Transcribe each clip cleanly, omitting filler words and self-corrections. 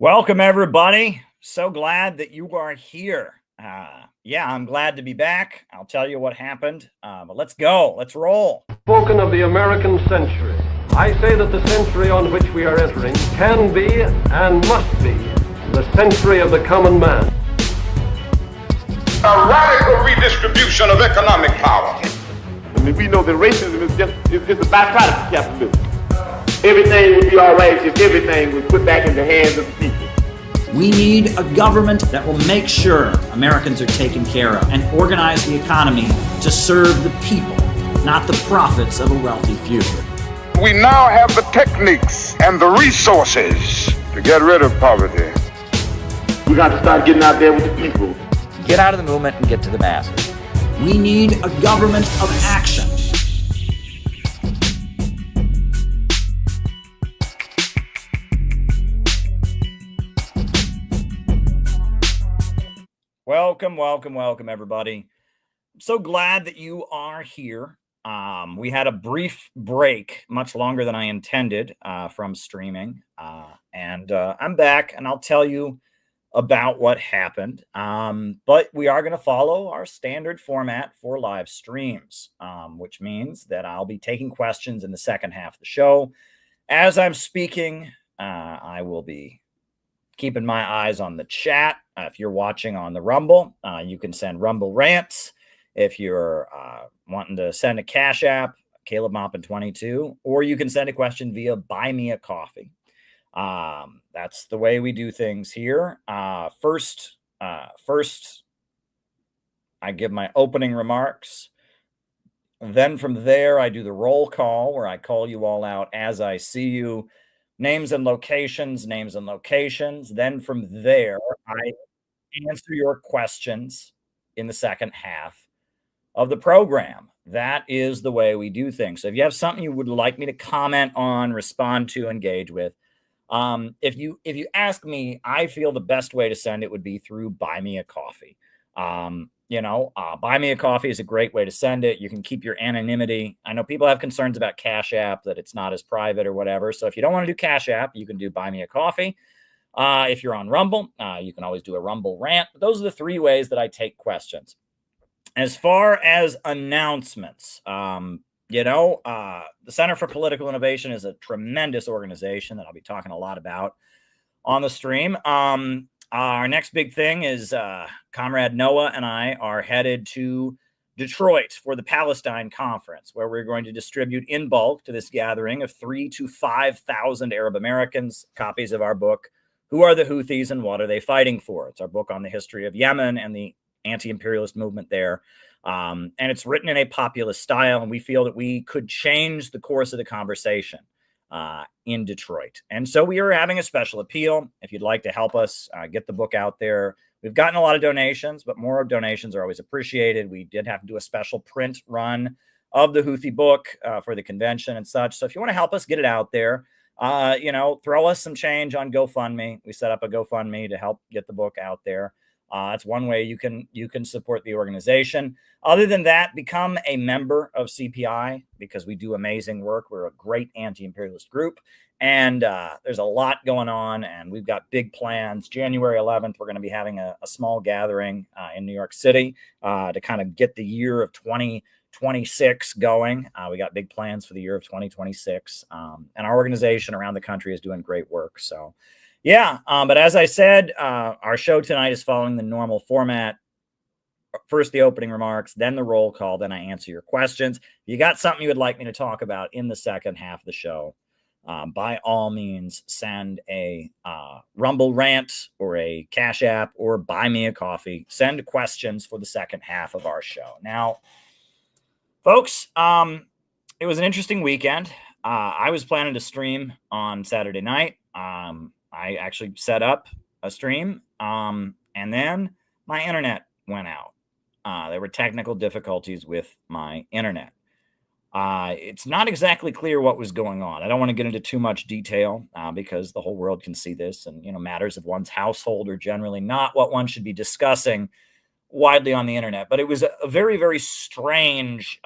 Welcome, everybody. So glad that you are here. I'm glad to be back. I'll tell you what happened, but let's go. Let's roll. Spoken of the American century. I say that the century on which we are entering can be and must be the century of the common man. A radical redistribution of economic power. I mean, we know that racism is just a byproduct of capitalism. Everything would be all right if everything was put back in the hands of the people. We need a government that will make sure Americans are taken care of and organize the economy to serve the people, not the profits of a wealthy few. We now have the techniques and the resources to get rid of poverty. We got to start getting out there with the people. Get out of the movement and get to the masses. We need a government of action. Welcome, everybody. I'm so glad that you are here. We had a brief break, much longer than I intended, from streaming. And I'm back, and I'll tell you about what happened. But we are going to follow our standard format for live streams, which means that I'll be taking questions in the second half of the show. As I'm speaking, I will be keeping my eyes on the chat. If you're watching on the Rumble, you can send Rumble rants. If you're wanting to send a Cash App, Caleb Moppin 22, or you can send a question via Buy Me a Coffee. That's the way we do things here. First, I give my opening remarks. Then from there, I do the roll call where I call you all out as I see you. Names and locations. Then from there, I answer your questions in the second half of the program. That is the way we do things. So if you have something you would like me to comment on, respond to, engage with, if you ask me, I feel the best way to send it would be through Buy Me a Coffee. Buy Me a Coffee is a great way to send it. You can keep your anonymity. I know people have concerns about Cash App, that it's not as private or whatever. So if you don't want to do Cash App, you can do Buy Me a Coffee. If you're on Rumble, you can always do a Rumble rant. But those are the three ways that I take questions. As far as announcements, the Center for Political Innovation is a tremendous organization that I'll be talking a lot about on the stream. Our next big thing is Comrade Noah and I are headed to Detroit for the Palestine Conference, where we're going to distribute in bulk to this gathering of 3,000 to 5,000 Arab Americans copies of our book, Who Are the Houthis and What Are They Fighting For? It's our book on the history of Yemen and the anti-imperialist movement there. And it's written in a populist style, and we feel that we could change the course of the conversation in Detroit. And so we are having a special appeal. If you'd like to help us get the book out there, we've gotten a lot of donations, but more donations are always appreciated. We did have to do a special print run of the Houthi book for the convention and such. So if you want to help us get it out there, throw us some change on GoFundMe. We set up a GoFundMe to help get the book out there. It's one way you can support the organization. Other than that, become a member of CPI because we do amazing work. We're a great anti-imperialist group, and there's a lot going on, and we've got big plans. January 11th, we're going to be having a small gathering in New York City to kind of get the year of 2026 going. We got big plans for the year of 2026, and our organization around the country is doing great work. So but as I said, our show tonight is following the normal format. First, the opening remarks, then the roll call, then I answer your questions. If you got something you would like me to talk about in the second half of the show, by all means, send a Rumble rant or a Cash App or Buy Me a Coffee. Send questions for the second half of our show. Now, folks, it was an interesting weekend. I was planning to stream on Saturday night. I actually set up a stream, and then my internet went out. There were technical difficulties with my internet. It's not exactly clear what was going on. I don't want to get into too much detail because the whole world can see this, and matters of one's household are generally not what one should be discussing widely on the internet. But it was a very, very strange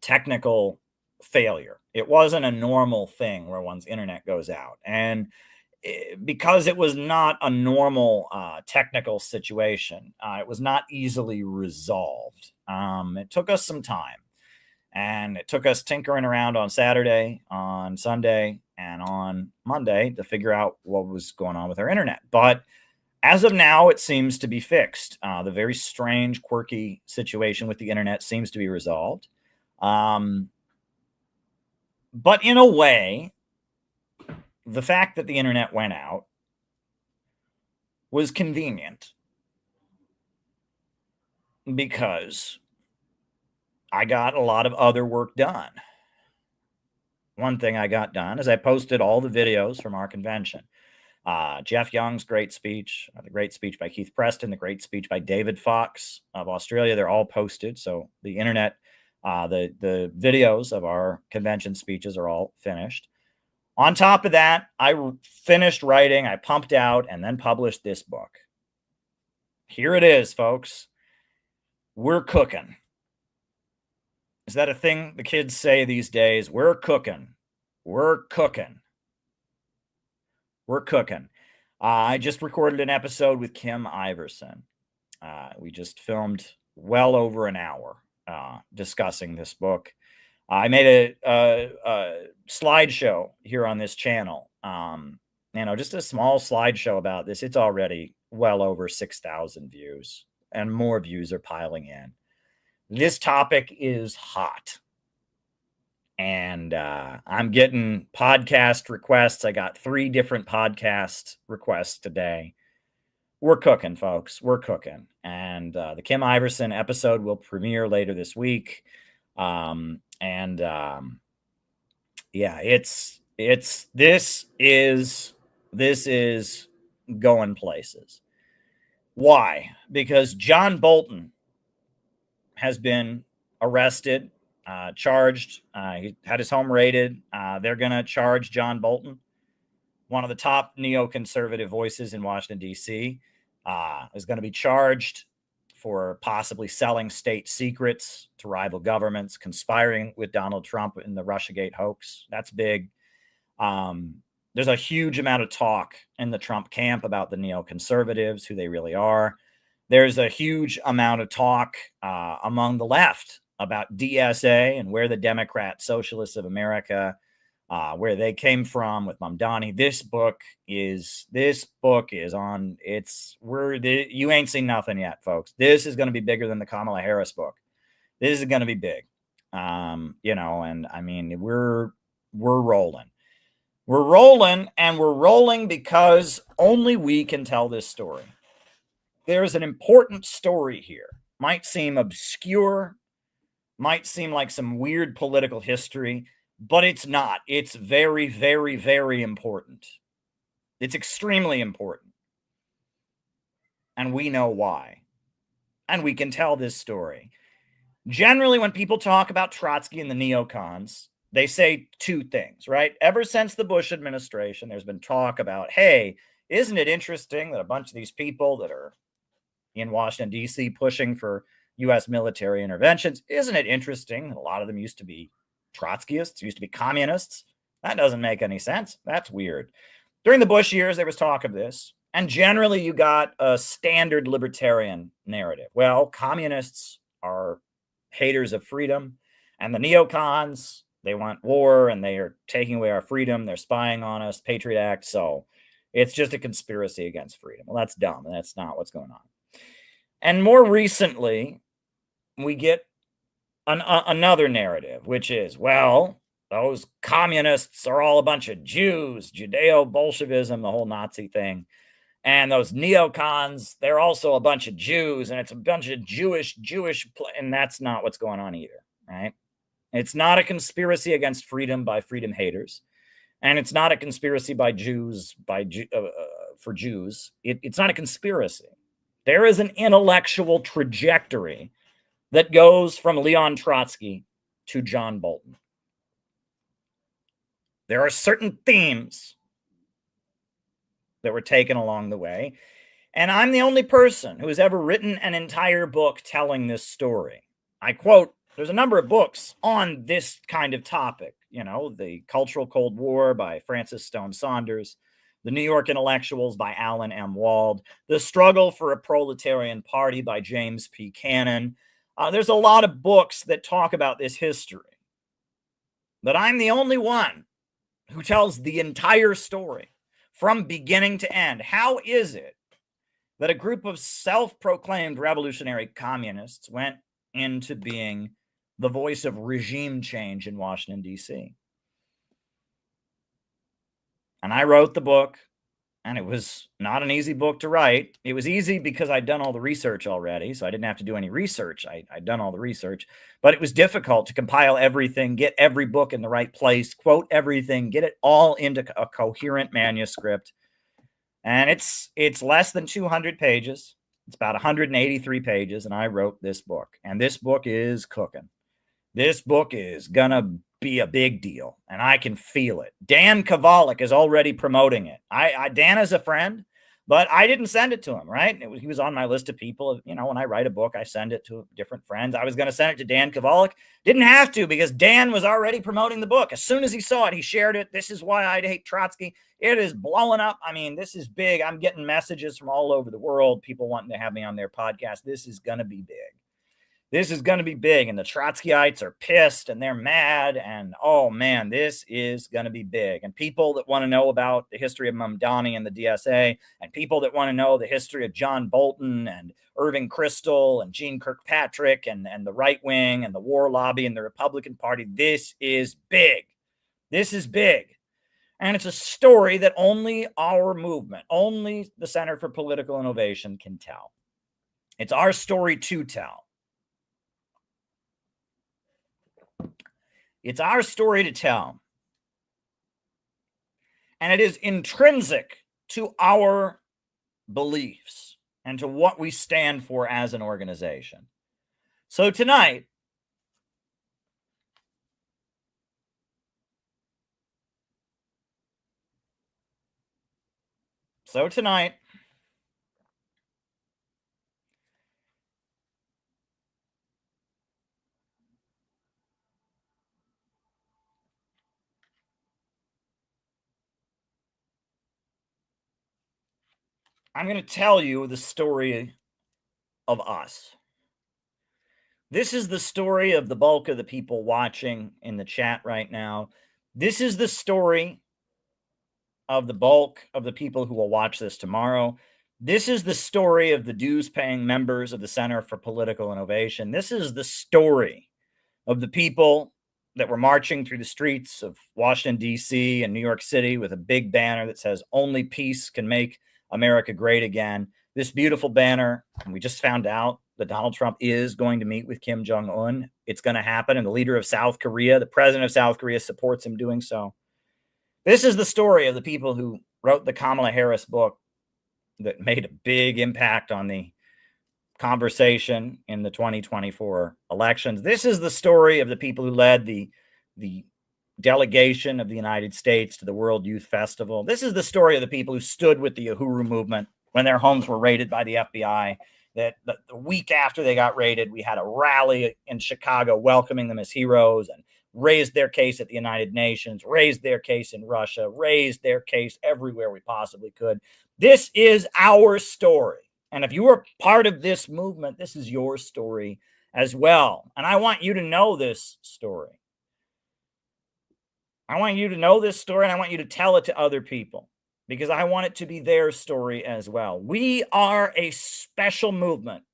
technical failure. It wasn't a normal thing where one's internet goes out. And because it was not a normal technical situation. It was not easily resolved. It took us some time, and it took us tinkering around on Saturday, on Sunday, and on Monday to figure out what was going on with our internet. But as of now, it seems to be fixed. The very strange, quirky situation with the internet seems to be resolved. But in a way, the fact that the internet went out was convenient because I got a lot of other work done. One thing I got done is I posted all the videos from our convention. Jeff Young's great speech, the great speech by Keith Preston, the great speech by David Fox of Australia, they're all posted. So the internet, the videos of our convention speeches are all finished. On top of that, I finished writing, I pumped out, and then published this book. Here it is, folks. We're cooking. Is that a thing the kids say these days? We're cooking. We're cooking. We're cooking. I just recorded an episode with Kim Iverson. We just filmed well over an hour discussing this book. I made a slideshow here on this channel. Just a small slideshow about this. It's already well over 6,000 views, and more views are piling in. This topic is hot. And I'm getting podcast requests. I got 3 different podcast requests today. We're cooking, folks. We're cooking. And the Kim Iverson episode will premiere later this week. This is going places. Why? Because John Bolton has been arrested, charged. He had his home raided. They're going to charge John Bolton, one of the top neoconservative voices in Washington, D.C., is going to be charged for possibly selling state secrets to rival governments, conspiring with Donald Trump in the Russiagate hoax. That's big. There's a huge amount of talk in the Trump camp about the neoconservatives, who they really are. There's a huge amount of talk among the left about DSA and where the Democrat Socialists of America, where they came from with Mamdani. This book is on. You ain't seen nothing yet, folks. This is going to be bigger than the Kamala Harris book. This is going to be big. And I mean, we're rolling. We're rolling, and we're rolling because only we can tell this story. There's an important story here. Might seem obscure, might seem like some weird political history, but it's not. It's very, very, very important. It's extremely important. And we know why. And we can tell this story. Generally, when people talk about Trotsky and the neocons, they say 2 things, right? Ever since the Bush administration, there's been talk about, hey, isn't it interesting that a bunch of these people that are in Washington, D.C., pushing for U.S. military interventions, isn't it interesting that a lot of them used to be Trotskyists, used to be communists? That doesn't make any sense. That's weird. During the Bush years, there was talk of this. And generally, you got a standard libertarian narrative. Well, communists are haters of freedom, and the neocons, they want war, and they are taking away our freedom. They're spying on us, Patriot Act. So it's just a conspiracy against freedom. Well, that's dumb. That's not what's going on. And more recently, we get another narrative, which is, well, those communists are all a bunch of Jews, Judeo-Bolshevism, the whole Nazi thing. And those neocons, they're also a bunch of Jews, and it's a bunch of Jewish, and that's not what's going on either, right? It's not a conspiracy against freedom by freedom haters, and it's not a conspiracy by Jews for Jews. It's not a conspiracy. There is an intellectual trajectory that goes from Leon Trotsky to John Bolton. There are certain themes that were taken along the way, and I'm the only person who has ever written an entire book telling this story. I quote, there's a number of books on this kind of topic, The Cultural Cold War by Francis Stone Saunders, The New York Intellectuals by Alan M. Wald, The Struggle for a Proletarian Party by James P. Cannon. There's a lot of books that talk about this history, but I'm the only one who tells the entire story from beginning to end. How is it that a group of self-proclaimed revolutionary communists went into being the voice of regime change in Washington, D.C.? And I wrote the book, and it was not an easy book to write. It was easy because I'd done all the research already, so I didn't have to do any research. I'd done all the research, but it was difficult to compile everything, get every book in the right place, quote everything, get it all into a coherent manuscript. And it's less than 200 pages. It's about 183 pages, and I wrote this book. And this book is cooking. This book is gonna be a big deal, and I can feel it. Dan Kovalik is already promoting it. Dan is a friend, but I didn't send it to him, right? He was on my list of people. You know, when I write a book, I send it to different friends. I was going to send it to Dan Kovalik. Didn't have to, because Dan was already promoting the book. As soon as he saw it, he shared it. This is why I hate Trotsky. It is blowing up. I mean, this is big. I'm getting messages from all over the world, people wanting to have me on their podcast. This is going to be big. This is going to be big, and the Trotskyites are pissed, and they're mad, and oh man, this is going to be big. And people that want to know about the history of Mamdani and the DSA, and people that want to know the history of John Bolton and Irving Kristol and Gene Kirkpatrick and the right wing and the war lobby and the Republican Party, this is big. This is big. And it's a story that only our movement, only the Center for Political Innovation can tell. It's our story to tell. It's our story to tell. And it is intrinsic to our beliefs and to what we stand for as an organization. So tonight, I'm going to tell you the story of us. This is the story of the bulk of the people watching in the chat right now. This is the story of the bulk of the people who will watch this tomorrow. This is the story of the dues-paying members of the Center for Political Innovation. This is the story of the people that were marching through the streets of Washington, D.C. and New York City with a big banner that says, "Only peace can make America great again." This beautiful banner, and we just found out that Donald Trump is going to meet with Kim Jong-un. It's going to happen, and the leader of South Korea, the president of South Korea, supports him doing so. This is the story of the people who wrote the Kamala Harris book that made a big impact on the conversation in the 2024 elections. This is the story of the people who led the delegation of the United States to the World Youth Festival. This is the story of the people who stood with the Uhuru movement when their homes were raided by the FBI. That the week after they got raided, we had a rally in Chicago welcoming them as heroes, and raised their case at the United Nations, raised their case in Russia, raised their case everywhere we possibly could. This is our story. And if you are part of this movement, this is your story as well. And I want you to know this story. I want you to know this story, and I want you to tell it to other people, because I want it to be their story as well. We are a special movement.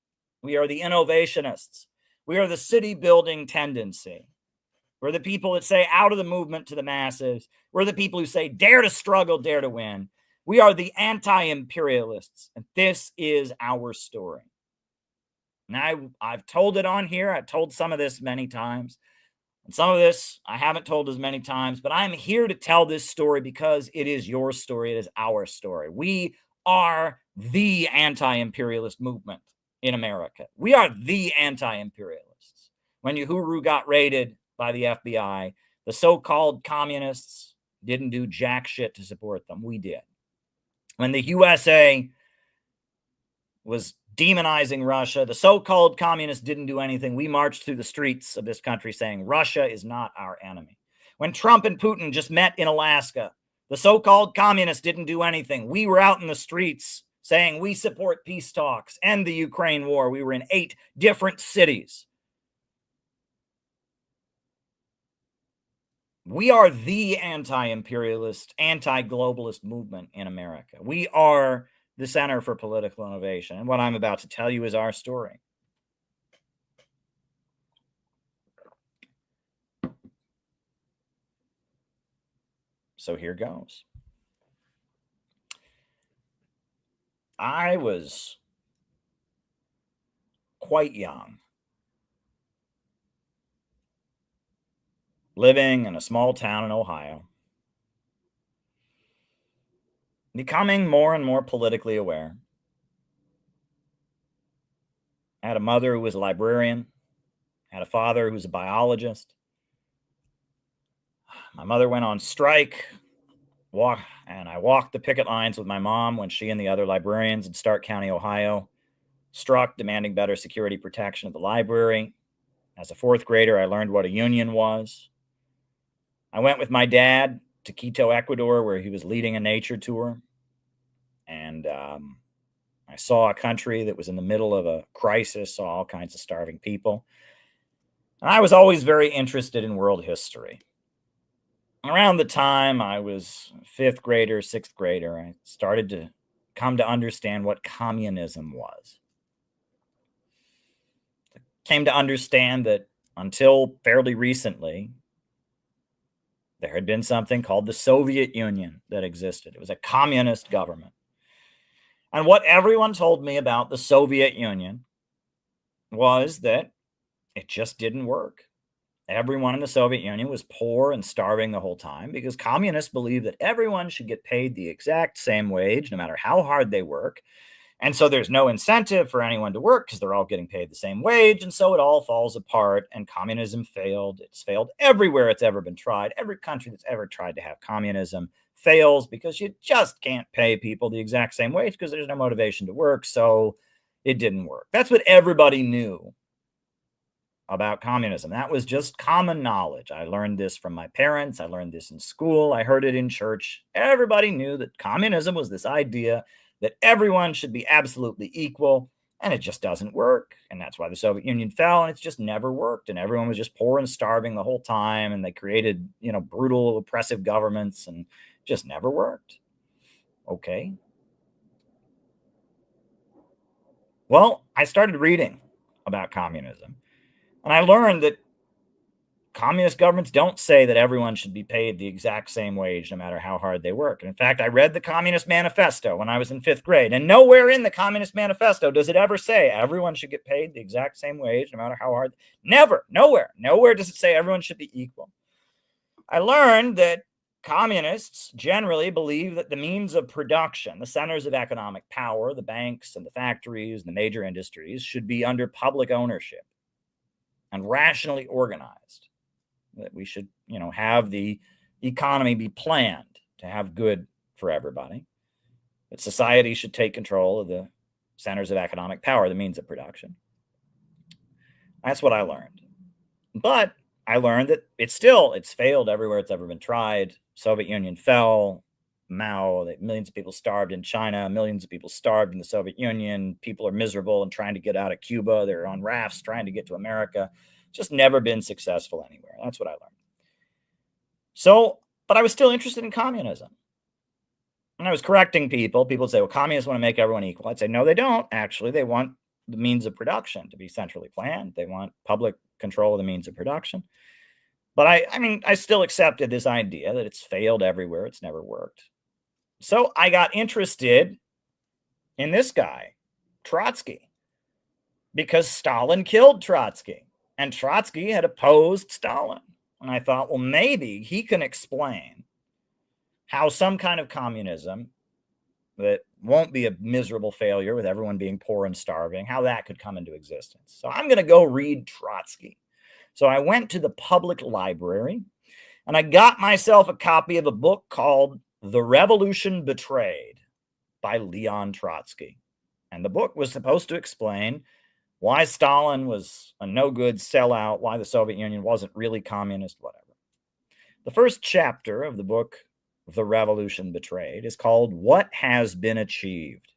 We are the innovationists. We are the city building tendency. We're the people that say out of the movement to the masses. We're the people who say dare to struggle, dare to win. We are the anti-imperialists, and this is our story. Now, I've told it on here. I've told some of this many times. And some of this I haven't told as many times, but I'm here to tell this story because it is your story. It is our story. We are the anti-imperialist movement in America. We are the anti-imperialists. When Uhuru got raided by the FBI, the so-called communists didn't do jack shit to support them. We did. When the USA was demonizing Russia, the so-called communists didn't do anything. We marched through the streets of this country saying Russia is not our enemy. When Trump and Putin just met in Alaska The so-called communists didn't do anything. We were out in the streets saying we support peace talks, end the Ukraine war. We were in 8 different cities. We are the anti-imperialist, anti-globalist movement in America. We are the Center for Political Innovation. And what I'm about to tell you is our story. So here goes. I was quite young, living in a small town in Ohio, becoming more and more politically aware. I had a mother who was a librarian, had a father who was a biologist. My mother went on strike, and I walked the picket lines with my mom when she and the other librarians in Stark County, Ohio, struck demanding better security protection at the library. As a 4th grader, I learned what a union was. I went with my dad to Quito, Ecuador, where he was leading a nature tour. And I saw a country that was in the middle of a crisis, saw all kinds of starving people. And I was always very interested in world history. Around the time I was 5th grader, 6th grader, I started to come to understand what communism was. I came to understand that until fairly recently, there had been something called the Soviet Union that existed. It was a communist government. And what everyone told me about the Soviet Union was that it just didn't work. Everyone in the Soviet Union was poor and starving the whole time because communists believed that everyone should get paid the exact same wage, no matter how hard they work. And so there's no incentive for anyone to work because they're all getting paid the same wage. And so it all falls apart and communism failed. It's failed everywhere it's ever been tried. Every country that's ever tried to have communism fails because you just can't pay people the exact same wage because there's no motivation to work. So it didn't work. That's what everybody knew about communism. That was just common knowledge. I learned this from my parents. I learned this in school. I heard it in church. Everybody knew that communism was this idea that everyone should be absolutely equal, and it just doesn't work. And that's why the Soviet Union fell, and it's just never worked. And everyone was just poor and starving the whole time, and they created, brutal, oppressive governments, and just never worked. Okay. Well, I started reading about communism. And I learned that communist governments don't say that everyone should be paid the exact same wage no matter how hard they work. And in fact, I read the Communist Manifesto when I was in 5th grade. And nowhere in the Communist Manifesto does it ever say everyone should get paid the exact same wage no matter how hard. Never, nowhere. Nowhere does it say everyone should be equal. I learned that communists generally believe that the means of production, the centers of economic power, the banks and the factories, the major industries, should be under public ownership and rationally organized, that we should, have the economy be planned to have good for everybody, that society should take control of the centers of economic power, the means of production. That's what I learned. But I learned that it's failed everywhere it's ever been tried. Soviet Union fell, Mao, millions of people starved in China, millions of people starved in the Soviet Union. People are miserable and trying to get out of Cuba. They're on rafts trying to get to America. Just never been successful anywhere. That's what I learned. So, but I was still interested in communism. And I was correcting people. People would say, well, communists want to make everyone equal. I'd say, no, they don't. Actually, they want the means of production to be centrally planned. They want public control of the means of production. But I still accepted this idea that it's failed everywhere. It's never worked. So I got interested in this guy, Trotsky, because Stalin killed Trotsky, and Trotsky had opposed Stalin. And I thought, well, maybe he can explain how some kind of communism that won't be a miserable failure with everyone being poor and starving, how that could come into existence. So I'm going to go read Trotsky. So I went to the public library and I got myself a copy of a book called The Revolution Betrayed by Leon Trotsky. And the book was supposed to explain why Stalin was a no-good sellout, why the Soviet Union wasn't really communist, whatever. The first chapter of the book, the revolution betrayed is called What Has Been Achieved.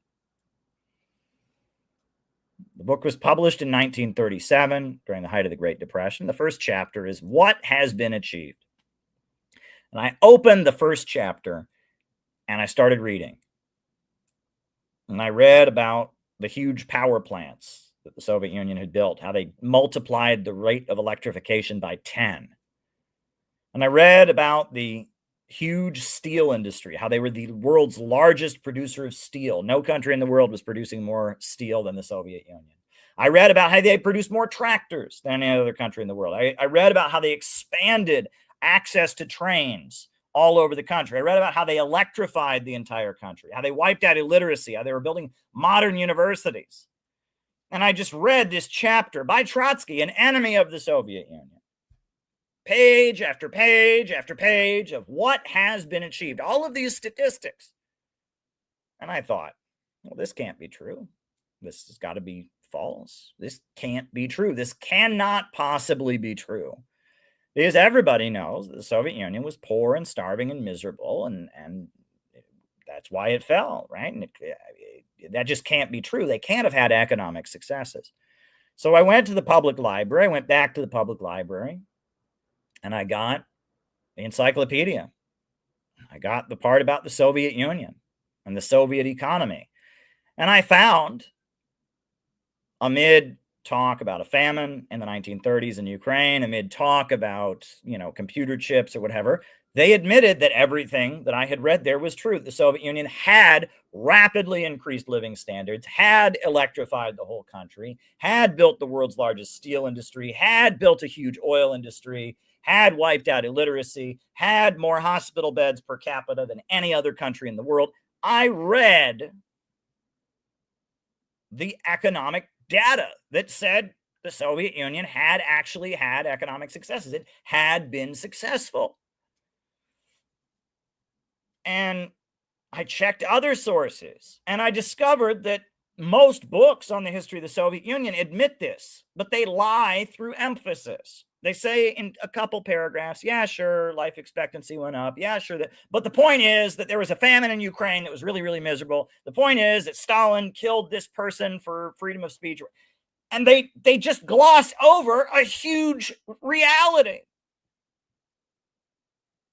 The book was published in 1937 during the height of the Great Depression. The first chapter is What Has Been Achieved. And I opened the first chapter and I started reading. And I read about the huge power plants that the Soviet Union had built, how they multiplied the rate of electrification by 10. And I read about the huge steel industry, how they were the world's largest producer of steel. No country in the world was producing more steel than the Soviet Union. I read about how they produced more tractors than any other country in the world. I read about how they expanded access to trains all over the country. I read about how they electrified the entire country, how they wiped out illiteracy, how they were building modern universities. And I just read this chapter by Trotsky, an enemy of the Soviet Union. Page after page after page of what has been achieved. All of these statistics. And I thought, well, this can't be true. This has got to be false. This can't be true. This cannot possibly be true. Because everybody knows the Soviet Union was poor and starving and miserable, and that's why it fell, right? And that just can't be true. They can't have had economic successes. So I went to the public library. I went back to the public library, and I got the encyclopedia. I got the part about the Soviet Union and the Soviet economy. And I found, amid talk about a famine in the 1930s in Ukraine, amid talk about, computer chips or whatever, they admitted that everything that I had read there was true. The Soviet Union had rapidly increased living standards, had electrified the whole country, had built the world's largest steel industry, had built a huge oil industry, had wiped out illiteracy, had more hospital beds per capita than any other country in the world. I read the economic data that said the Soviet Union had actually had economic successes. It had been successful. And I checked other sources, and I discovered that most books on the history of the Soviet Union admit this, but they lie through emphasis. They say in a couple paragraphs, yeah, sure, life expectancy went up. Yeah, sure. But the point is that there was a famine in Ukraine that was really, really miserable. The point is that Stalin killed this person for freedom of speech. And they just gloss over a huge reality.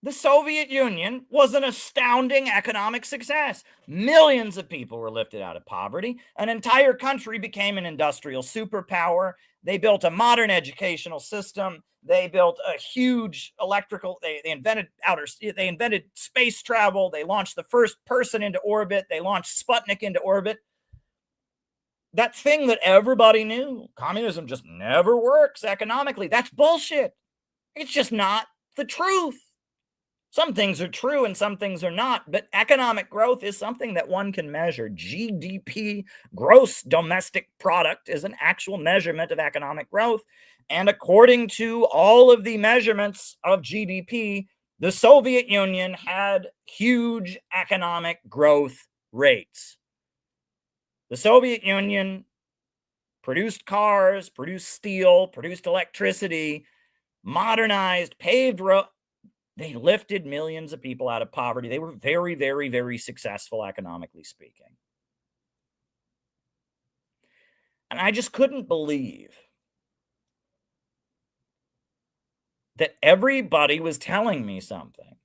The Soviet Union was an astounding economic success. Millions of people were lifted out of poverty. An entire country became an industrial superpower. They built a modern educational system. They built a huge electrical. They invented space travel. They launched the first person into orbit. They launched Sputnik into orbit. That thing that everybody knew, communism just never works economically. That's bullshit. It's just not the truth. Some things are true and some things are not, but economic growth is something that one can measure. GDP, gross domestic product, is an actual measurement of economic growth. And according to all of the measurements of GDP, the Soviet Union had huge economic growth rates. The Soviet Union produced cars, produced steel, produced electricity, modernized, paved roads. They lifted millions of people out of poverty. They were very, very, very successful economically speaking. And I just couldn't believe that everybody was telling me something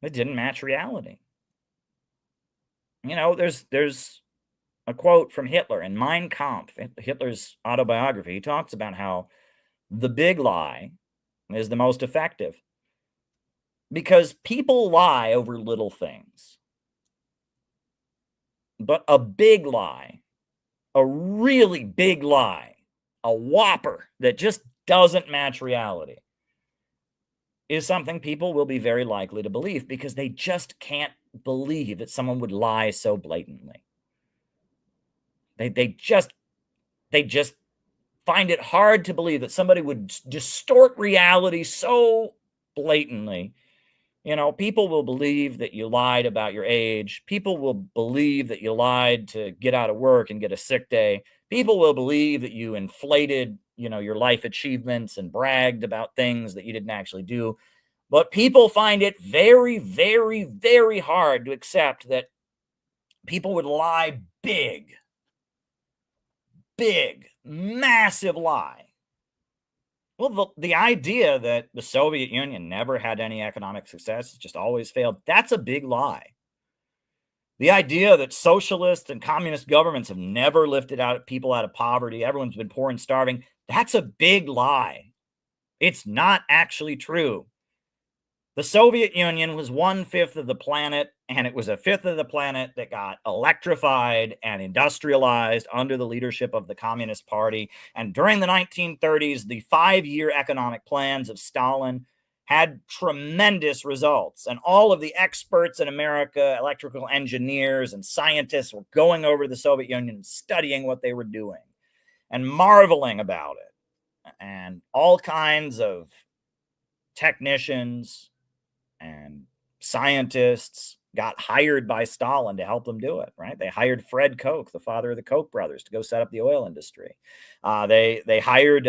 that didn't match reality. There's a quote from Hitler in Mein Kampf, Hitler's autobiography. He talks about how the big lie is the most effective because people lie over little things. But a big lie, a really big lie, a whopper that just doesn't match reality is something people will be very likely to believe because they just can't believe that someone would lie so blatantly. They just find it hard to believe that somebody would distort reality so blatantly. People will believe that you lied about your age. People will believe that you lied to get out of work and get a sick day. People will believe that you inflated, your life achievements and bragged about things that you didn't actually do. But people find it very, very, very hard to accept that people would lie big, massive lie. Well, the idea that the Soviet Union never had any economic success, just always failed, that's a big lie. The idea that socialist and communist governments have never lifted people out of poverty, everyone's been poor and starving, that's a big lie. It's not actually true. The Soviet Union was 1/5 of the planet, and it was 1/5 of the planet that got electrified and industrialized under the leadership of the Communist Party. And during the 1930s, the 5-year economic plans of Stalin had tremendous results. And all of the experts in America, electrical engineers and scientists, were going over to the Soviet Union and studying what they were doing and marveling about it. And all kinds of technicians and scientists got hired by Stalin to help them do it, right? They hired Fred Koch, the father of the Koch brothers, to go set up the oil industry. They hired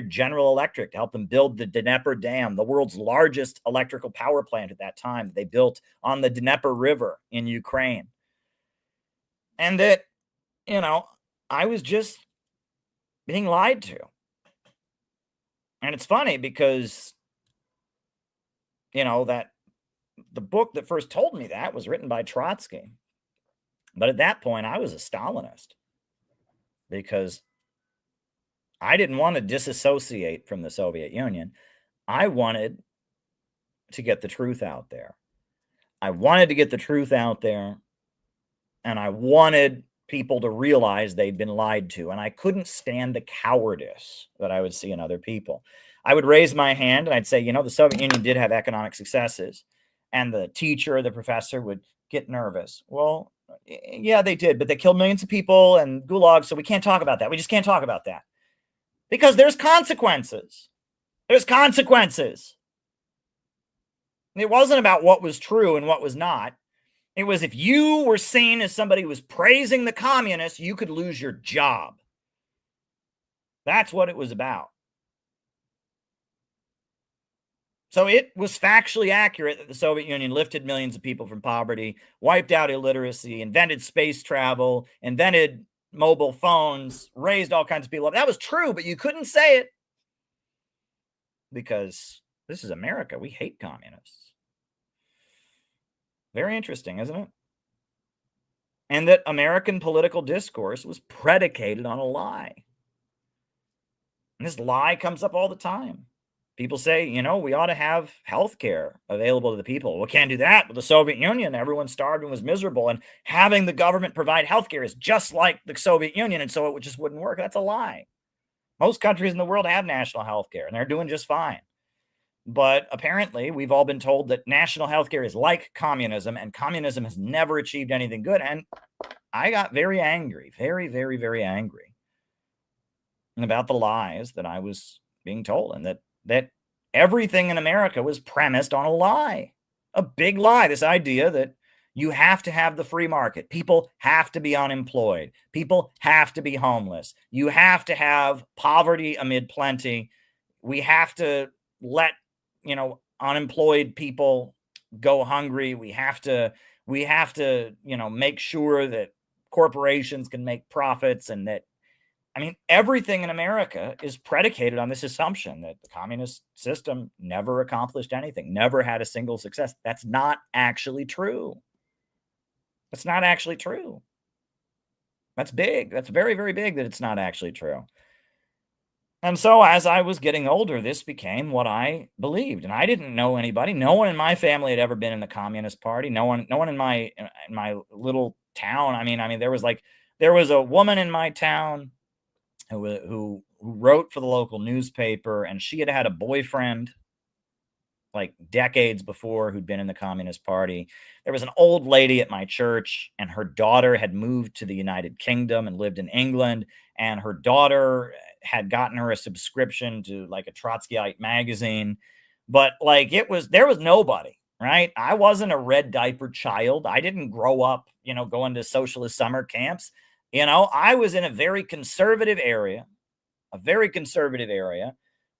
General Electric to help them build the Dnieper Dam, the world's largest electrical power plant at that time. They built on the Dnieper River in Ukraine. And that, I was just being lied to. And it's funny because that the book that first told me that was written by Trotsky. But at that point, I was a Stalinist because I didn't want to disassociate from the Soviet Union. I wanted to get the truth out there. I wanted to get the truth out there, and I wanted people to realize they'd been lied to, and I couldn't stand the cowardice that I would see in other people. I would raise my hand and I'd say, the Soviet Union did have economic successes. And the teacher or the professor would get nervous. Well, yeah, they did, but they killed millions of people and gulags, so we can't talk about that. We just can't talk about that. Because there's consequences. There's consequences. It wasn't about what was true and what was not. It was if you were seen as somebody who was praising the communists, you could lose your job. That's what it was about. So it was factually accurate that the Soviet Union lifted millions of people from poverty, wiped out illiteracy, invented space travel, invented mobile phones, raised all kinds of people up. That was true, but you couldn't say it because this is America. We hate communists. Very interesting, isn't it? And that American political discourse was predicated on a lie. And this lie comes up all the time. People say, we ought to have health care available to the people. We can't do that with the Soviet Union. Everyone starved and was miserable. And having the government provide health care is just like the Soviet Union. And so it just wouldn't work. That's a lie. Most countries in the world have national health care, and they're doing just fine. But apparently, we've all been told that national health care is like communism, and communism has never achieved anything good. And I got very angry, very, very, very angry about the lies that I was being told, and that everything in America was premised on a lie, a big lie. This idea that you have to have the free market. People have to be unemployed. People have to be homeless. You have to have poverty amid plenty. We have to let, unemployed people go hungry. We have to, make sure that corporations can make profits, and that everything in America is predicated on this assumption that the communist system never accomplished anything, never had a single success. That's not actually true. That's not actually true. That's big. That's very, very big that it's not actually true. And so as I was getting older, this became what I believed. And I didn't know anybody. No one in my family had ever been in the Communist Party. No one in my little town. There was a woman in my town who wrote for the local newspaper, and she had had a boyfriend like decades before who'd been in the Communist Party. There was an old lady at my church, and her daughter had moved to the United Kingdom and lived in England, and her daughter had gotten her a subscription to like a Trotskyite magazine. But there was nobody, right? I wasn't a red diaper child. I didn't grow up, going to socialist summer camps. I was in a very conservative area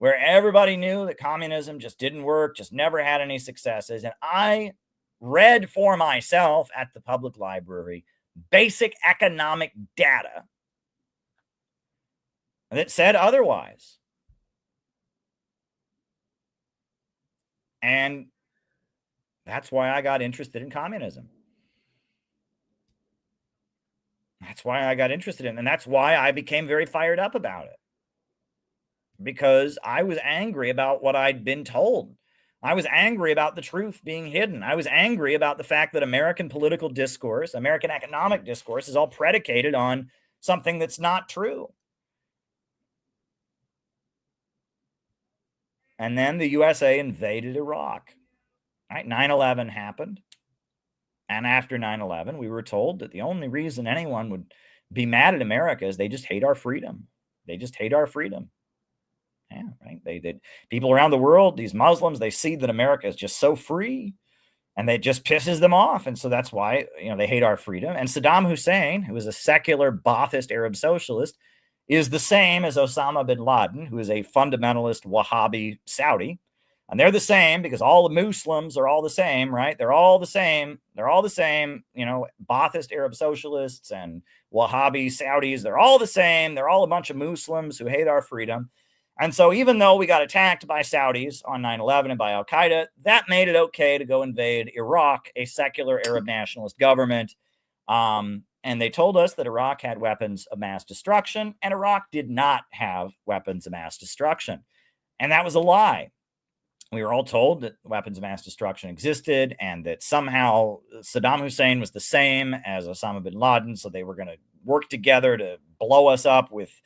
where everybody knew that communism just didn't work, just never had any successes. And I read for myself at the public library basic economic data that said otherwise. And that's why I got interested in communism. That's why I got interested in it. And that's why I became very fired up about it. Because I was angry about what I'd been told. I was angry about the truth being hidden. I was angry about the fact that American political discourse, American economic discourse is all predicated on something that's not true. And then the USA invaded Iraq. Right? 9/11 happened. And after 9/11, we were told that the only reason anyone would be mad at America is they just hate our freedom. They just hate our freedom. Yeah, right. They people around the world, these Muslims, they see that America is just so free, and it just pisses them off. And so that's why, they hate our freedom. And Saddam Hussein, who was a secular Ba'athist Arab socialist, is the same as Osama bin Laden, who is a fundamentalist Wahhabi Saudi. And they're the same because all the Muslims are all the same, right? They're all the same. They're all the same, Ba'athist Arab socialists and Wahhabi Saudis. They're all the same. They're all a bunch of Muslims who hate our freedom. And so even though we got attacked by Saudis on 9/11 and by Al-Qaeda, that made it okay to go invade Iraq, a secular Arab nationalist government. And they told us that Iraq had weapons of mass destruction, and Iraq did not have weapons of mass destruction. And that was a lie. We were all told that weapons of mass destruction existed and that somehow Saddam Hussein was the same as Osama bin Laden, so they were going to work together to blow us up with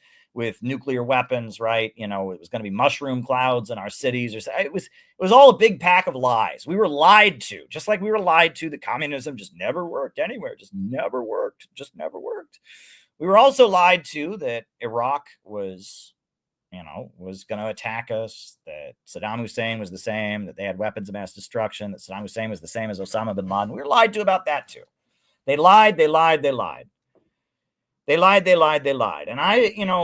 nuclear weapons, right? It was going to be mushroom clouds in our cities. It was all a big pack of lies. We were lied to, just like we were lied to that communism just never worked anywhere, just never worked. We were also lied to that Iraq was going to attack us, that Saddam Hussein was the same, that they had weapons of mass destruction, that Saddam Hussein was the same as Osama bin Laden. We were lied to about that too. They lied. And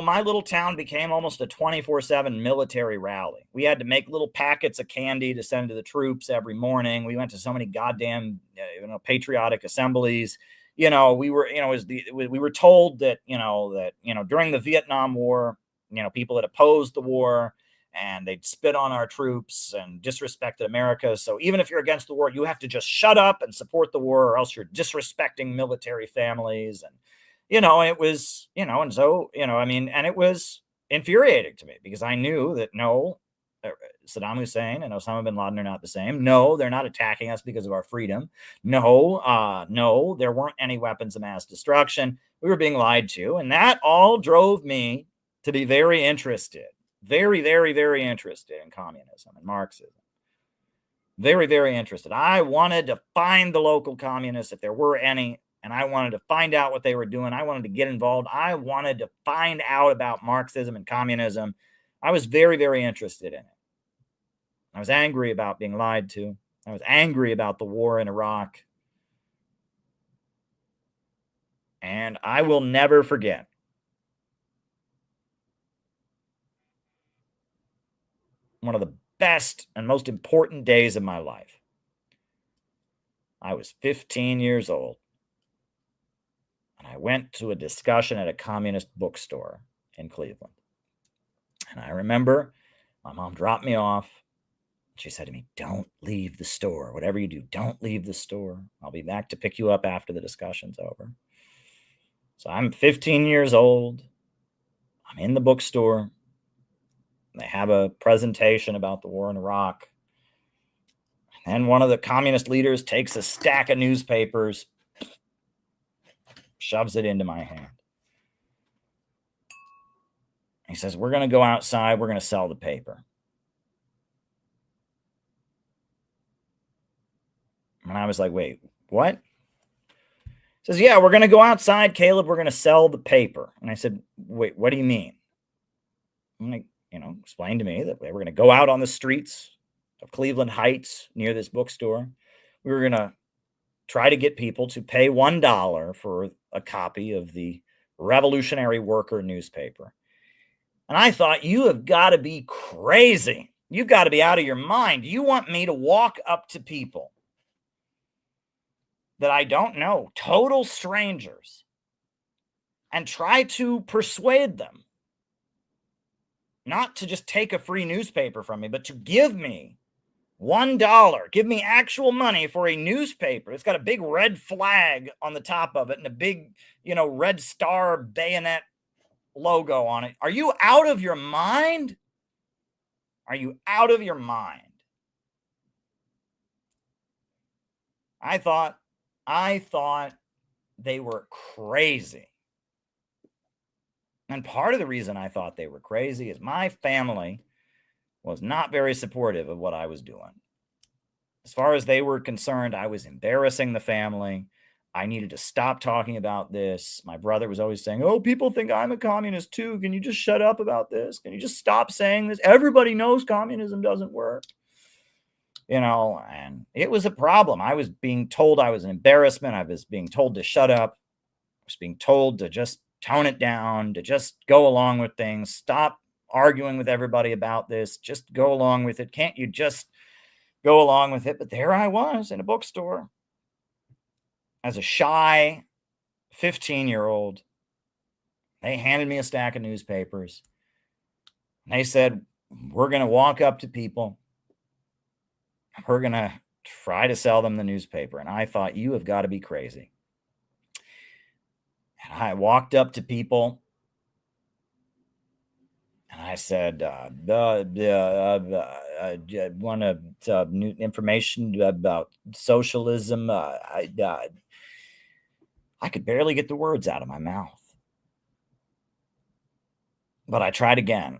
my little town became almost a 24/7 military rally. We had to make little packets of candy to send to the troops every morning. We went to so many goddamn, patriotic assemblies. We were told that, during the Vietnam War, people had opposed the war and they'd spit on our troops and disrespected America. So even if you're against the war, you have to just shut up and support the war, or else you're disrespecting military families. And it was, and so, and it was infuriating to me because I knew that no, Saddam Hussein and Osama bin Laden are not the same. No, they're not attacking us because of our freedom. No, there weren't any weapons of mass destruction. We were being lied to. And that all drove me to be very interested, very, very, very interested in communism and Marxism. Very, very interested. I wanted to find the local communists, if there were any, and I wanted to find out what they were doing. I wanted to get involved. I wanted to find out about Marxism and communism. I was very, very interested in it. I was angry about being lied to. I was angry about the war in Iraq. And I will never forget one of the best and most important days of my life. I was 15 years old. And I went to a discussion at a communist bookstore in Cleveland. And I remember my mom dropped me off. She said to me, "Don't leave the store. Whatever you do, don't leave the store. I'll be back to pick you up after the discussion's over." So I'm 15 years old. I'm in the bookstore. They have a presentation about the war in Iraq. And one of the communist leaders takes a stack of newspapers, shoves it into my hand. He says, "We're going to go outside. We're going to sell the paper." And I was like, "Wait, what?" He says, "Yeah, we're going to go outside, Caleb. We're going to sell the paper." And I said, "Wait, what do you mean?" And I, explained to me that we were going to go out on the streets of Cleveland Heights near this bookstore. We were going to try to get people to pay $1 for a copy of the Revolutionary Worker newspaper. And I thought, you have got to be crazy. You've got to be out of your mind. You want me to walk up to people that I don't know, total strangers, and try to persuade them not to just take a free newspaper from me, but to give me $1, give me actual money for a newspaper. It's got a big red flag on the top of it and a big, red star bayonet logo on it. Are you out of your mind? Are you out of your mind? I thought they were crazy. And part of the reason I thought they were crazy is my family was not very supportive of what I was doing. As far as they were concerned, I was embarrassing the family. I needed to stop talking about this. My brother was always saying, oh, people think I'm a communist too. Can you just shut up about this? Can you just stop saying this? Everybody knows communism doesn't work. And it was a problem. I was being told I was an embarrassment. I was being told to shut up. I was being told to just tone it down, to just go along with things. Stop arguing with everybody about this. Just go along with it. Can't you just go along with it? But there I was in a bookstore as a shy 15-year-old. They handed me a stack of newspapers. They said, we're going to walk up to people. We're going to try to sell them the newspaper. And I thought, you have got to be crazy. And I walked up to people and I said, want new information about socialism? I could barely get the words out of my mouth. But I tried again,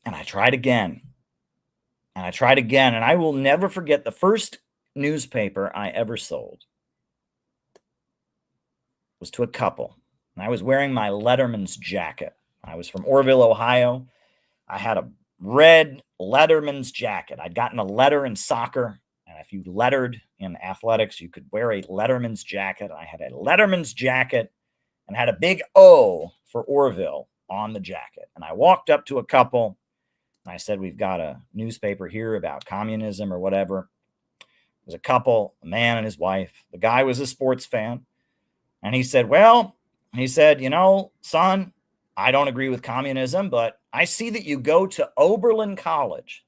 and I tried again, and I tried again, and I will never forget the first newspaper I ever sold was to a couple. And I was wearing my Letterman's jacket. I was from Orrville, Ohio. I had a red Letterman's jacket. I'd gotten a letter in soccer, and if you lettered in athletics, you could wear a Letterman's jacket. I had a Letterman's jacket and had a big O for Orrville on the jacket. And I walked up to a couple, and I said, we've got a newspaper here about communism or whatever. There's a couple, a man and his wife. The guy was a sports fan. And he said, son, I don't agree with communism, but I see that you go to Oberlin College.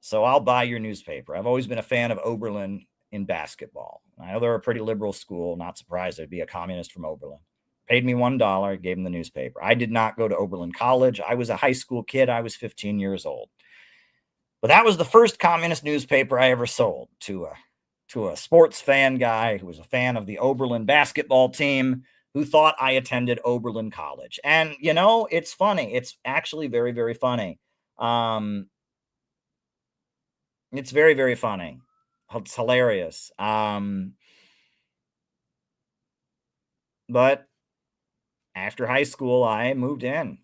So I'll buy your newspaper. I've always been a fan of Oberlin in basketball. I know they're a pretty liberal school. Not surprised there'd be a communist from Oberlin. Paid me $1, gave him the newspaper. I did not go to Oberlin College. I was a high school kid. I was 15 years old. But that was the first communist newspaper I ever sold to a sports fan guy who was a fan of the Oberlin basketball team who thought I attended Oberlin College. And, it's funny. It's actually very, very funny. It's very, very funny. It's hilarious. But after high school, I moved in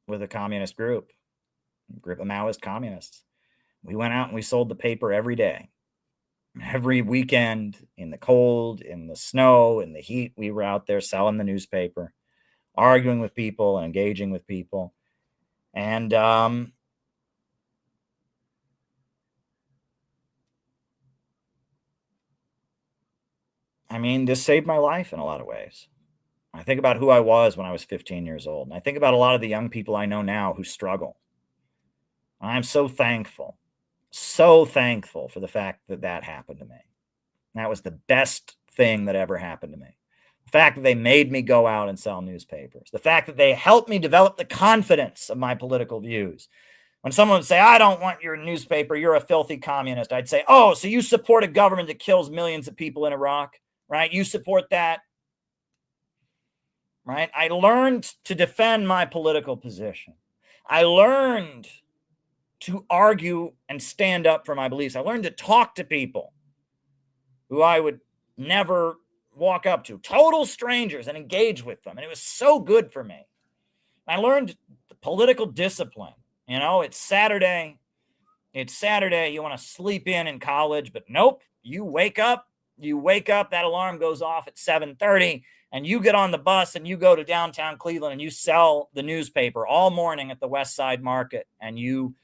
with a communist group of Maoist communists. We went out and we sold the paper every day. Every weekend, in the cold, in the snow, in the heat, we were out there selling the newspaper, arguing with people and engaging with people. And this saved my life in a lot of ways. I think about who I was when I was 15 years old. And I think about a lot of the young people I know now who struggle. And I'm so thankful for the fact that that happened to me. That was the best thing that ever happened to me. The fact that they made me go out and sell newspapers. The fact that they helped me develop the confidence of my political views. When someone would say, I don't want your newspaper, you're a filthy communist, I'd say, oh, so you support a government that kills millions of people in Iraq, right? You support that, right? I learned to defend my political position. I learned to argue and stand up for my beliefs. I learned to talk to people who I would never walk up to, total strangers, and engage with them. And it was so good for me. I learned the political discipline. It's Saturday. You want to sleep in college, but nope. You wake up, that alarm goes off at 7:30, and you get on the bus and you go to downtown Cleveland and you sell the newspaper all morning at the West Side Market, and you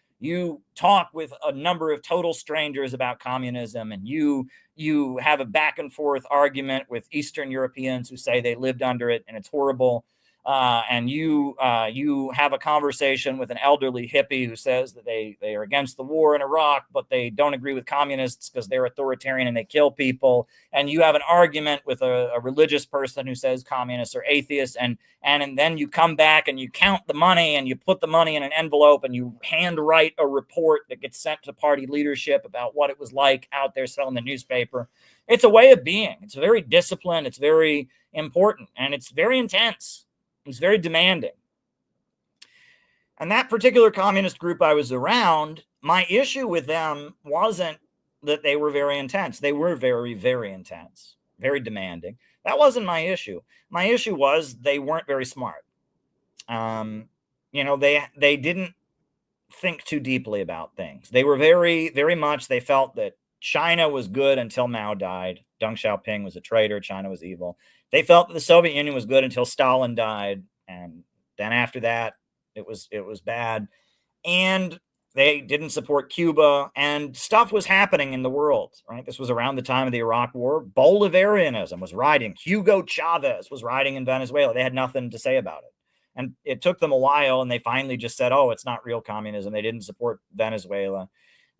talk with a number of total strangers about communism, and you have a back and forth argument with Eastern Europeans who say they lived under it and it's horrible. And you have a conversation with an elderly hippie who says that they are against the war in Iraq, but they don't agree with communists because they're authoritarian and they kill people. And you have an argument with a religious person who says communists are atheists. And then you come back and you count the money and you put the money in an envelope and you handwrite a report that gets sent to party leadership about what it was like out there selling the newspaper. It's a way of being. It's very disciplined. It's very important. And it's very intense. It's very demanding. And that particular communist group I was around, my issue with them wasn't that they were very intense. They were very, very intense, very demanding. That wasn't my issue. My issue was they weren't very smart. They didn't think too deeply about things. They were very, very much, they felt that China was good until Mao died. Deng Xiaoping was a traitor. China was evil. They felt that the Soviet Union was good until Stalin died, and then after that, it was bad. And they didn't support Cuba, and stuff was happening in the world, right? This was around the time of the Iraq War. Bolivarianism was riding. Hugo Chavez was riding in Venezuela. They had nothing to say about it. And it took them a while, and they finally just said, oh, it's not real communism. They didn't support Venezuela.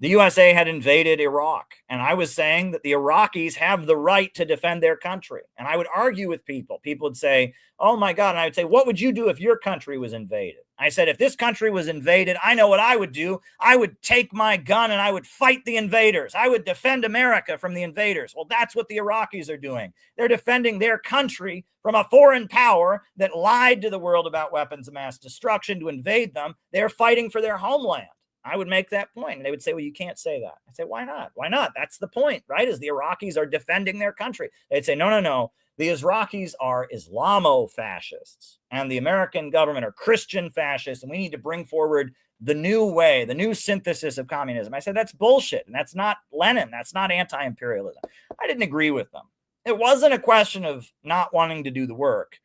The USA had invaded Iraq, and I was saying that the Iraqis have the right to defend their country. And I would argue with people. People would say, oh my God. And I would say, what would you do if your country was invaded? I said, if this country was invaded, I know what I would do. I would take my gun and I would fight the invaders. I would defend America from the invaders. Well, that's what the Iraqis are doing. They're defending their country from a foreign power that lied to the world about weapons of mass destruction to invade them. They're fighting for their homeland. I would make that point. And they would say, well, you can't say that. I'd say, why not? Why not? That's the point, right? Is the Iraqis are defending their country. They'd say, no. The Iraqis are Islamo-fascists, and the American government are Christian fascists, and we need to bring forward the new way, the new synthesis of communism. I said, that's bullshit, and that's not Lenin. That's not anti-imperialism. I didn't agree with them. It wasn't a question of not wanting to do the work.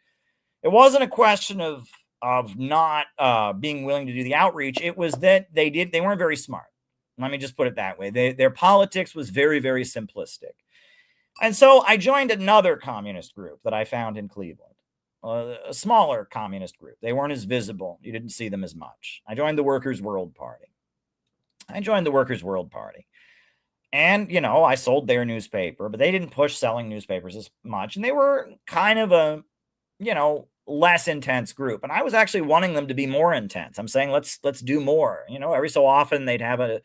It wasn't a question of not being willing to do the outreach. It was that they weren't very smart. Let me just put it that way. Their politics was very, very simplistic. And so I joined another communist group that I found in Cleveland, a smaller communist group. They weren't as visible. You didn't see them as much. I joined the Workers' World Party. And, I sold their newspaper, but they didn't push selling newspapers as much. And they were kind of a, less intense group. And I was actually wanting them to be more intense. I'm saying, let's do more. Every so often they'd have a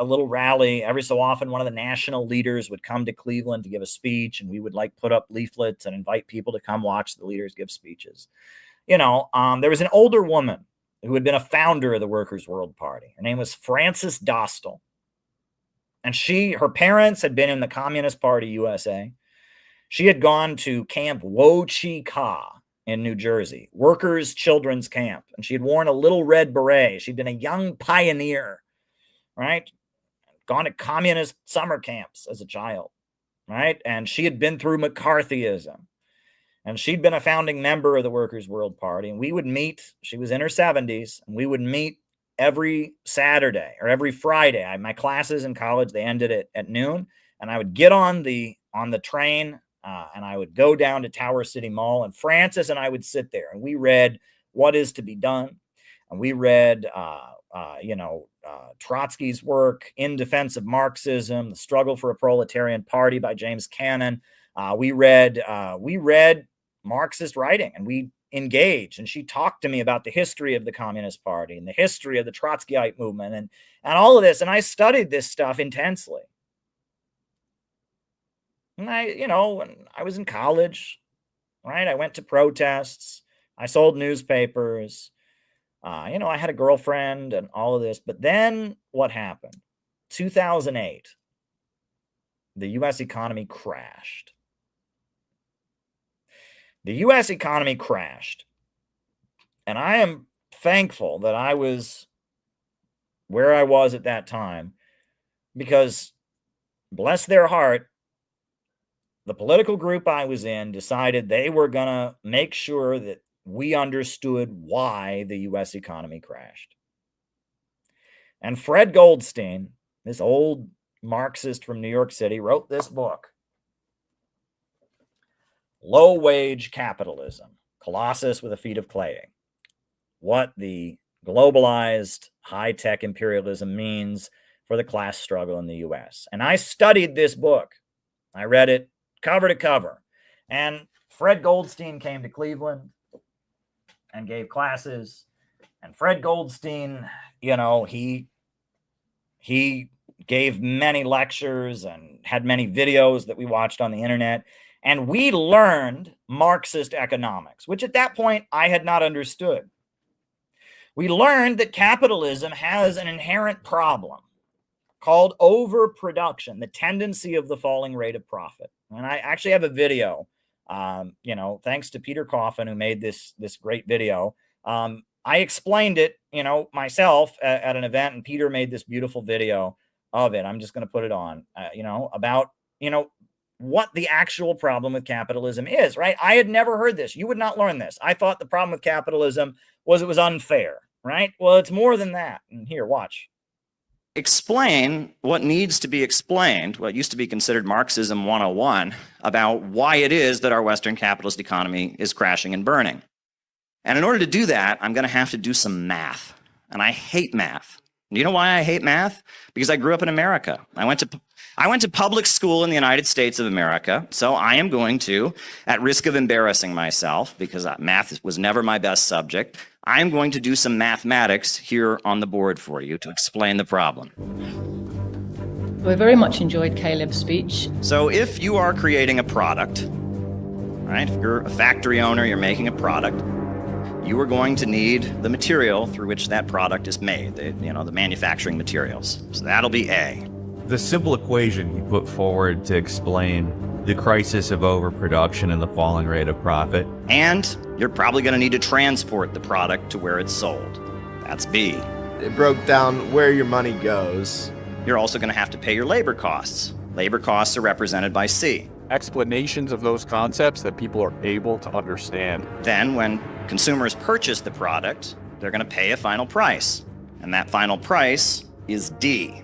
little rally. Every so often one of the national leaders would come to Cleveland to give a speech, and we would put up leaflets and invite people to come watch the leaders give speeches. There was an older woman who had been a founder of the Workers' World Party. Her name was Frances Dostal. And her parents had been in the Communist Party USA. She had gone to Camp Wo Chi Ka in New Jersey, workers' children's camp. And she had worn a little red beret. She'd been a young pioneer, right? Gone to communist summer camps as a child, right? And she had been through McCarthyism. And she'd been a founding member of the Workers' World Party. And we would meet, she was in her 70s, and we would meet every Saturday or every Friday. My classes in college, they ended at noon. And I would get on the train and I would go down to Tower City Mall, and Frances and I would sit there, and we read What Is to Be Done. And we read, Trotsky's work, In Defense of Marxism, The Struggle for a Proletarian Party by James Cannon. We read Marxist writing, and we engaged. And she talked to me about the history of the Communist Party and the history of the Trotskyite movement and all of this. And I studied this stuff intensely. And when I was in college, right, I went to protests. I sold newspapers. I had a girlfriend and all of this. But then what happened? 2008, the U.S. economy crashed. The U.S. economy crashed. And I am thankful that I was where I was at that time, because bless their heart, the political group I was in decided they were going to make sure that we understood why the US economy crashed. And Fred Goldstein, this old Marxist from New York City, wrote this book, Low Wage Capitalism, Colossus with a Feet of Clay. What the globalized high-tech imperialism means for the class struggle in the US. And I studied this book. I read it cover to cover. And Fred Goldstein came to Cleveland and gave classes. And Fred Goldstein, he gave many lectures and had many videos that we watched on the internet. And we learned Marxist economics, which at that point I had not understood. We learned that capitalism has an inherent problem called overproduction, the tendency of the falling rate of profit. And I actually have a video, thanks to Peter Coffin, who made this great video. I explained it, myself at an event, and Peter made this beautiful video of it. I'm just going to put it on, about, what the actual problem with capitalism is, right? I had never heard this. You would not learn this. I thought the problem with capitalism was it was unfair, right? Well, it's more than that. And here, watch. Explain what needs to be explained, what used to be considered Marxism 101, about why it is that our Western capitalist economy is crashing and burning. And in order to do that, I'm going to have to do some math. And I hate math. Do you know why I hate math? Because I grew up in America. I went to public school in the United States of America, so I am going to, at risk of embarrassing myself, because math was never my best subject, I'm going to do some mathematics here on the board for you to explain the problem. I very much enjoyed Caleb's speech. So if you are creating a product, right, if you're a factory owner, you're making a product, you are going to need the material through which that product is made, the manufacturing materials. So that'll be A. The simple equation you put forward to explain the crisis of overproduction and the falling rate of profit. And you're probably going to need to transport the product to where it's sold. That's B. It broke down where your money goes. You're also going to have to pay your labor costs. Labor costs are represented by C. Explanations of those concepts that people are able to understand. Then when consumers purchase the product, they're going to pay a final price. And that final price is D.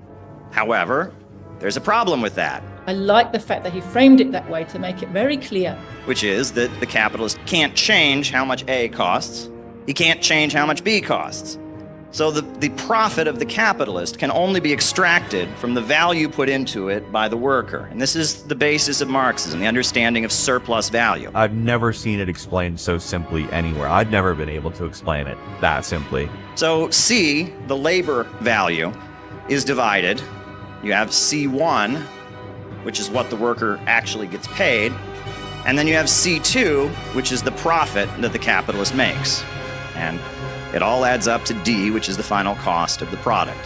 However, there's a problem with that. I like the fact that he framed it that way to make it very clear. Which is that the capitalist can't change how much A costs. He can't change how much B costs. So the profit of the capitalist can only be extracted from the value put into it by the worker. And this is the basis of Marxism, the understanding of surplus value. I've never seen it explained so simply anywhere. I've never been able to explain it that simply. So C, the labor value, is divided. You have C1, which is what the worker actually gets paid. And then you have C2, which is the profit that the capitalist makes. And it all adds up to D, which is the final cost of the product.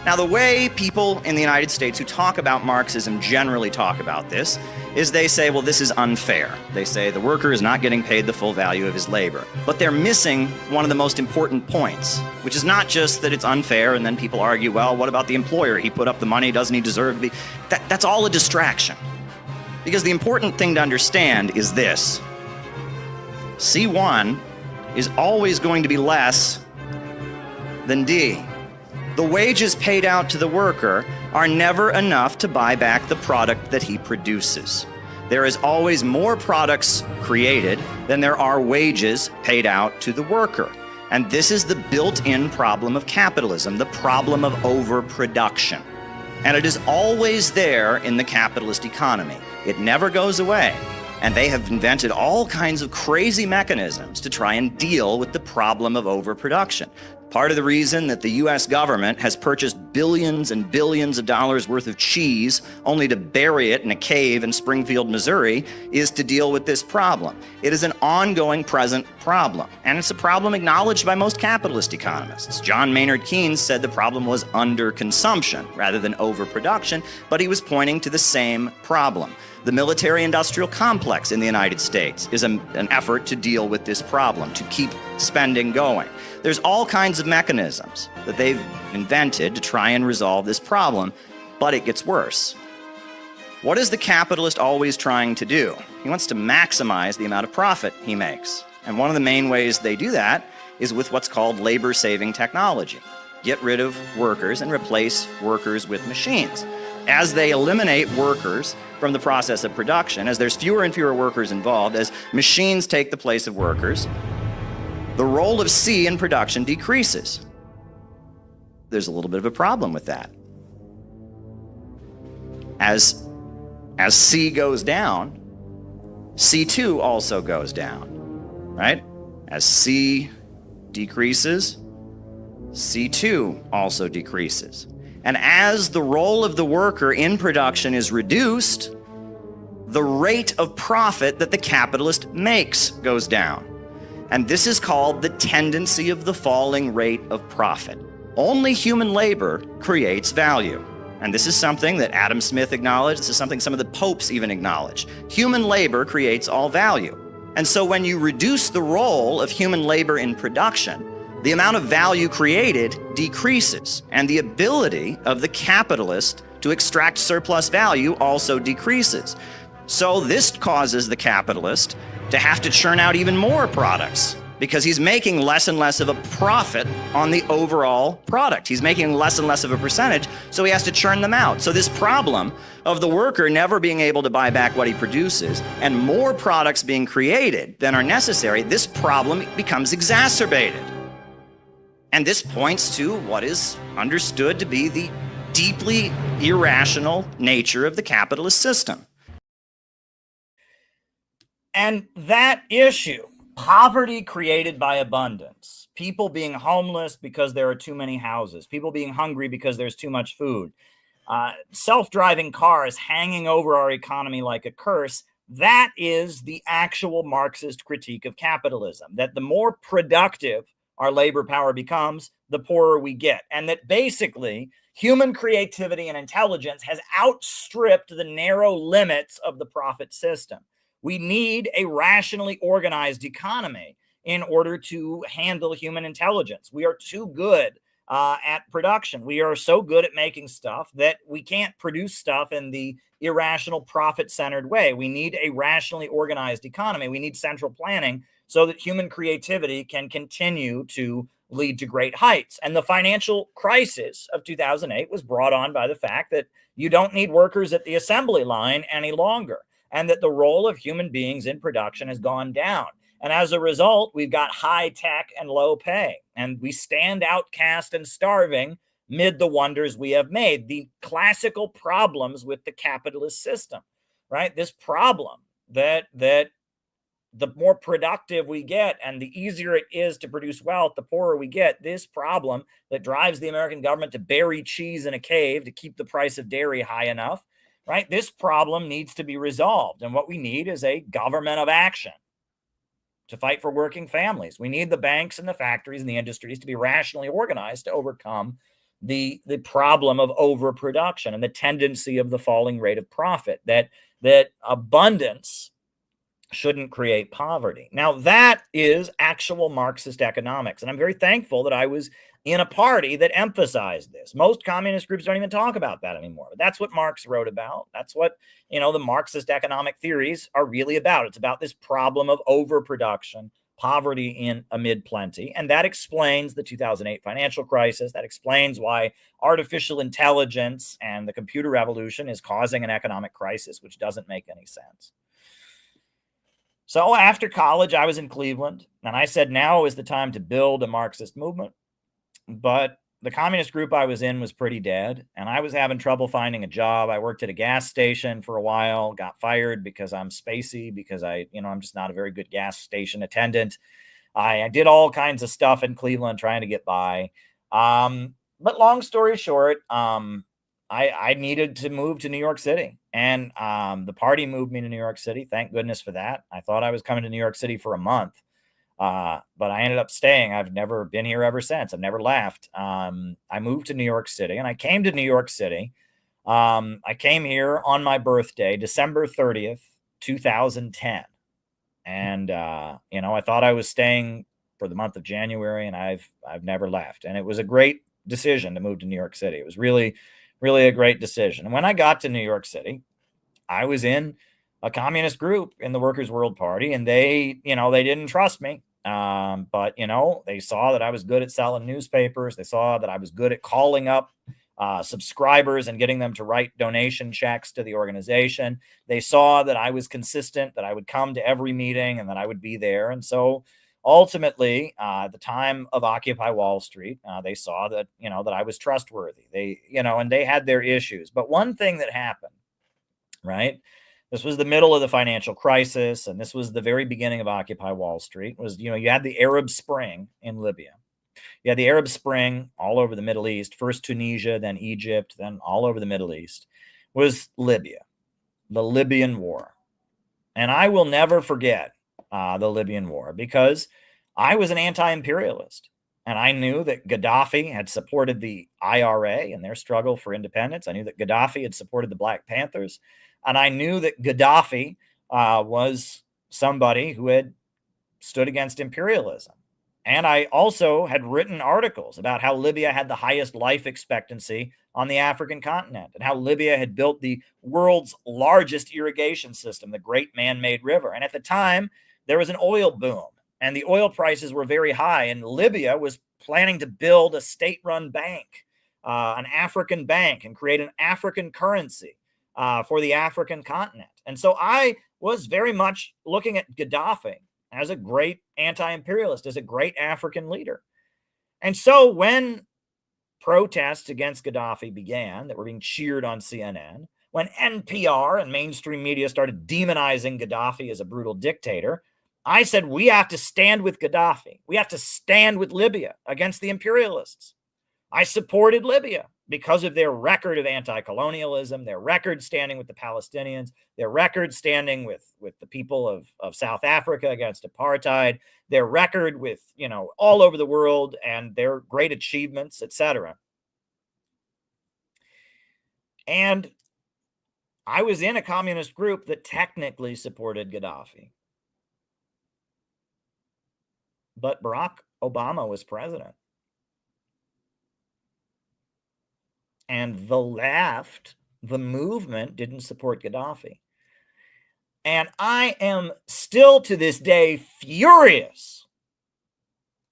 Now, the way people in the United States who talk about Marxism generally talk about this is they say, well, this is unfair. They say the worker is not getting paid the full value of his labor. But they're missing one of the most important points, which is not just that it's unfair and then people argue, well, what about the employer? He put up the money, doesn't he deserve to be? That's all a distraction. Because the important thing to understand is this. C1 is always going to be less than D. The wages paid out to the worker are never enough to buy back the product that he produces. There is always more products created than there are wages paid out to the worker. And this is the built-in problem of capitalism, the problem of overproduction. And it is always there in the capitalist economy. It never goes away. And they have invented all kinds of crazy mechanisms to try and deal with the problem of overproduction. Part of the reason that the US government has purchased billions and billions of dollars worth of cheese only to bury it in a cave in Springfield, Missouri, is to deal with this problem. It is an ongoing present problem, and it's a problem acknowledged by most capitalist economists. John Maynard Keynes said the problem was underconsumption rather than overproduction, but he was pointing to the same problem. The military-industrial complex in the United States is an effort to deal with this problem, to keep spending going. There's all kinds of mechanisms that they've invented to try and resolve this problem, but it gets worse. What is the capitalist always trying to do? He wants to maximize the amount of profit he makes. And one of the main ways they do that is with what's called labor-saving technology. Get rid of workers and replace workers with machines. As they eliminate workers from the process of production, as there's fewer and fewer workers involved, as machines take the place of workers, the role of C in production decreases. There's a little bit of a problem with that. As C goes down, C2 also goes down, right? As C decreases, C2 also decreases. And as the role of the worker in production is reduced, the rate of profit that the capitalist makes goes down. And this is called the tendency of the falling rate of profit. Only human labor creates value. And this is something that Adam Smith acknowledged. This is something some of the popes even acknowledge. Human labor creates all value. And so when you reduce the role of human labor in production, the amount of value created decreases, and the ability of the capitalist to extract surplus value also decreases. So this causes the capitalist to have to churn out even more products because he's making less and less of a profit on the overall product. He's making less and less of a percentage, so he has to churn them out. So this problem of the worker never being able to buy back what he produces and more products being created than are necessary, this problem becomes exacerbated. And this points to what is understood to be the deeply irrational nature of the capitalist system. And that issue, poverty created by abundance, people being homeless because there are too many houses, people being hungry because there's too much food, self-driving cars hanging over our economy like a curse, that is the actual Marxist critique of capitalism, that the more productive our labor power becomes, the poorer we get. And that basically human creativity and intelligence has outstripped the narrow limits of the profit system. We need a rationally organized economy in order to handle human intelligence. We are too good at production. We are so good at making stuff that we can't produce stuff in the irrational profit-centered way. We need a rationally organized economy. We need central planning so that human creativity can continue to lead to great heights. And the financial crisis of 2008 was brought on by the fact that you don't need workers at the assembly line any longer, and that the role of human beings in production has gone down. And as a result, we've got high tech and low pay, and we stand outcast and starving mid the wonders we have made. The classical problems with the capitalist system, right? This problem that the more productive we get and the easier it is to produce wealth, the poorer we get. This problem that drives the American government to bury cheese in a cave to keep the price of dairy high enough, right? This problem needs to be resolved. And what we need is a government of action to fight for working families. We need the banks and the factories and the industries to be rationally organized to overcome the problem of overproduction and the tendency of the falling rate of profit, that abundance shouldn't create poverty. Now, that is actual Marxist economics. And I'm very thankful that I was in a party that emphasized this. Most communist groups don't even talk about that anymore. But that's what Marx wrote about. That's what, the Marxist economic theories are really about. It's about this problem of overproduction, poverty amid plenty. And that explains the 2008 financial crisis. That explains why artificial intelligence and the computer revolution is causing an economic crisis, which doesn't make any sense. So after college, I was in Cleveland, and I said, now is the time to build a Marxist movement. But the communist group I was in was pretty dead, and I was having trouble finding a job. I worked at a gas station for a while, got fired because I'm spacey, because I'm just not a very good gas station attendant. I did all kinds of stuff in Cleveland trying to get by. But long story short, I needed to move to New York City, and the party moved me to New York City. Thank goodness for that. I thought I was coming to New York City for a month, but I ended up staying. I've never been here ever since. I've never left. I moved to New York City, and I came to New York City. I came here on my birthday, December 30th, 2010. And, I thought I was staying for the month of January, and I've never left. And it was a great decision to move to New York City. It was really a great decision. And when I got to New York City, I was in a communist group in the Workers' World Party, and they didn't trust me. But they saw that I was good at selling newspapers. They saw that I was good at calling up subscribers and getting them to write donation checks to the organization. They saw that I was consistent, that I would come to every meeting, and that I would be there. And so ultimately, at the time of Occupy Wall Street, they saw that, that I was trustworthy. And they had their issues. But one thing that happened, right? This was the middle of the financial crisis, and this was the very beginning of Occupy Wall Street, was, you had the Arab Spring in Libya. You had the Arab Spring all over the Middle East, first Tunisia, then Egypt, then all over the Middle East, was Libya, the Libyan War. And I will never forget the Libyan War, because I was an anti-imperialist, and I knew that Gaddafi had supported the IRA in their struggle for independence. I knew that Gaddafi had supported the Black Panthers, and I knew that Gaddafi was somebody who had stood against imperialism. And I also had written articles about how Libya had the highest life expectancy on the African continent, and how Libya had built the world's largest irrigation system, the Great Man-Made River. And at the time, there was an oil boom, and the oil prices were very high, and Libya was planning to build a state-run bank, an African bank, and create an African currency for the African continent. And so I was very much looking at Gaddafi as a great anti-imperialist, as a great African leader. And so when protests against Gaddafi began, that were being cheered on CNN, when NPR and mainstream media started demonizing Gaddafi as a brutal dictator, I said, we have to stand with Gaddafi. We have to stand with Libya against the imperialists. I supported Libya because of their record of anti-colonialism, their record standing with the Palestinians, their record standing with the people of South Africa against apartheid, their record with, all over the world, and their great achievements, etc. And I was in a communist group that technically supported Gaddafi. But Barack Obama was president. And the left, the movement, didn't support Gaddafi. And I am still to this day furious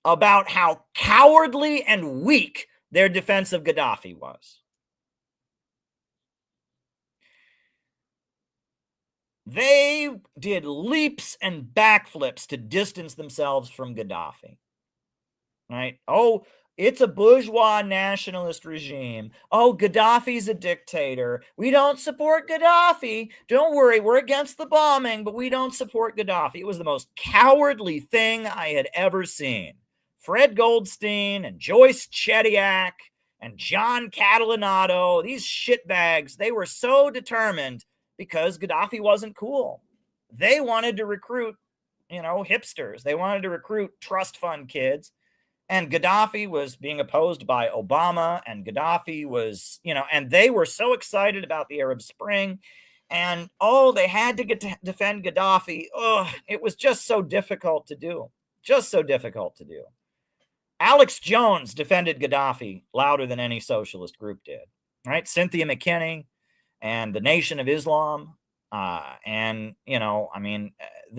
about how cowardly and weak their defense of Gaddafi was. They did leaps and backflips to distance themselves from Gaddafi. Right? Oh, it's a bourgeois nationalist regime. Oh, Gaddafi's a dictator. We don't support Gaddafi. Don't worry, we're against the bombing, but we don't support Gaddafi. It was the most cowardly thing I had ever seen. Fred Goldstein and Joyce Chediak and John Catalinato, these shitbags, they were so determined because Gaddafi wasn't cool. They wanted to recruit, hipsters. They wanted to recruit trust fund kids. And Gaddafi was being opposed by Obama, and Gaddafi was, and they were so excited about the Arab Spring, and they had to get to defend Gaddafi. It was just so difficult to do. Just so difficult to do. Alex Jones defended Gaddafi louder than any socialist group did, right? Cynthia McKinney and the Nation of Islam. The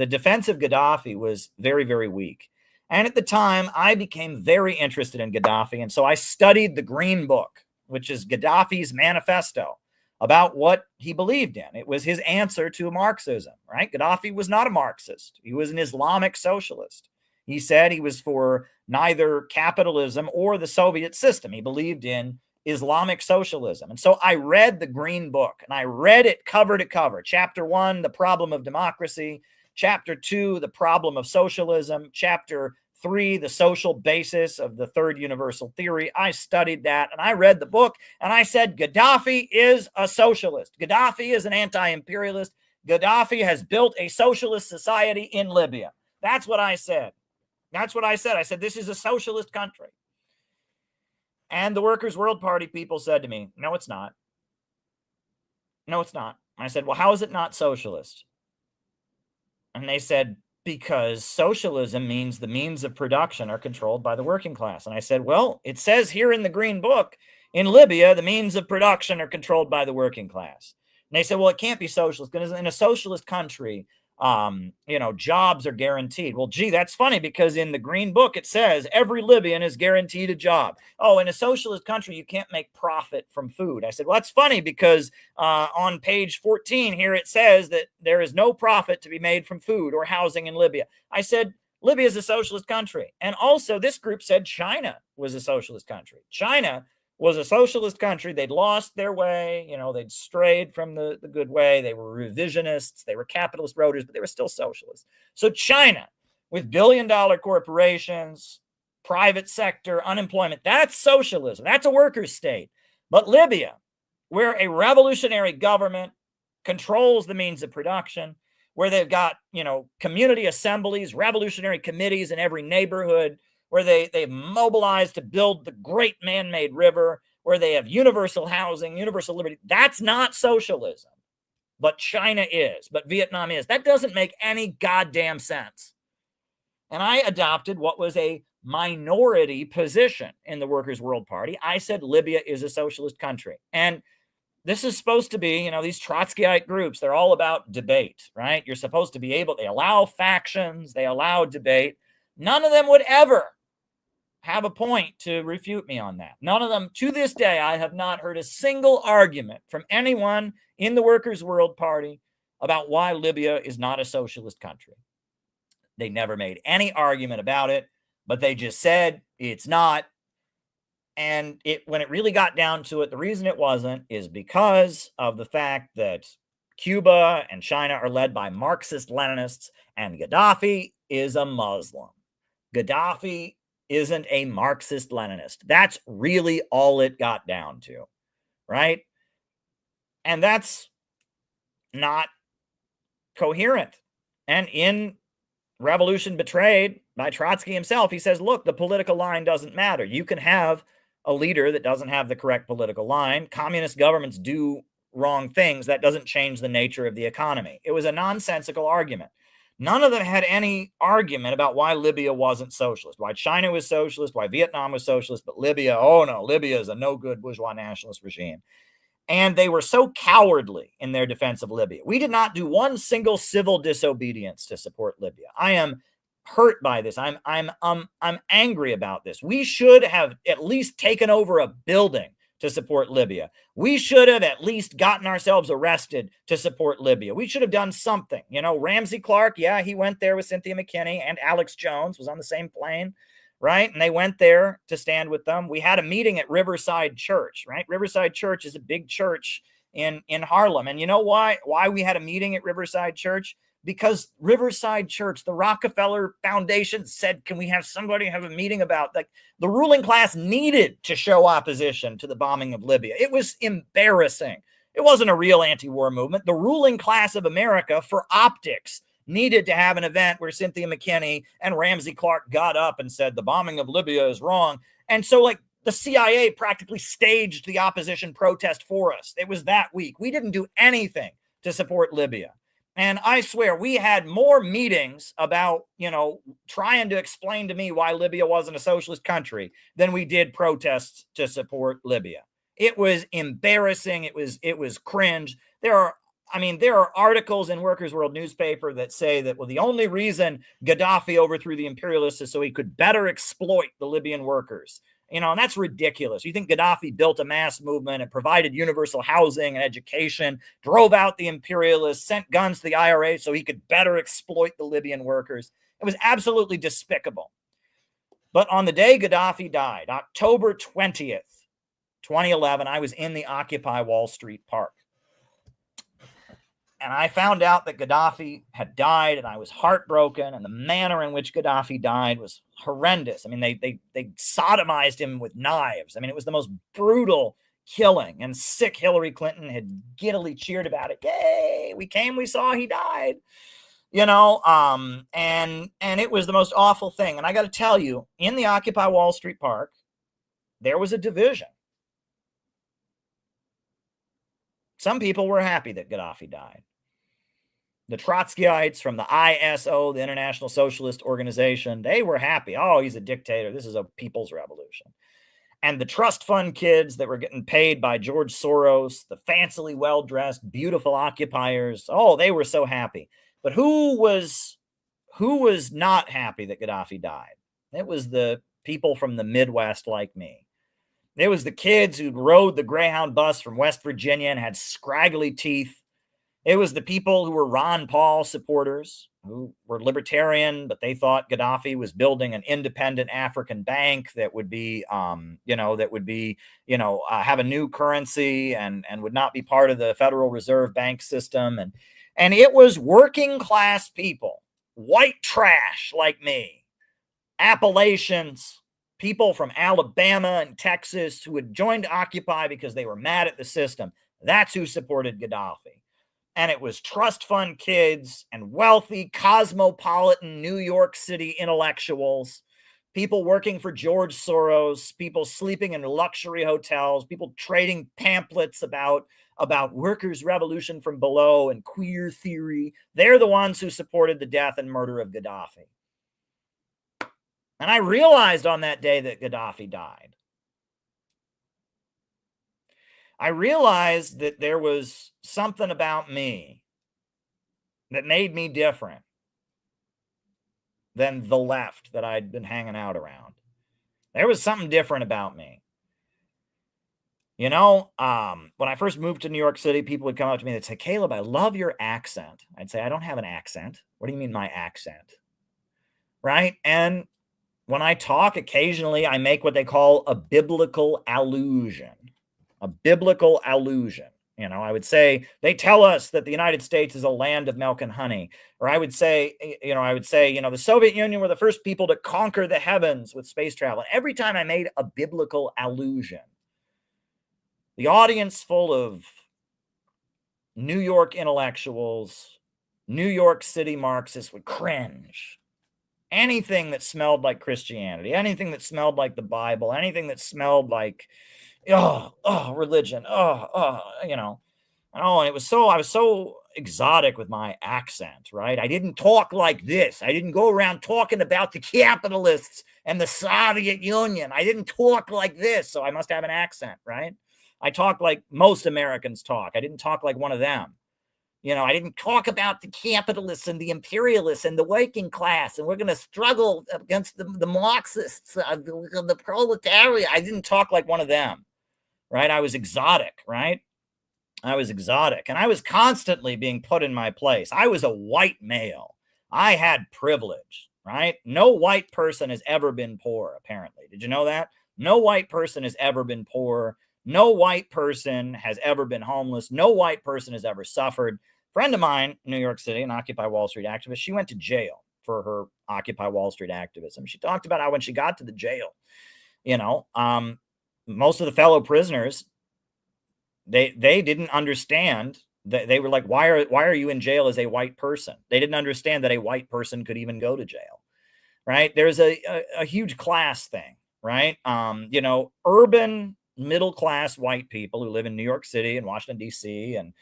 defense of Gaddafi was very, very weak. And at the time, I became very interested in Gaddafi. And so I studied the Green Book, which is Gaddafi's manifesto about what he believed in. It was his answer to Marxism, right? Gaddafi was not a Marxist. He was an Islamic socialist. He said he was for neither capitalism or the Soviet system. He believed in Islamic socialism. And so I read the Green Book, and I read it cover to cover. Chapter 1, The Problem of Democracy. Chapter 2, The Problem of Socialism. Chapter 3, The Social Basis of the Third Universal Theory. I studied that, and I read the book, and I said, Gaddafi is a socialist. Gaddafi is an anti-imperialist. Gaddafi has built a socialist society in Libya. That's what I said. That's what I said. I said, this is a socialist country. And the Workers' World Party people said to me, no, it's not. No, it's not. I said, well, how is it not socialist? And they said, because socialism means the means of production are controlled by the working class. And I said, well, it says here in the Green Book, in Libya, the means of production are controlled by the working class. they said, well, it can't be socialist because in a socialist country, jobs are guaranteed. Well, gee, that's funny because in the Green Book, it says every Libyan is guaranteed a job. Oh, in a socialist country, you can't make profit from food. I said, well, that's funny because on page 14 here, it says that there is no profit to be made from food or housing in Libya. I said, Libya is a socialist country. And also this group said China was a socialist country. China was a socialist country. They'd lost their way. They'd strayed from the good way. They were revisionists. They were capitalist roaders, but they were still socialists. So China, with billion-dollar corporations, private sector, unemployment, that's socialism. That's a workers' state. But Libya, where a revolutionary government controls the means of production, where they've got, community assemblies, revolutionary committees in every neighborhood, where they've mobilized to build the great man-made river, where they have universal housing, universal liberty. That's not socialism. But China is, but Vietnam is. That doesn't make any goddamn sense. And I adopted what was a minority position in the Workers' World Party. I said Libya is a socialist country. And this is supposed to be, these Trotskyite groups, they're all about debate, right? You're supposed to be able, they allow factions, they allow debate. None of them would ever have a point to refute me on that. None of them, to this day, I have not heard a single argument from anyone in the Workers' World Party about why Libya is not a socialist country. They never made any argument about it, but they just said it's not. And when it really got down to it, the reason it wasn't is because of the fact that Cuba and China are led by Marxist-Leninists, and Gaddafi is a Muslim. Gaddafi isn't a Marxist-Leninist. That's really all it got down to, right? And that's not coherent. And in Revolution Betrayed by Trotsky himself, he says, look, the political line doesn't matter. You can have a leader that doesn't have the correct political line. Communist governments do wrong things. That doesn't change the nature of the economy. It was a nonsensical argument. None of them had any argument about why Libya wasn't socialist, why China was socialist, why Vietnam was socialist, but Libya, oh no, Libya is a no-good bourgeois nationalist regime. And they were so cowardly in their defense of Libya. We did not do one single civil disobedience to support Libya. I am hurt by this. I'm angry about this. We should have at least taken over a building to support Libya. We should have at least gotten ourselves arrested to support Libya. We should have done something. Ramsey Clark, yeah, he went there with Cynthia McKinney, and Alex Jones was on the same plane, right? And they went there to stand with them. We had a meeting at Riverside Church, right? Riverside Church is a big church in Harlem. And you know why we had a meeting at Riverside Church? Because Riverside Church, the Rockefeller Foundation said, can we have somebody have a meeting about, like, the ruling class needed to show opposition to the bombing of Libya. It was embarrassing. It wasn't a real anti-war movement. The ruling class of America, for optics, needed to have an event where Cynthia McKinney and Ramsey Clark got up and said the bombing of Libya is wrong. And so, like, the CIA practically staged the opposition protest for us. It was that week. We didn't do anything to support Libya. And I swear we had more meetings about, trying to explain to me why Libya wasn't a socialist country than we did protests to support Libya. It was embarrassing. It was cringe. There are articles in Workers' World newspaper that say that, well, the only reason Gaddafi overthrew the imperialists is so he could better exploit the Libyan workers. And that's ridiculous. You think Gaddafi built a mass movement and provided universal housing and education, drove out the imperialists, sent guns to the IRA so he could better exploit the Libyan workers. It was absolutely despicable. But on the day Gaddafi died, October 20th, 2011, I was in the Occupy Wall Street Park. And I found out that Gaddafi had died, and I was heartbroken. And the manner in which Gaddafi died was horrendous. I mean, they sodomized him with knives. I mean, it was the most brutal killing. And sick Hillary Clinton had giddily cheered about it. Yay, we came, we saw, he died. And it was the most awful thing. And I got to tell you, in the Occupy Wall Street Park, there was a division. Some people were happy that Gaddafi died. The Trotskyites from the ISO, the International Socialist Organization, they were happy. Oh, he's a dictator. This is a people's revolution. And the trust fund kids that were getting paid by George Soros, the fancily well-dressed, beautiful occupiers, oh, they were so happy. But who was not happy that Gaddafi died? It was the people from the Midwest like me. It was the kids who rode the Greyhound bus from West Virginia and had scraggly teeth. It was the people who were Ron Paul supporters, who were libertarian, but they thought Gaddafi was building an independent African bank that would be, have a new currency and would not be part of the Federal Reserve Bank system. And it was working class people, white trash like me, Appalachians, people from Alabama and Texas who had joined Occupy because they were mad at the system. That's who supported Gaddafi. And it was trust fund kids and wealthy, cosmopolitan New York City intellectuals, people working for George Soros, people sleeping in luxury hotels, people trading pamphlets about workers' revolution from below and queer theory. They're the ones who supported the death and murder of Gaddafi. And I realized on that day that Gaddafi died. I realized that there was something about me that made me different than the left that I'd been hanging out around. There was something different about me. You know, when I first moved to New York City, people would come up to me and they'd say, Caleb, I love your accent. I'd say, I don't have an accent. What do you mean my accent? Right? And when I talk, occasionally I make what they call a biblical allusion. A biblical allusion. You know, I would say, they tell us that the United States is a land of milk and honey. Or I would say, the Soviet Union were the first people to conquer the heavens with space travel. And every time I made a biblical allusion, the audience full of New York intellectuals, New York City Marxists would cringe. Anything that smelled like Christianity, anything that smelled like the Bible, anything that smelled like religion. And I was so exotic with my accent, right? I didn't talk like this. I didn't go around talking about the capitalists and the Soviet Union. I didn't talk like this, so I must have an accent, right? I talk like most Americans talk. I didn't talk like one of them. I didn't talk about the capitalists and the imperialists and the working class, and we're going to struggle against the Marxists, the proletariat. I didn't talk like one of them. Right? I was exotic, right? I was exotic. And I was constantly being put in my place. I was a white male. I had privilege, right? No white person has ever been poor, apparently. Did you know that? No white person has ever been poor. No white person has ever been homeless. No white person has ever suffered. A friend of mine in New York City, an Occupy Wall Street activist, she went to jail for her Occupy Wall Street activism. She talked about how when she got to the jail, most of the fellow prisoners, they didn't understand that. They were like, why are you in jail as a white person? They didn't understand that a white person could even go to jail, right? There's a huge class thing, right? Urban middle class white people who live in New York City and Washington, D.C. and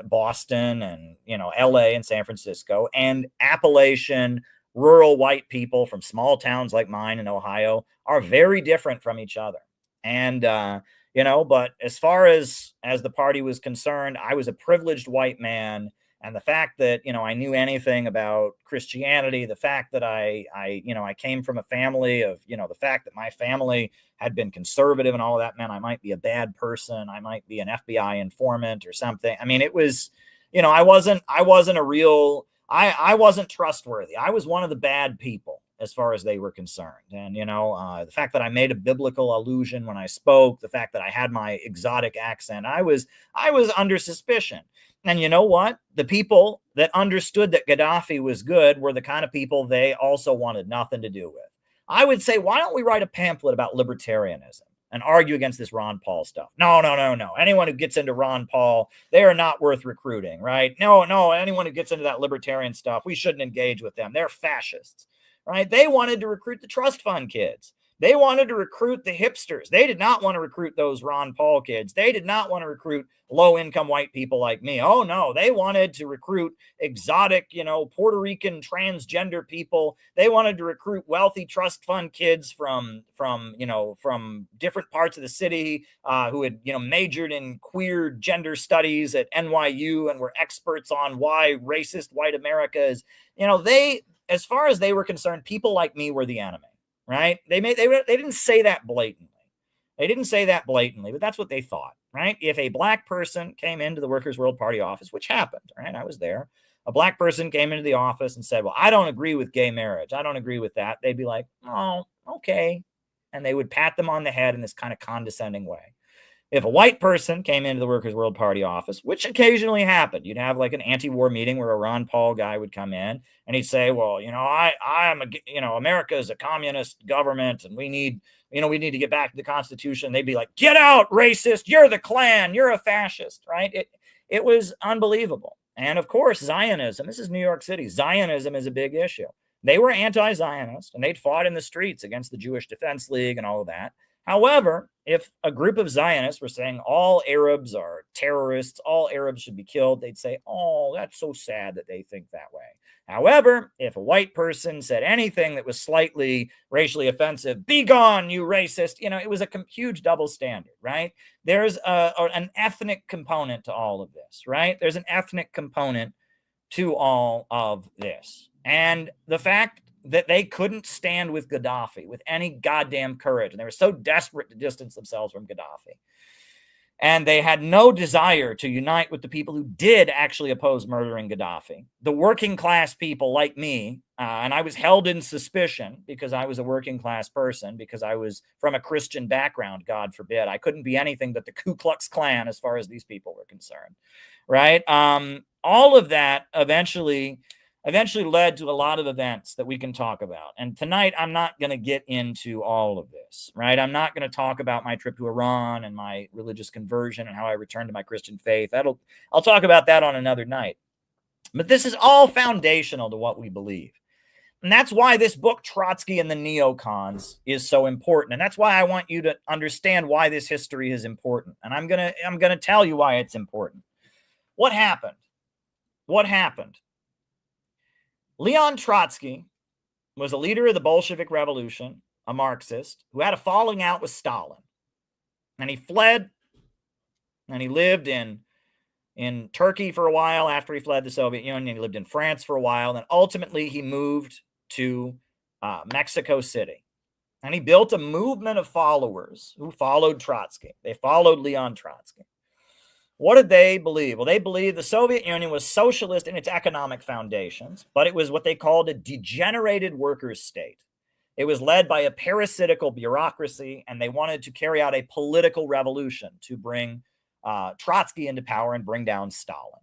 Boston and, L.A. and San Francisco, and Appalachian rural white people from small towns like mine in Ohio are very different from each other. And, but as far as the party was concerned, I was a privileged white man. And the fact that, I knew anything about Christianity, the fact that I came from a family of, the fact that my family had been conservative and all of that meant I might be a bad person. I might be an FBI informant or something. I mean, it was, I wasn't trustworthy. I was one of the bad people as far as they were concerned. And, the fact that I made a biblical allusion when I spoke, the fact that I had my exotic accent, I was under suspicion. And you know what? The people that understood that Gaddafi was good were the kind of people they also wanted nothing to do with. I would say, why don't we write a pamphlet about libertarianism and argue against this Ron Paul stuff? No. Anyone who gets into Ron Paul, they are not worth recruiting, right? No. Anyone who gets into that libertarian stuff, we shouldn't engage with them. They're fascists. Right? They wanted to recruit the trust fund kids They wanted to recruit the hipsters. They did not want to recruit those Ron Paul kids. They did not want to recruit low-income white people like me. Oh, no, they wanted to recruit exotic, Puerto Rican transgender people. They wanted to recruit wealthy trust fund kids from different parts of the city who had, majored in queer gender studies at NYU and were experts on why racist white America is, as far as they were concerned, people like me were the enemy. Right? They didn't say that blatantly. They didn't say that blatantly, but that's what they thought, right? If a black person came into the Workers' World Party office, which happened, right? I was there. A black person came into the office and said, well, I don't agree with gay marriage. I don't agree with that. They'd be like, oh, okay. And they would pat them on the head in this kind of condescending way. If a white person came into the Workers' World Party office, which occasionally happened, you'd have like an anti-war meeting where a Ron Paul guy would come in and he'd say, well, America is a communist government and we need to get back to the Constitution. They'd be like, get out, racist. You're the Klan. You're a fascist, right? It was unbelievable. And of course, Zionism, this is New York City. Zionism is a big issue. They were anti-Zionist and they'd fought in the streets against the Jewish Defense League and all of that. However, if a group of Zionists were saying all Arabs are terrorists, all Arabs should be killed, they'd say, oh, that's so sad that they think that way. However, if a white person said anything that was slightly racially offensive, be gone, you racist, it was a huge double standard, right? There's an ethnic component to all of this, right? There's an ethnic component to all of this. And the fact that they couldn't stand with Gaddafi with any goddamn courage. And they were so desperate to distance themselves from Gaddafi. And they had no desire to unite with the people who did actually oppose murdering Gaddafi. The working class people like me, and I was held in suspicion because I was a working class person, because I was from a Christian background, God forbid. I couldn't be anything but the Ku Klux Klan as far as these people were concerned, right? All of that eventually led to a lot of events that we can talk about. And tonight, I'm not going to get into all of this, right? I'm not going to talk about my trip to Iran and my religious conversion and how I returned to my Christian faith. I'll talk about that on another night. But this is all foundational to what we believe. And that's why this book, Trotsky and the Neocons, is so important. And that's why I want you to understand why this history is important. And I'm going to tell you why it's important. What happened? Leon Trotsky was a leader of the Bolshevik Revolution, a Marxist, who had a falling out with Stalin. And he fled, and he lived in Turkey for a while after he fled the Soviet Union. He lived in France for a while. And ultimately, he moved to Mexico City. And he built a movement of followers who followed Trotsky. They followed Leon Trotsky. What did they believe? Well, they believed the Soviet Union was socialist in its economic foundations, but it was what they called a degenerated workers' state. It was led by a parasitical bureaucracy, and they wanted to carry out a political revolution to bring Trotsky into power and bring down Stalin.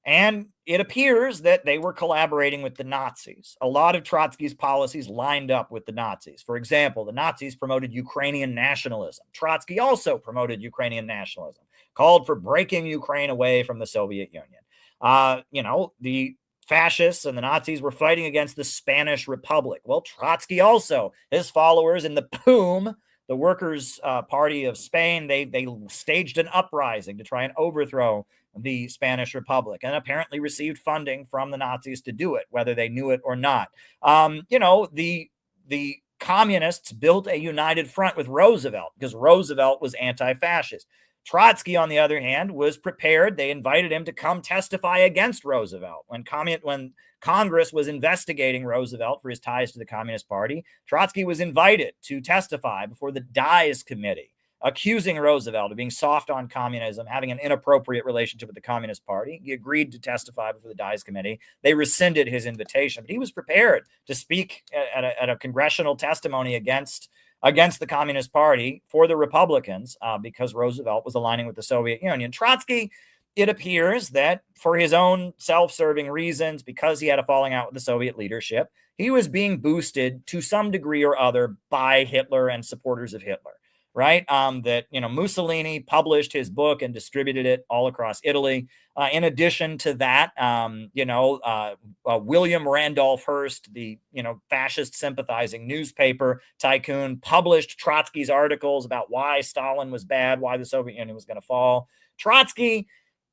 And it appears that they were collaborating with the Nazis. A lot of Trotsky's policies lined up with the Nazis. For example, the Nazis promoted Ukrainian nationalism. Trotsky also promoted Ukrainian nationalism, called for breaking Ukraine away from the Soviet Union. The fascists and the Nazis were fighting against the Spanish Republic. Well, Trotsky also, his followers in the POUM, the Workers' Party of Spain, they staged an uprising to try and overthrow the Spanish Republic, and apparently received funding from the Nazis to do it, whether they knew it or not. The communists built a united front with Roosevelt because Roosevelt was anti-fascist. Trotsky, on the other hand, was prepared. They invited him to come testify against Roosevelt. When Congress was investigating Roosevelt for his ties to the Communist Party, Trotsky was invited to testify before the Dies Committee, accusing Roosevelt of being soft on communism, having an inappropriate relationship with the Communist Party. He agreed to testify before the Dies Committee. They rescinded his invitation, but he was prepared to speak at a congressional testimony against the Communist Party for the Republicans because Roosevelt was aligning with the Soviet Union. Trotsky, it appears that for his own self-serving reasons, because he had a falling out with the Soviet leadership, he was being boosted to some degree or other by Hitler and supporters of Hitler. right? That, Mussolini published his book and distributed it all across Italy. In addition to that, William Randolph Hearst, the, fascist sympathizing newspaper tycoon, published Trotsky's articles about why Stalin was bad, why the Soviet Union was going to fall. Trotsky,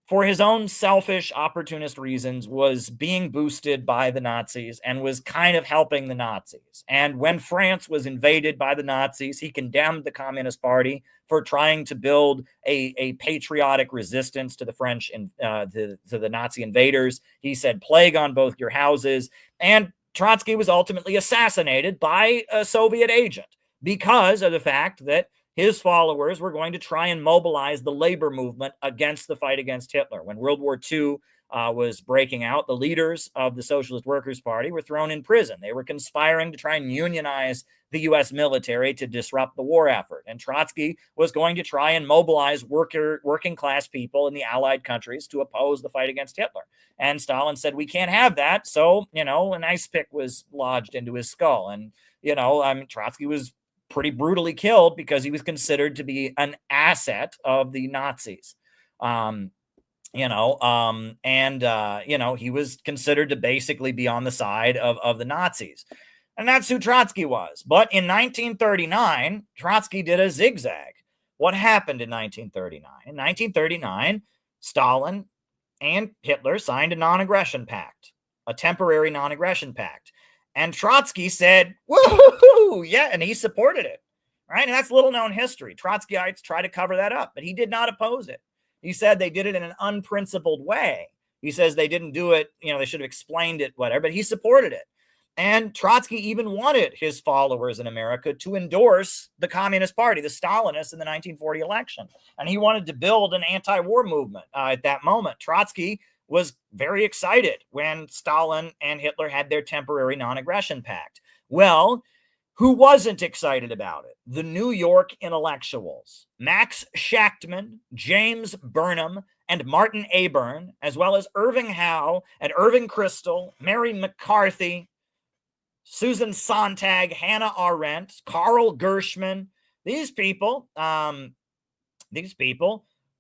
for his own selfish, opportunist reasons, was being boosted by the Nazis and was kind of helping the Nazis. And when France was invaded by the Nazis, he condemned the Communist Party for trying to build a patriotic resistance to the French and to the Nazi invaders. He said, "Plague on both your houses." And Trotsky was ultimately assassinated by a Soviet agent because of the fact that his followers were going to try and mobilize the labor movement against the fight against Hitler. When World War II was breaking out, the leaders of the Socialist Workers' Party were thrown in prison. They were conspiring to try and unionize the U.S. military to disrupt the war effort. And Trotsky was going to try and mobilize working class people in the Allied countries to oppose the fight against Hitler. And Stalin said, "We can't have that." So, an ice pick was lodged into his skull. And, Trotsky was pretty brutally killed because he was considered to be an asset of the Nazis. He was considered to basically be on the side of the Nazis. And that's who Trotsky was. But in 1939, Trotsky did a zigzag. What happened in 1939? In 1939, Stalin and Hitler signed a non-aggression pact, a temporary non-aggression pact. And Trotsky said, "Woohoo!" Yeah, and he supported it, right? And that's little known history. Trotskyites try to cover that up, but he did not oppose it. He said they did it in an unprincipled way. He says they didn't do it, they should have explained it, whatever, but he supported it. And Trotsky even wanted his followers in America to endorse the Communist Party, the Stalinists, in the 1940 election. And he wanted to build an anti-war movement at that moment. Trotsky was very excited when Stalin and Hitler had their temporary non-aggression pact. Well, who wasn't excited about it? The New York intellectuals, Max Shachtman, James Burnham, and Martin Aburn, as well as Irving Howe and Irving Kristol, Mary McCarthy, Susan Sontag, Hannah Arendt, Carl Gershman. These people,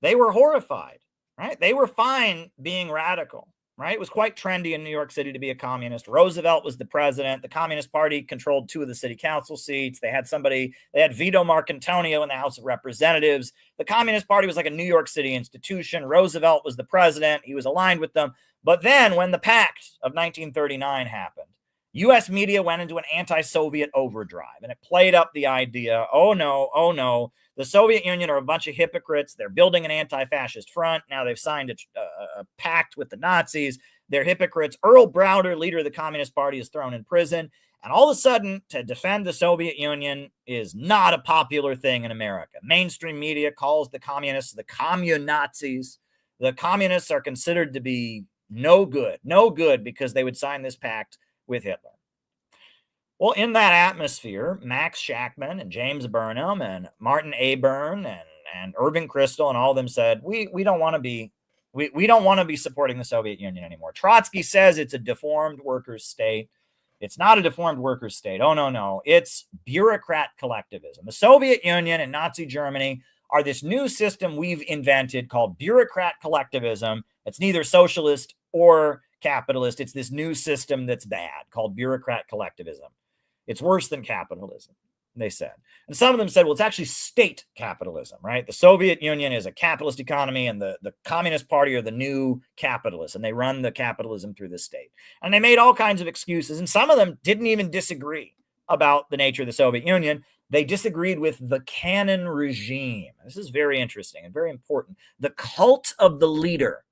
they were horrified, right? They were fine being radical, right? It was quite trendy in New York City to be a communist. Roosevelt was the president. The Communist Party controlled 2 of the city council seats. They had Vito Marcantonio in the House of Representatives. The Communist Party was like a New York City institution. Roosevelt was the president. He was aligned with them. But then when the Pact of 1939 happened, U.S. media went into an anti-Soviet overdrive, and it played up the idea, oh no, the Soviet Union are a bunch of hypocrites. They're building an anti-fascist front. Now they've signed a pact with the Nazis. They're hypocrites. Earl Browder, leader of the Communist Party, is thrown in prison. And all of a sudden, to defend the Soviet Union is not a popular thing in America. Mainstream media calls the communists the communazis. The communists are considered to be no good because they would sign this pact with Hitler. Well, in that atmosphere, Max Shachtman and James Burnham and Martin Aburn and Irving Kristol and all of them said, we don't want to be supporting the Soviet Union anymore. Trotsky says it's a deformed workers' state. It's not a deformed workers' state. Oh, no. It's bureaucrat collectivism. The Soviet Union and Nazi Germany are this new system we've invented called bureaucrat collectivism. It's neither socialist or capitalist. It's this new system that's bad called bureaucrat collectivism. It's worse than capitalism, they said. And some of them said, well, it's actually state capitalism, right? The Soviet Union is a capitalist economy and the Communist Party are the new capitalists, and they run the capitalism through the state. And they made all kinds of excuses, and some of them didn't even disagree about the nature of the Soviet Union. They disagreed with the canon regime. This is very interesting and very important. The cult of the leader,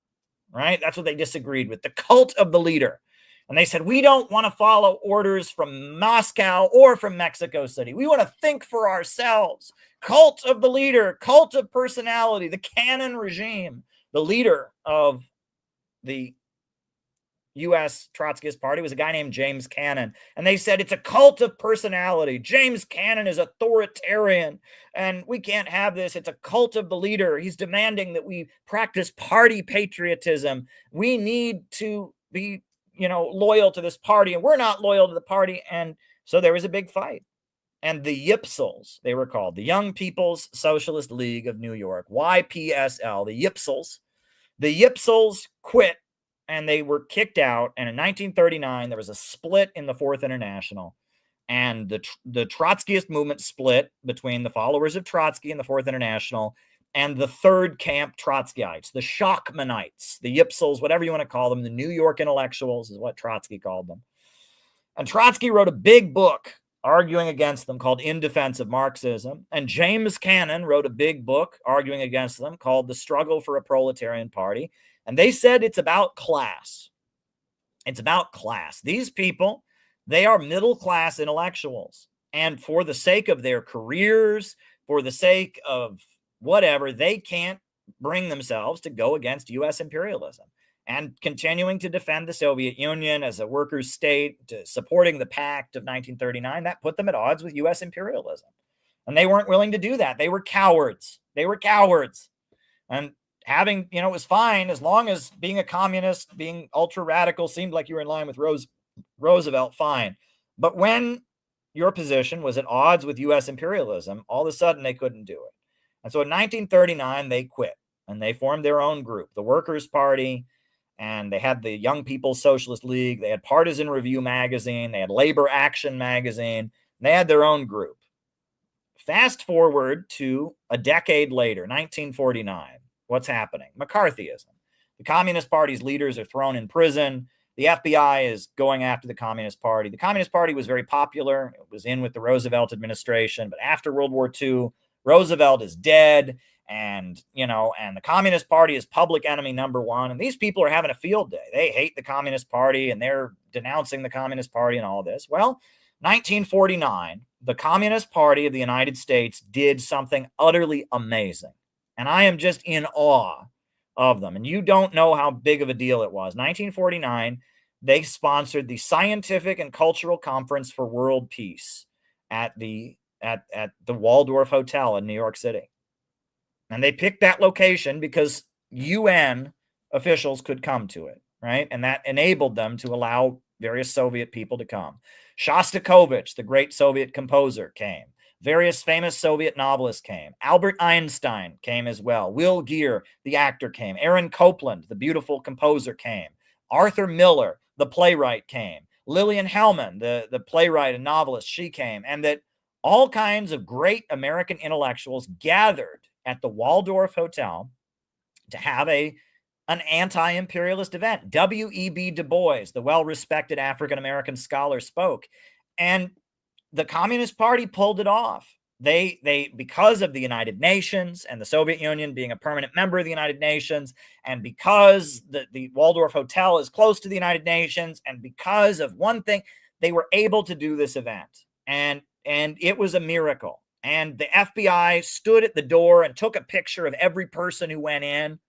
right? That's what they disagreed with, the cult of the leader. And they said, we don't want to follow orders from Moscow or from Mexico City. We want to think for ourselves. Cult of the leader, cult of personality, the canon regime. The leader of the U.S. Trotskyist Party was a guy named James Cannon. And they said, it's a cult of personality. James Cannon is authoritarian, and we can't have this. It's a cult of the leader. He's demanding that we practice party patriotism. We need to be loyal to this party, and we're not loyal to the party. And so there was a big fight. and the Yipsels, they were called, the Young People's Socialist League of New York, YPSL, the Yipsels. The Yipsels quit and they were kicked out. And in 1939, there was a split in the Fourth International. And the Trotskyist movement split between the followers of Trotsky and the Fourth International and the third camp Trotskyites, the Shockmanites, the Yipsels, whatever you want to call them, the New York intellectuals is what Trotsky called them. And Trotsky wrote a big book arguing against them called In Defense of Marxism. And James Cannon wrote a big book arguing against them called The Struggle for a Proletarian Party. And they said it's about class. It's about class. These people, they are middle-class intellectuals. And for the sake of their careers, for the sake of whatever, they can't bring themselves to go against U.S. imperialism. And continuing to defend the Soviet Union as a workers' state, supporting the Pact of 1939, that put them at odds with U.S. imperialism. And they weren't willing to do that. They were cowards. They were cowards. And having, it was fine as long as being a communist, being ultra-radical seemed like you were in line with Roosevelt, fine. But when your position was at odds with U.S. imperialism, all of a sudden they couldn't do it. And so in 1939, they quit. And they formed their own group, the Workers' Party. And they had the Young People's Socialist League. They had Partisan Review magazine. They had Labor Action magazine. They had their own group. Fast forward to a decade later, 1949. What's happening? McCarthyism. The Communist Party's leaders are thrown in prison. The FBI is going after the Communist Party. The Communist Party was very popular. It was in with the Roosevelt administration. But after World War II, Roosevelt is dead. And the Communist Party is public enemy number one. And these people are having a field day. They hate the Communist Party and they're denouncing the Communist Party and all this. Well, 1949, the Communist Party of the United States did something utterly amazing. And I am just in awe of them. And you don't know how big of a deal it was. 1949, they sponsored the Scientific and Cultural Conference for World Peace at the Waldorf Hotel in New York City. And they picked that location because UN officials could come to it, right? And that enabled them to allow various Soviet people to come. Shostakovich, the great Soviet composer, came. Various famous Soviet novelists came. Albert Einstein came as well. Will Gere, the actor, came. Aaron Copland, the beautiful composer, came. Arthur Miller, the playwright, came. Lillian Hellman, the playwright and novelist, she came. And that all kinds of great American intellectuals gathered at the Waldorf Hotel to have an anti-imperialist event. W.E.B. Du Bois, the well-respected African-American scholar, spoke. And the Communist Party pulled it off. They because of the United Nations and the Soviet Union being a permanent member of the United Nations, and because the Waldorf Hotel is close to the United Nations, and because of one thing, they were able to do this event. And it was a miracle. And the FBI stood at the door and took a picture of every person who went in.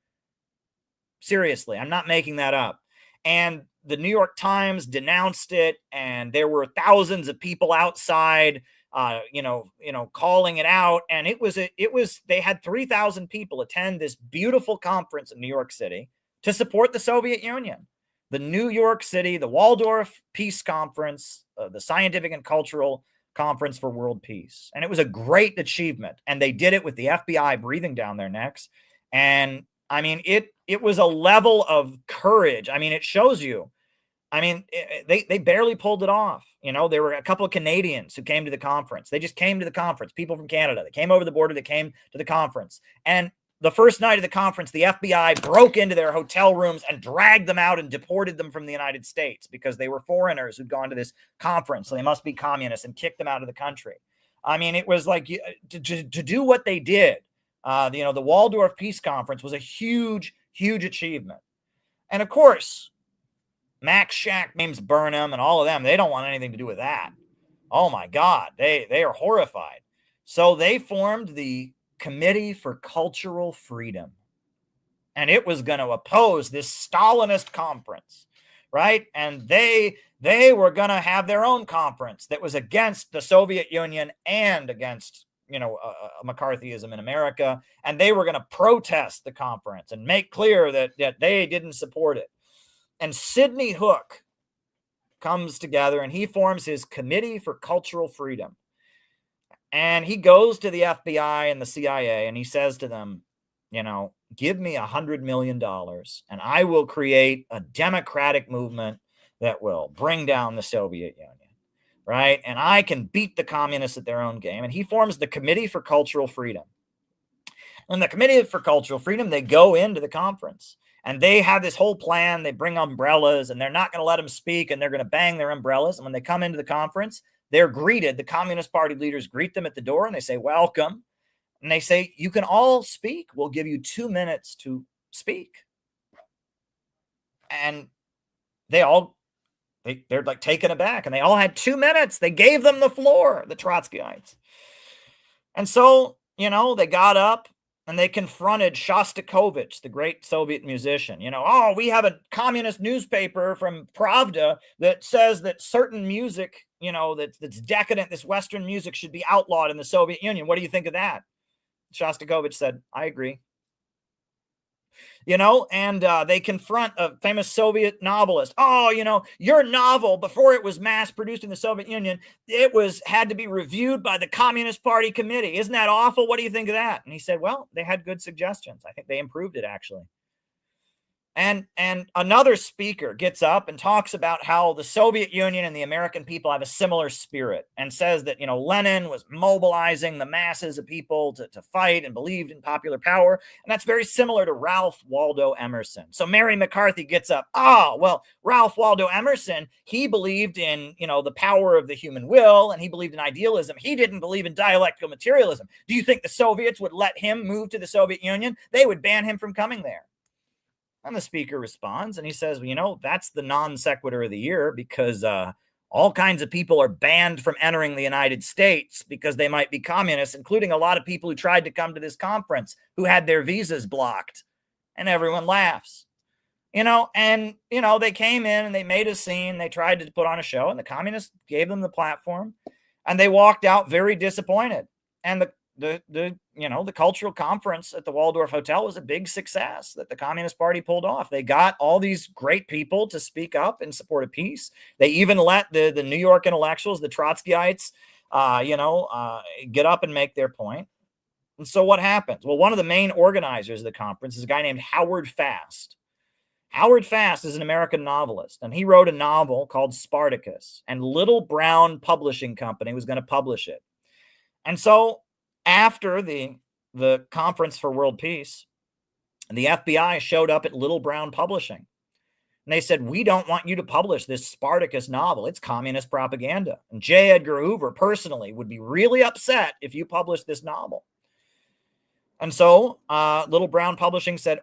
Seriously, I'm not making that up. And the New York Times denounced it, and there were thousands of people outside, calling it out. And they had 3,000 people attend this beautiful conference in New York City to support the Soviet Union. The New York City, the Waldorf Peace Conference, the Scientific and Cultural Conference for World Peace. And it was a great achievement. And they did it with the FBI breathing down their necks. And I mean, it was a level of courage. I mean, it shows you. I mean, they barely pulled it off. There were a couple of Canadians who came to the conference. They just came to the conference. People from Canada. They came over the border. They came to the conference. And the first night of the conference, the FBI broke into their hotel rooms and dragged them out and deported them from the United States because they were foreigners who'd gone to this conference. So they must be communists, and kicked them out of the country. I mean, it was like to do what they did. The Waldorf Peace Conference was a huge, huge achievement. And of course, Max Shack, James Burnham, and all of them, they don't want anything to do with that. Oh my God, they are horrified. So they formed the Committee for Cultural Freedom. And it was going to oppose this Stalinist conference, right? And they were going to have their own conference that was against the Soviet Union and against, McCarthyism in America. And they were going to protest the conference and make clear that they didn't support it. And Sidney Hook comes together and he forms his Committee for Cultural Freedom. And he goes to the FBI and the CIA and he says to them, give me $100 million and I will create a democratic movement that will bring down the Soviet Union. Right? And I can beat the communists at their own game. And he forms the Committee for Cultural Freedom. And the Committee for Cultural Freedom, they go into the conference and they have this whole plan. They bring umbrellas and they're not going to let them speak and they're going to bang their umbrellas. And when they come into the conference, they're greeted. The Communist Party leaders greet them at the door and they say, welcome. And they say, you can all speak. We'll give you 2 minutes to speak. And they're like taken aback and they all had 2 minutes. They gave them the floor, the Trotskyites. And so, they got up and they confronted Shostakovich, the great Soviet musician. We have a communist newspaper from Pravda that says that certain music, that's decadent, this Western music should be outlawed in the Soviet Union. What do you think of that? Shostakovich said, I agree. And they confront a famous Soviet novelist. Your novel, before it was mass produced in the Soviet Union, it had to be reviewed by the Communist Party committee. Isn't that awful? What do you think of that? And he said, well, they had good suggestions. I think they improved it, actually. And another speaker gets up and talks about how the Soviet Union and the American people have a similar spirit and says that, Lenin was mobilizing the masses of people to fight and believed in popular power. And that's very similar to Ralph Waldo Emerson. So Mary McCarthy gets up. Ralph Waldo Emerson, he believed in, the power of the human will and he believed in idealism. He didn't believe in dialectical materialism. Do you think the Soviets would let him move to the Soviet Union? They would ban him from coming there. And the speaker responds and he says, that's the non sequitur of the year because all kinds of people are banned from entering the United States because they might be communists, including a lot of people who tried to come to this conference who had their visas blocked. And everyone laughs, they came in and they made a scene. They tried to put on a show and the communists gave them the platform and they walked out very disappointed. And the cultural conference at the Waldorf Hotel was a big success that the Communist Party pulled off. They got all these great people to speak up in support of peace. They even let the New York intellectuals, the Trotskyites, get up and make their point. And so what happens? Well, one of the main organizers of the conference is a guy named Howard Fast. Howard Fast is an American novelist, and he wrote a novel called Spartacus, and Little Brown Publishing Company was going to publish it. And so after the Conference for World Peace, the FBI showed up at Little Brown Publishing. And they said, we don't want you to publish this Spartacus novel. It's communist propaganda. And J. Edgar Hoover personally would be really upset if you published this novel. And so Little Brown Publishing said,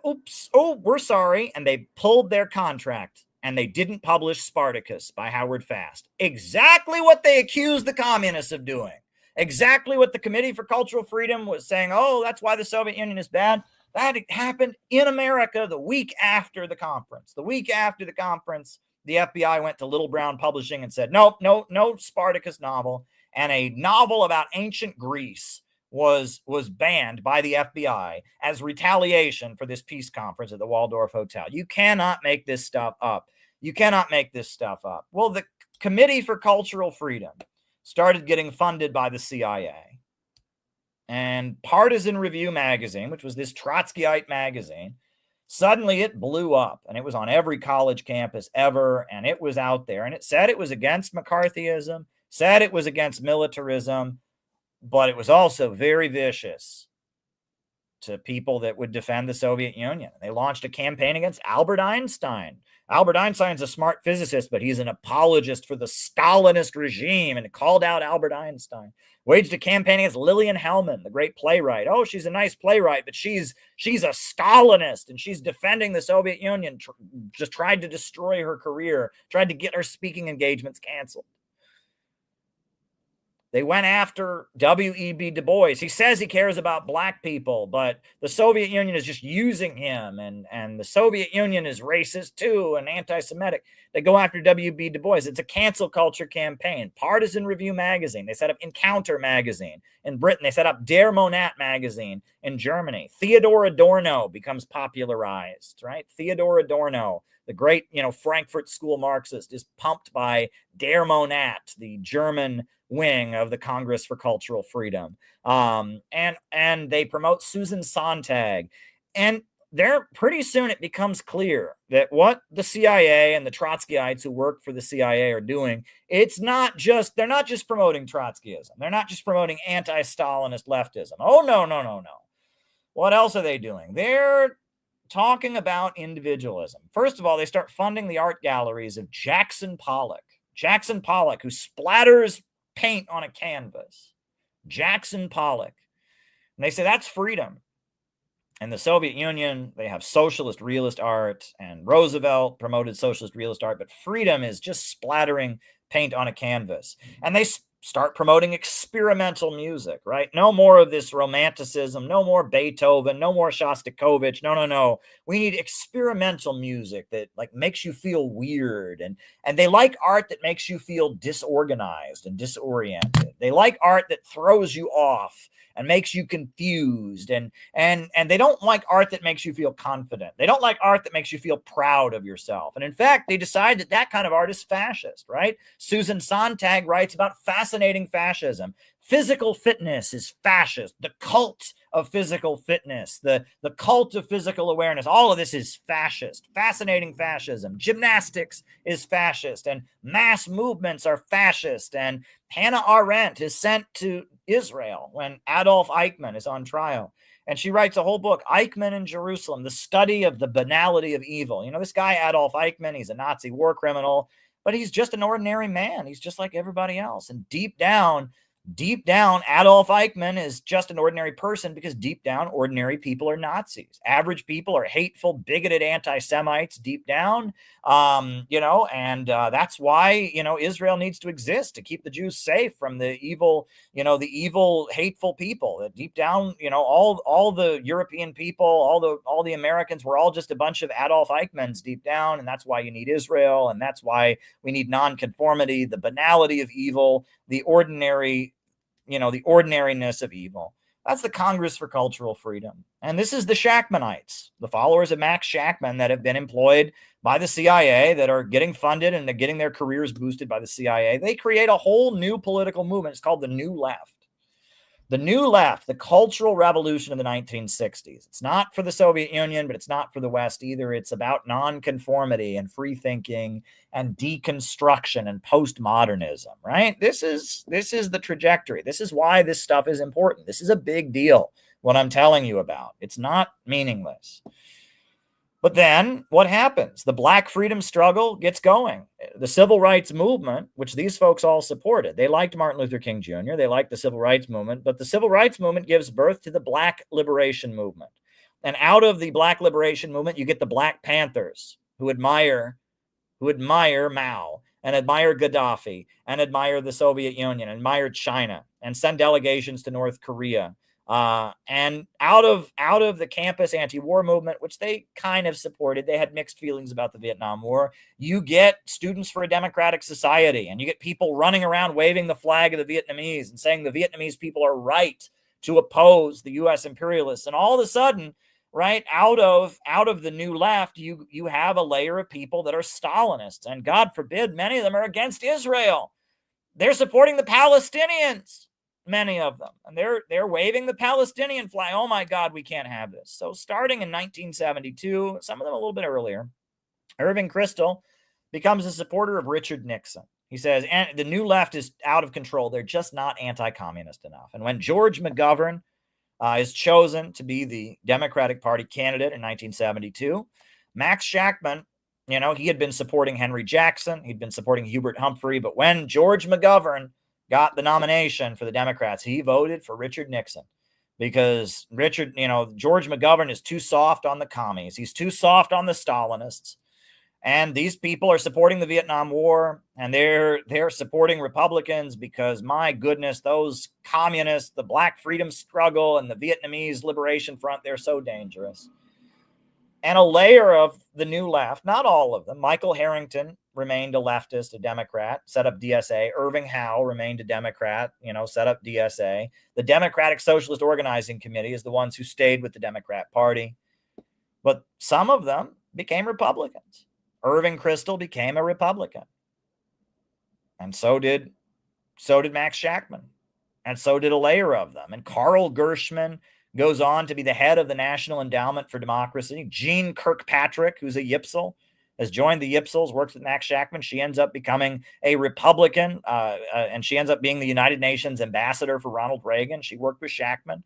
we're sorry. And they pulled their contract and they didn't publish Spartacus by Howard Fast. Exactly what they accused the communists of doing. Exactly what the Committee for Cultural Freedom was saying, that's why the Soviet Union is bad. That happened in America the week after the conference. The week after the conference, the FBI went to Little Brown Publishing and said, no Spartacus novel. And a novel about ancient Greece was banned by the FBI as retaliation for this peace conference at the Waldorf Hotel. You cannot make this stuff up. Well, the Committee for Cultural Freedom started getting funded by the CIA. And Partisan Review magazine, which was this Trotskyite magazine, suddenly it blew up and it was on every college campus ever. And it was out there and it said it was against McCarthyism, said it was against militarism, but it was also very vicious to people that would defend the Soviet Union. They launched a campaign against Albert Einstein. Albert Einstein's a smart physicist, but he's an apologist for the Stalinist regime and called out Albert Einstein. Waged a campaign against Lillian Hellman, the great playwright. She's a nice playwright, but she's a Stalinist and she's defending the Soviet Union. Just tried to destroy her career, tried to get her speaking engagements canceled. They went after W.E.B. Du Bois. He says he cares about black people, but the Soviet Union is just using him, and the Soviet Union is racist too and anti-Semitic. They go after W.E.B. Du Bois. It's a cancel culture campaign. Partisan Review magazine. They set up Encounter magazine in Britain. They set up Der Monat magazine in Germany. Theodor Adorno becomes popularized, right? Theodor Adorno, the great, Frankfurt School Marxist, is pumped by Der Monat, the German wing of the Congress for Cultural Freedom. And they promote Susan Sontag. And there, pretty soon it becomes clear that what the CIA and the Trotskyites who work for the CIA are doing, they're not just promoting Trotskyism. They're not just promoting anti-Stalinist leftism. Oh, no, no, no, no. What else are they doing? They're talking about individualism. First of all, they start funding the art galleries of Jackson Pollock. Jackson Pollock, who splatters paint on a canvas. Jackson Pollock. And they say that's freedom. In the Soviet Union, they have socialist realist art, and Roosevelt promoted socialist realist art, but freedom is just splattering paint on a canvas. And they start promoting experimental music, right? No more of this romanticism, no more Beethoven, no more Shostakovich. No, no, no. We need experimental music that like makes you feel weird. And they like art that makes you feel disorganized and disoriented. They like art that throws you off and makes you confused. And they don't like art that makes you feel confident. They don't like art that makes you feel proud of yourself. And in fact, they decide that that kind of art is fascist, right? Susan Sontag writes about fascinating fascism. Physical fitness is fascist. The cult of physical fitness, the cult of physical awareness, all of this is fascist. Fascinating fascism. Gymnastics is fascist, and mass movements are fascist. And Hannah Arendt is sent to Israel when Adolf Eichmann is on trial. And she writes a whole book, Eichmann in Jerusalem, the study of the banality of evil. You know, this guy, Adolf Eichmann, he's a Nazi war criminal, but he's just an ordinary man. He's just like everybody else. And deep down, Adolf Eichmann is just an ordinary person because deep down, ordinary people are Nazis. Average people are hateful, bigoted anti-Semites deep down, that's why, Israel needs to exist to keep the Jews safe from the evil, hateful people. That deep down, all the European people, all the Americans, we're all just a bunch of Adolf Eichmanns deep down, and that's why you need Israel, and that's why we need nonconformity, the banality of evil, the ordinariness of evil. That's the Congress for Cultural Freedom. And this is the Shachtmanites, the followers of Max Shachtman that have been employed by the CIA, that are getting funded and they're getting their careers boosted by the CIA. They create a whole new political movement. It's called the New Left. The New Left, the cultural revolution of the 1960s. It's not for the Soviet Union, but it's not for the West either. It's about nonconformity and free thinking and deconstruction and postmodernism, right? This is the trajectory. This is why this stuff is important. This is a big deal, what I'm telling you about. It's not meaningless. But then what happens? The Black freedom struggle gets going. The civil rights movement, which these folks all supported, they liked Martin Luther King Jr., they liked the civil rights movement, but the civil rights movement gives birth to the Black liberation movement. And out of the Black liberation movement, you get the Black Panthers who admire Mao and admire Gaddafi and admire the Soviet Union, admire China, and send delegations to North Korea. And out of the campus anti-war movement, which they kind of supported, they had mixed feelings about the Vietnam War. You get Students for a Democratic Society, and you get people running around waving the flag of the Vietnamese and saying the Vietnamese people are right to oppose the U.S. imperialists. And all of a sudden, right, out of the New Left, you have a layer of people that are Stalinists, and God forbid, many of them are against Israel. They're supporting the Palestinians. Many of them, and they're waving the Palestinian flag. Oh my God, we can't have this. So starting in 1972, some of them a little bit earlier, Irving Kristol becomes a supporter of Richard Nixon. He says, and the New Left is out of control. They're just not anti-communist enough. And when George McGovern is chosen to be the Democratic Party candidate in 1972, Max Shachtman, he had been supporting Henry Jackson. He'd been supporting Hubert Humphrey. But when George McGovern got the nomination for the Democrats, he voted for Richard Nixon because George McGovern is too soft on the commies. He's too soft on the Stalinists. And these people are supporting the Vietnam War, and they're supporting Republicans because, my goodness, those communists, the Black freedom struggle and the Vietnamese Liberation Front, they're so dangerous. And a layer of the New Left, not all of them. Michael Harrington remained a leftist, a Democrat, set up DSA. Irving Howe remained a Democrat, set up DSA. The Democratic Socialist Organizing Committee is the ones who stayed with the Democrat Party. But some of them became Republicans. Irving Kristol became a Republican. And so did so did Max Shachtman. And so did a layer of them. And Carl Gershman goes on to be the head of the National Endowment for Democracy. Jean Kirkpatrick, who's a Yipsel, has joined the Yipsels, works with Max Shachtman. She ends up becoming a Republican, and she ends up being the United Nations ambassador for Ronald Reagan. She worked with Shachtman.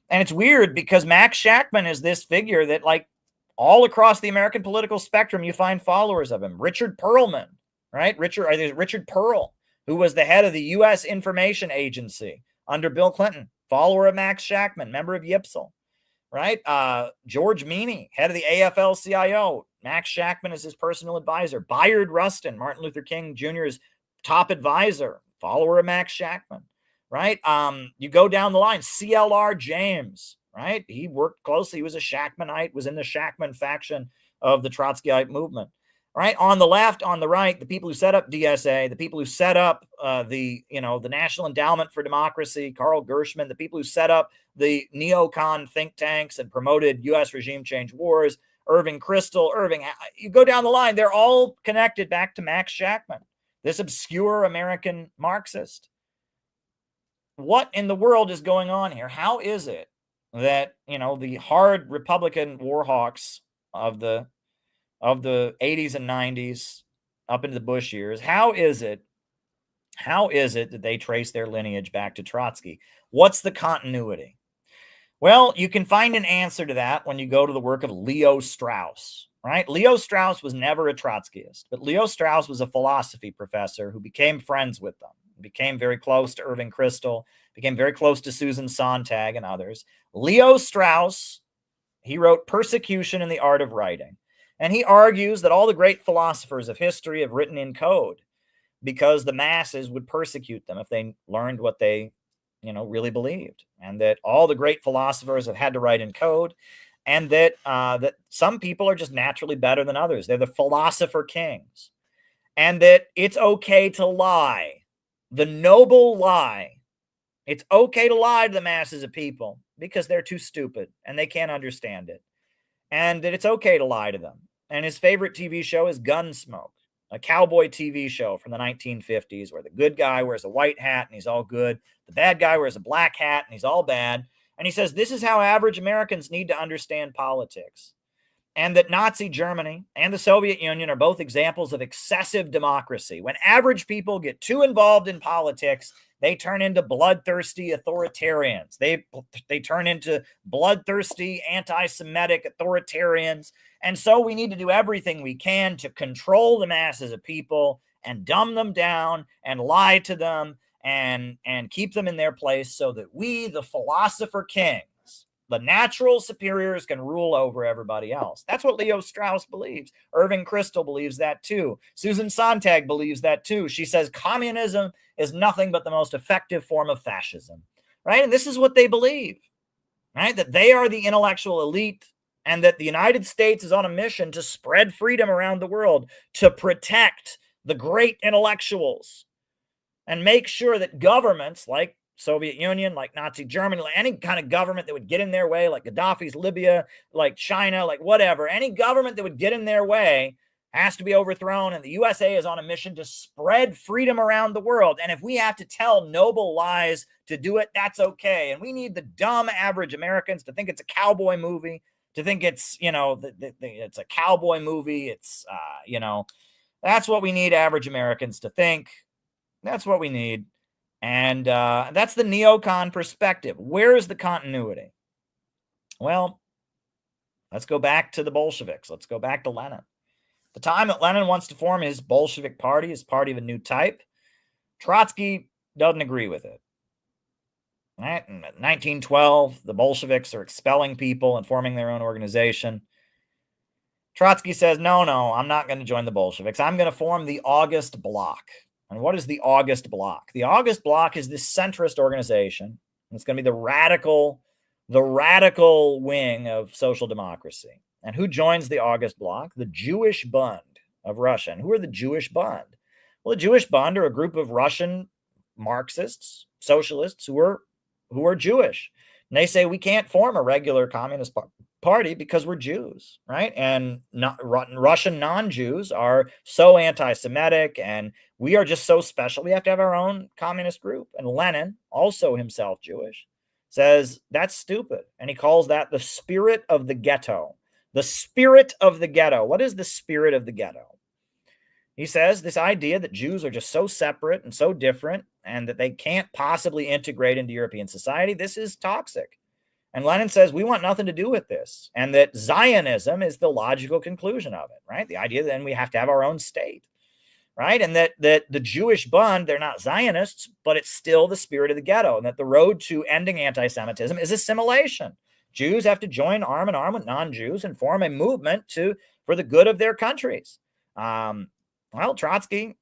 And it's weird because Max Shachtman is this figure that, like, all across the American political spectrum, you find followers of him. Richard Perlman, right? Richard Pearl, who was the head of the U.S. Information Agency under Bill Clinton, follower of Max Shachtman, member of Yipsel, right? George Meany, head of the AFL-CIO. Max Shachtman is his personal advisor. Bayard Rustin, Martin Luther King Jr.'s top advisor, follower of Max Shachtman, right? You go down the line, CLR James, right? He worked closely. He was a Shachtmanite, was in the Shachtman faction of the Trotskyite movement. Right on the left, on the right, the people who set up DSA, the people who set up the National Endowment for Democracy, Carl Gershman, the people who set up the neocon think tanks and promoted U.S. regime change wars, Irving Kristol, you go down the line, they're all connected back to Max Shachtman, this obscure American Marxist. What in the world is going on here? How is it that, the hard Republican war hawks of the 80s and 90s up into the Bush years, how is it that they trace their lineage back to Trotsky? What's the continuity? Well, you can find an answer to that when you go to the work of Leo Strauss, right? Leo Strauss was never a Trotskyist, but Leo Strauss was a philosophy professor who became friends with them, became very close to Irving Kristol, became very close to Susan Sontag and others. Leo Strauss, he wrote Persecution and the Art of Writing. And he argues that all the great philosophers of history have written in code because the masses would persecute them if they learned what they, really believed. And that all the great philosophers have had to write in code, and that some people are just naturally better than others. They're the philosopher kings. And that it's okay to lie. The noble lie. It's okay to lie to the masses of people because they're too stupid and they can't understand it. And that it's okay to lie to them. And his favorite TV show is Gunsmoke, a cowboy TV show from the 1950s where the good guy wears a white hat and he's all good. The bad guy wears a black hat and he's all bad. And he says this is how average Americans need to understand politics. And that Nazi Germany and the Soviet Union are both examples of excessive democracy. When average people get too involved in politics, they turn into bloodthirsty authoritarians. They turn into bloodthirsty anti-Semitic authoritarians. And so we need to do everything we can to control the masses of people and dumb them down and lie to them and keep them in their place so that we, the philosopher kings, the natural superiors, can rule over everybody else. That's what Leo Strauss believes. Irving Kristol believes that too. Susan Sontag believes that too. She says communism is nothing but the most effective form of fascism, right? And this is what they believe, right? That they are the intellectual elite and that the United States is on a mission to spread freedom around the world, to protect the great intellectuals and make sure that governments like Soviet Union, like Nazi Germany, like any kind of government that would get in their way, like Gaddafi's Libya, like China, like whatever, any government that would get in their way has to be overthrown. And the USA is on a mission to spread freedom around the world. And if we have to tell noble lies to do it, that's okay. And we need the dumb average Americans to think it's a cowboy movie, to think it's, it's a cowboy movie. It's, that's what we need average Americans to think. That's what we need. And that's the neocon perspective. Where is the continuity? Well, let's go back to the Bolsheviks. Let's go back to Lenin. The time that Lenin wants to form his Bolshevik party, his party of a new type, Trotsky doesn't agree with it. Right? In 1912, the Bolsheviks are expelling people and forming their own organization. Trotsky says, no, I'm not going to join the Bolsheviks. I'm going to form the August Bloc. And what is the August Bloc? The August Bloc is this centrist organization. It's going to be the radical wing of social democracy. And who joins the August Bloc? The Jewish Bund of Russia. And who are the Jewish Bund? Well, the Jewish Bund are a group of Russian Marxists, socialists who are Jewish. And they say we can't form a regular communist party because we're Jews, right? And Russian non-Jews are so anti-Semitic, and we are just so special. We have to have our own communist group. And Lenin, also himself Jewish, says that's stupid. And he calls that the spirit of the ghetto. The spirit of the ghetto. What is the spirit of the ghetto? He says this idea that Jews are just so separate and so different and that they can't possibly integrate into European society. This is toxic. And Lenin says we want nothing to do with this, and that Zionism is the logical conclusion of it, right? The idea that then we have to have our own state, right? And that the Jewish Bund, they're not Zionists, but it's still the spirit of the ghetto, and that the road to ending anti-Semitism is assimilation. Jews have to join arm in arm with non-Jews and form a movement for the good of their countries. Well, Trotsky,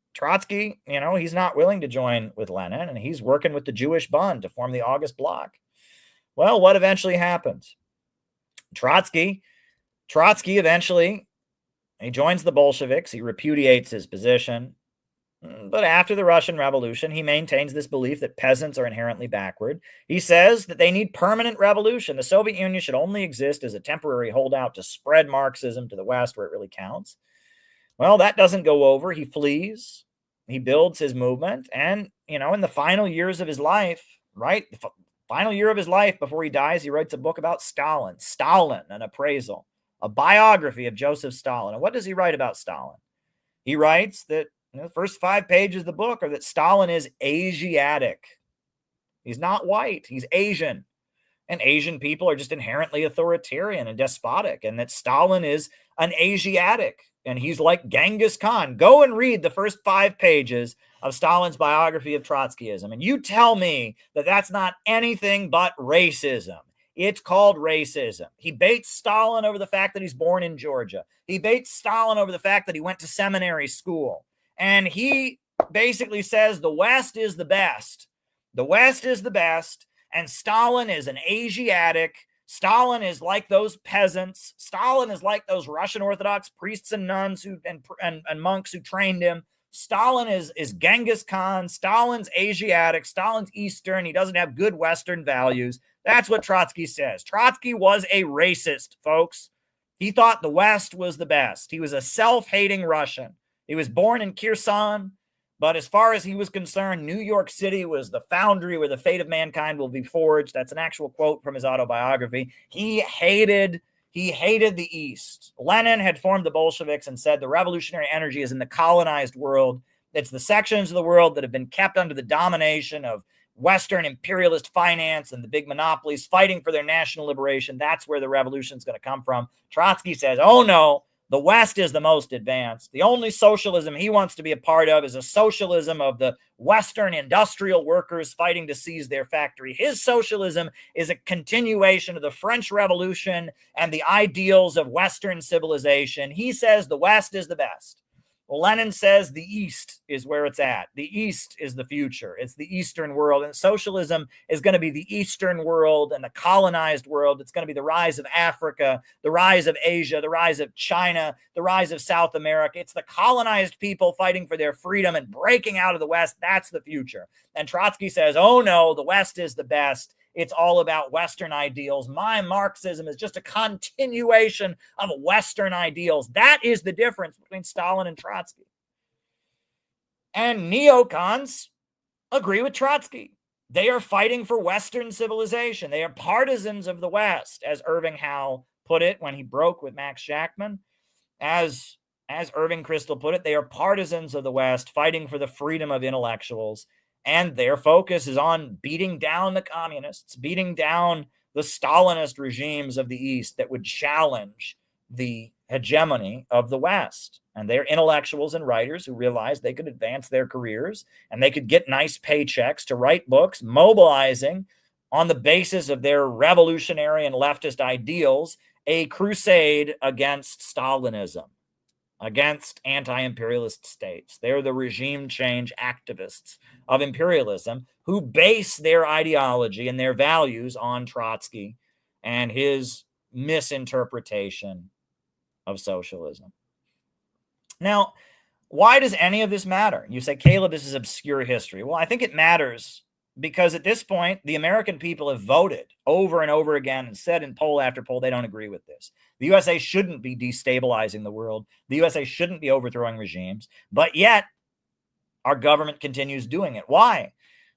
he's not willing to join with Lenin, and he's working with the Jewish Bund to form the August Bloc. Well, what eventually happens? Trotsky eventually, he joins the Bolsheviks. He repudiates his position. But after the Russian Revolution, he maintains this belief that peasants are inherently backward. He says that they need permanent revolution. The Soviet Union should only exist as a temporary holdout to spread Marxism to the West where it really counts. Well, that doesn't go over. He flees. He builds his movement. And, in the final years of his life, right? Final year of his life before he dies, he writes a book about Stalin, an appraisal, a biography of Joseph Stalin. And what does he write about Stalin? He writes that the first 5 pages of the book are that Stalin is Asiatic. He's not white. He's Asian. And Asian people are just inherently authoritarian and despotic, and that Stalin is an Asiatic. And he's like Genghis Khan. Go and read the first 5 pages of Stalin's biography of Trotskyism, and you tell me that that's not anything but racism. It's called racism. He baits Stalin over the fact that he's born in Georgia. He baits Stalin over the fact that he went to seminary school. And he basically says the West is the best. The West is the best, and Stalin is an Asiatic. Stalin is like those peasants. Stalin is like those Russian Orthodox priests and nuns and monks who trained him. Stalin is Genghis Khan. Stalin's Asiatic. Stalin's Eastern. He doesn't have good Western values. That's what Trotsky says. Trotsky was a racist, folks. He thought the West was the best. He was a self-hating Russian. He was born in Kherson, but as far as he was concerned, New York City was the foundry where the fate of mankind will be forged. That's an actual quote from his autobiography. He hated the East. Lenin had formed the Bolsheviks and said the revolutionary energy is in the colonized world. It's the sections of the world that have been kept under the domination of Western imperialist finance and the big monopolies fighting for their national liberation. That's where the revolution is going to come from. Trotsky says, oh no, the West is the most advanced. The only socialism he wants to be a part of is a socialism of the Western industrial workers fighting to seize their factory. His socialism is a continuation of the French Revolution and the ideals of Western civilization. He says the West is the best. Well, Lenin says the East is where it's at. The East is the future. It's the Eastern world. And socialism is going to be the Eastern world and the colonized world. It's going to be the rise of Africa, the rise of Asia, the rise of China, the rise of South America. It's the colonized people fighting for their freedom and breaking out of the West. That's the future. And Trotsky says, oh no, the West is the best. It's all about Western ideals. My Marxism is just a continuation of Western ideals. That is the difference between Stalin and Trotsky. And neocons agree with Trotsky. They are fighting for Western civilization. They are partisans of the West, as Irving Howe put it when he broke with Max Shachtman. As Irving Kristol put it, they are partisans of the West, fighting for the freedom of intellectuals. And their focus is on beating down the communists, beating down the Stalinist regimes of the East that would challenge the hegemony of the West. And they're intellectuals and writers who realized they could advance their careers and they could get nice paychecks to write books, mobilizing on the basis of their revolutionary and leftist ideals, a crusade against Stalinism, against anti-imperialist states. They're the regime change activists of imperialism who base their ideology and their values on Trotsky and his misinterpretation of socialism. Now, why does any of this matter? You say, Caleb, this is obscure history. Well, I think it matters because at this point, the American people have voted over and over again and said in poll after poll, they don't agree with this. The USA shouldn't be destabilizing the world. The USA shouldn't be overthrowing regimes, but yet our government continues doing it. Why?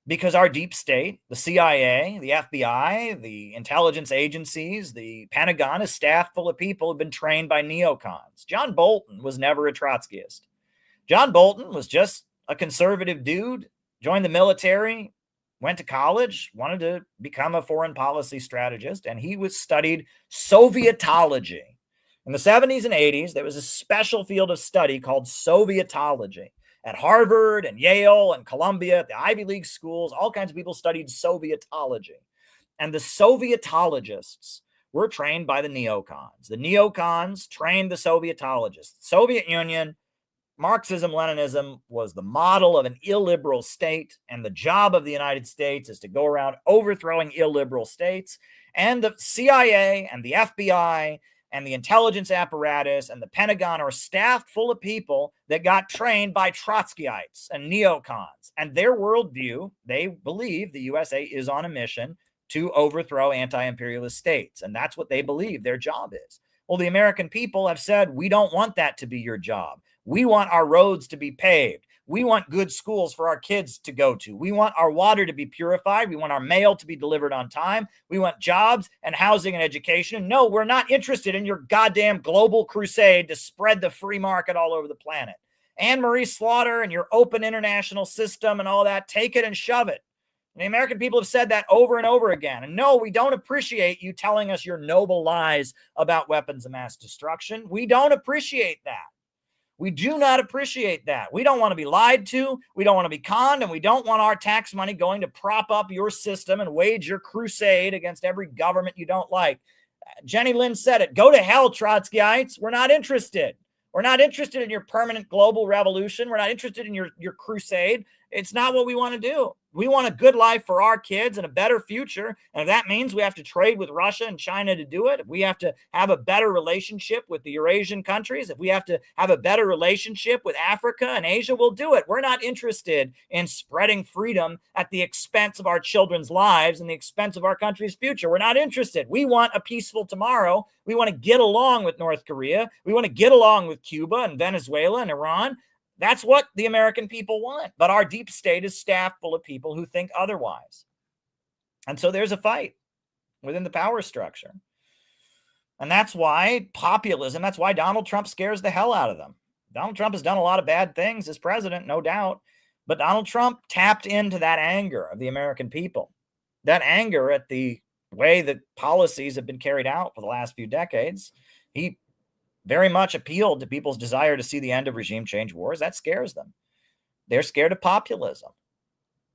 Because our deep state, the CIA, the FBI, the intelligence agencies, the Pentagon is staffed full of people who've been trained by neocons. John Bolton was never a Trotskyist. John Bolton was just a conservative dude, joined the military, went to college, wanted to become a foreign policy strategist, and he was studied Sovietology. In the 70s and 80s, there was a special field of study called Sovietology. At Harvard and Yale and Columbia, the Ivy League schools, all kinds of people studied Sovietology. And the Sovietologists were trained by the neocons. The neocons trained the Sovietologists. The Soviet Union, Marxism, Leninism was the model of an illiberal state, and the job of the United States is to go around overthrowing illiberal states. And the CIA and the FBI and the intelligence apparatus and the Pentagon are staffed full of people that got trained by Trotskyites and neocons. And their worldview, they believe the USA is on a mission to overthrow anti-imperialist states. And that's what they believe their job is. Well, the American people have said, we don't want that to be your job. We want our roads to be paved. We want good schools for our kids to go to. We want our water to be purified. We want our mail to be delivered on time. We want jobs and housing and education. No, we're not interested in your goddamn global crusade to spread the free market all over the planet. Anne-Marie Slaughter and your open international system and all that, take it and shove it. And the American people have said that over and over again. And no, we don't appreciate you telling us your noble lies about weapons of mass destruction. We don't appreciate that. We do not appreciate that. We don't want to be lied to. We don't want to be conned, and we don't want our tax money going to prop up your system and wage your crusade against every government you don't like. Jenny Lynn said it. Go to hell, Trotskyites. We're not interested. We're not interested in your permanent global revolution. We're not interested in your crusade. It's not what we want to do. We want a good life for our kids and a better future. And if that means we have to trade with Russia and China to do it, if we have to have a better relationship with the Eurasian countries, if we have to have a better relationship with Africa and Asia, we'll do it. We're not interested in spreading freedom at the expense of our children's lives and the expense of our country's future. We're not interested. We want a peaceful tomorrow. We want to get along with North Korea. We want to get along with Cuba and Venezuela and Iran. That's what the American people want. But our deep state is staffed full of people who think otherwise. And so there's a fight within the power structure. And that's why populism, that's why Donald Trump scares the hell out of them. Donald Trump has done a lot of bad things as president, no doubt. But Donald Trump tapped into that anger of the American people, that anger at the way that policies have been carried out for the last few decades. He very much appealed to people's desire to see the end of regime change wars. That scares them. They're scared of populism.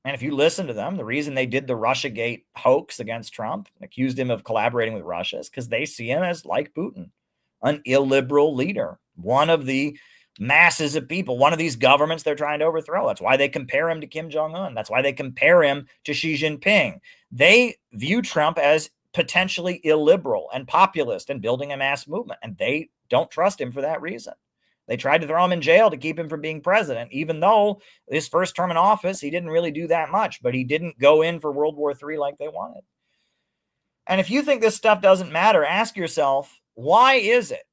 And if you listen to them, the reason they did the Russiagate hoax against Trump and accused him of collaborating with Russia is because they see him as, like Putin, an illiberal leader, one of the masses of people, one of these governments they're trying to overthrow. That's why they compare him to Kim Jong-un. That's why they compare him to Xi Jinping. They view Trump as potentially illiberal and populist and building a mass movement, and they don't trust him for that reason. They tried to throw him in jail to keep him from being president, even though his first term in office, he didn't really do that much, but he didn't go in for World War III like they wanted. And if you think this stuff doesn't matter, ask yourself, why is it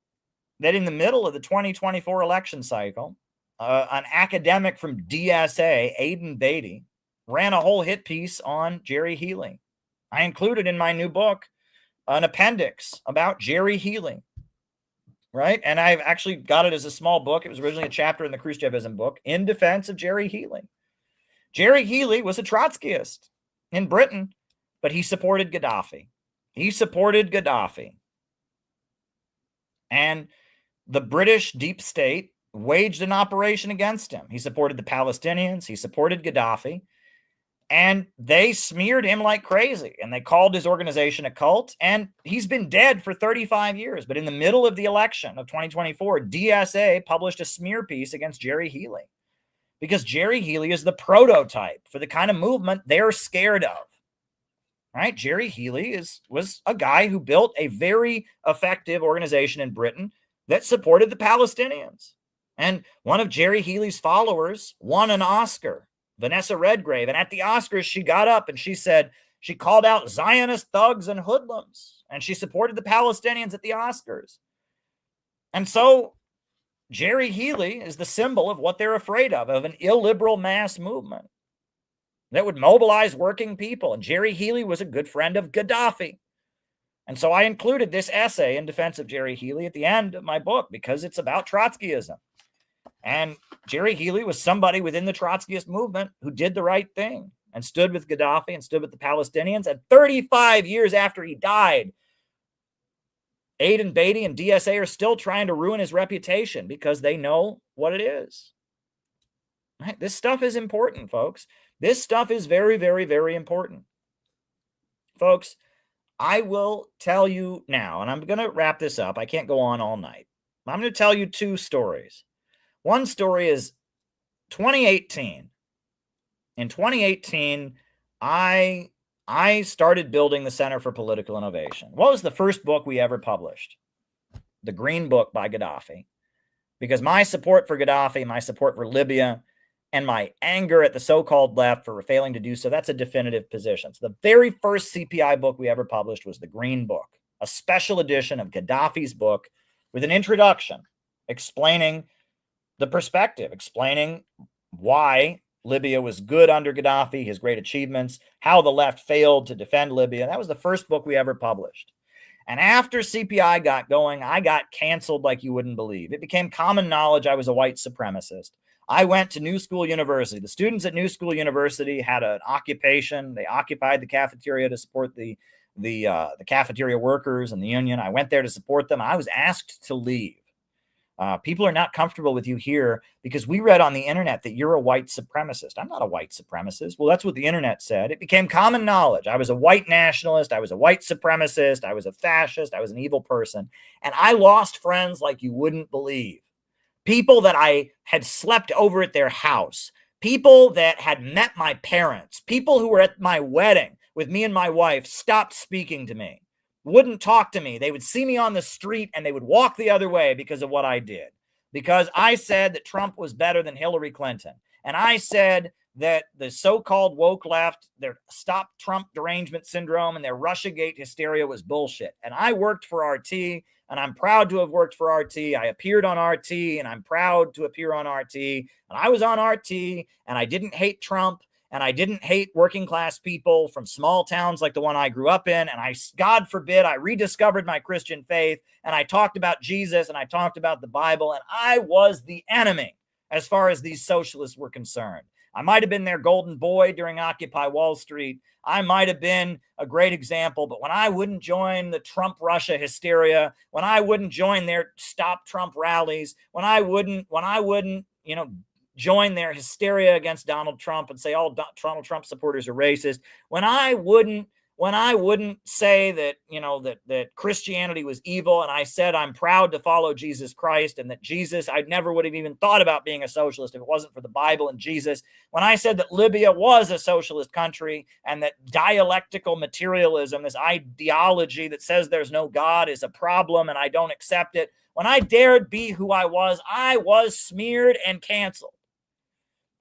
that in the middle of the 2024 election cycle, an academic from DSA, Aidan Beatty, ran a whole hit piece on Jerry Healy? I included in my new book an appendix about Jerry Healy. Right? And I've actually got it as a small book. It was originally a chapter in the Khrushchevism book in defense of Jerry Healy. Jerry Healy was a Trotskyist in Britain, but he supported Gaddafi. He supported Gaddafi. And the British deep state waged an operation against him. He supported the Palestinians. He supported Gaddafi. And they smeared him like crazy, and they called his organization a cult, and he's been dead for 35 years. But in the middle of the election of 2024, DSA published a smear piece against Jerry Healy because Jerry Healy is the prototype for the kind of movement they're scared of. Right? Jerry Healy was a guy who built a very effective organization in Britain that supported the Palestinians. And one of Jerry Healy's followers won an Oscar Vanessa Redgrave. And at the Oscars, she got up and she said, she called out Zionist thugs and hoodlums, and she supported the Palestinians at the Oscars. And so Jerry Healy is the symbol of what they're afraid of an illiberal mass movement that would mobilize working people. And Jerry Healy was a good friend of Gaddafi. And so I included this essay in defense of Jerry Healy at the end of my book because it's about Trotskyism. And Jerry Healy was somebody within the Trotskyist movement who did the right thing and stood with Gaddafi and stood with the Palestinians. And 35 years after he died, Aiden Beatty and DSA are still trying to ruin his reputation because they know what it is. Right? This stuff is important, folks. This stuff is very, very, very important. Folks, I will tell you now, and I'm going to wrap this up. I can't go on all night. I'm going to tell you two stories. One story is 2018. In 2018, I started building the Center for Political Innovation. What was the first book we ever published? The Green Book by Gaddafi. Because my support for Gaddafi, my support for Libya, and my anger at the so-called left for failing to do so, that's a definitive position. So the very first CPI book we ever published was the Green Book, a special edition of Gaddafi's book with an introduction explaining the perspective, explaining why Libya was good under Gaddafi, his great achievements, how the left failed to defend Libya. That was the first book we ever published. And after CPI got going, I got canceled like you wouldn't believe. It became common knowledge I was a white supremacist. I went to New School University. The students at New School University had an occupation. They occupied the cafeteria to support the cafeteria workers and the union. I went there to support them. I was asked to leave. People are not comfortable with you here because we read on the internet that you're a white supremacist. I'm not a white supremacist. Well, that's what the internet said. It became common knowledge. I was a white nationalist. I was a white supremacist. I was a fascist. I was an evil person. And I lost friends like you wouldn't believe. People that I had slept over at their house. People that had met my parents. People who were at my wedding with me and my wife stopped speaking to me. Wouldn't talk to me. They would see me on the street and they would walk the other way because of what I did. Because I said that Trump was better than Hillary Clinton. And I said that the so-called woke left, their stop Trump derangement syndrome and their Russiagate hysteria was bullshit. And I worked for RT, and I'm proud to have worked for RT. I appeared on RT, and I'm proud to appear on RT. And I was on RT, and I didn't hate Trump. And I didn't hate working class people from small towns like the one I grew up in. And God forbid, I rediscovered my Christian faith. And I talked about Jesus and I talked about the Bible. And I was the enemy as far as these socialists were concerned. I might have been their golden boy during Occupy Wall Street. I might have been a great example. But when I wouldn't join the Trump Russia hysteria, when I wouldn't join their Stop Trump rallies, when I wouldn't, join their hysteria against Donald Trump and say all Donald Trump supporters are racist, when I wouldn't say that, that Christianity was evil, and I said I'm proud to follow Jesus Christ and that Jesus, I never would have even thought about being a socialist if it wasn't for the Bible and Jesus, when I said that Libya was a socialist country and that dialectical materialism, this ideology that says there's no God, is a problem and I don't accept it, when I dared be who I was smeared and canceled.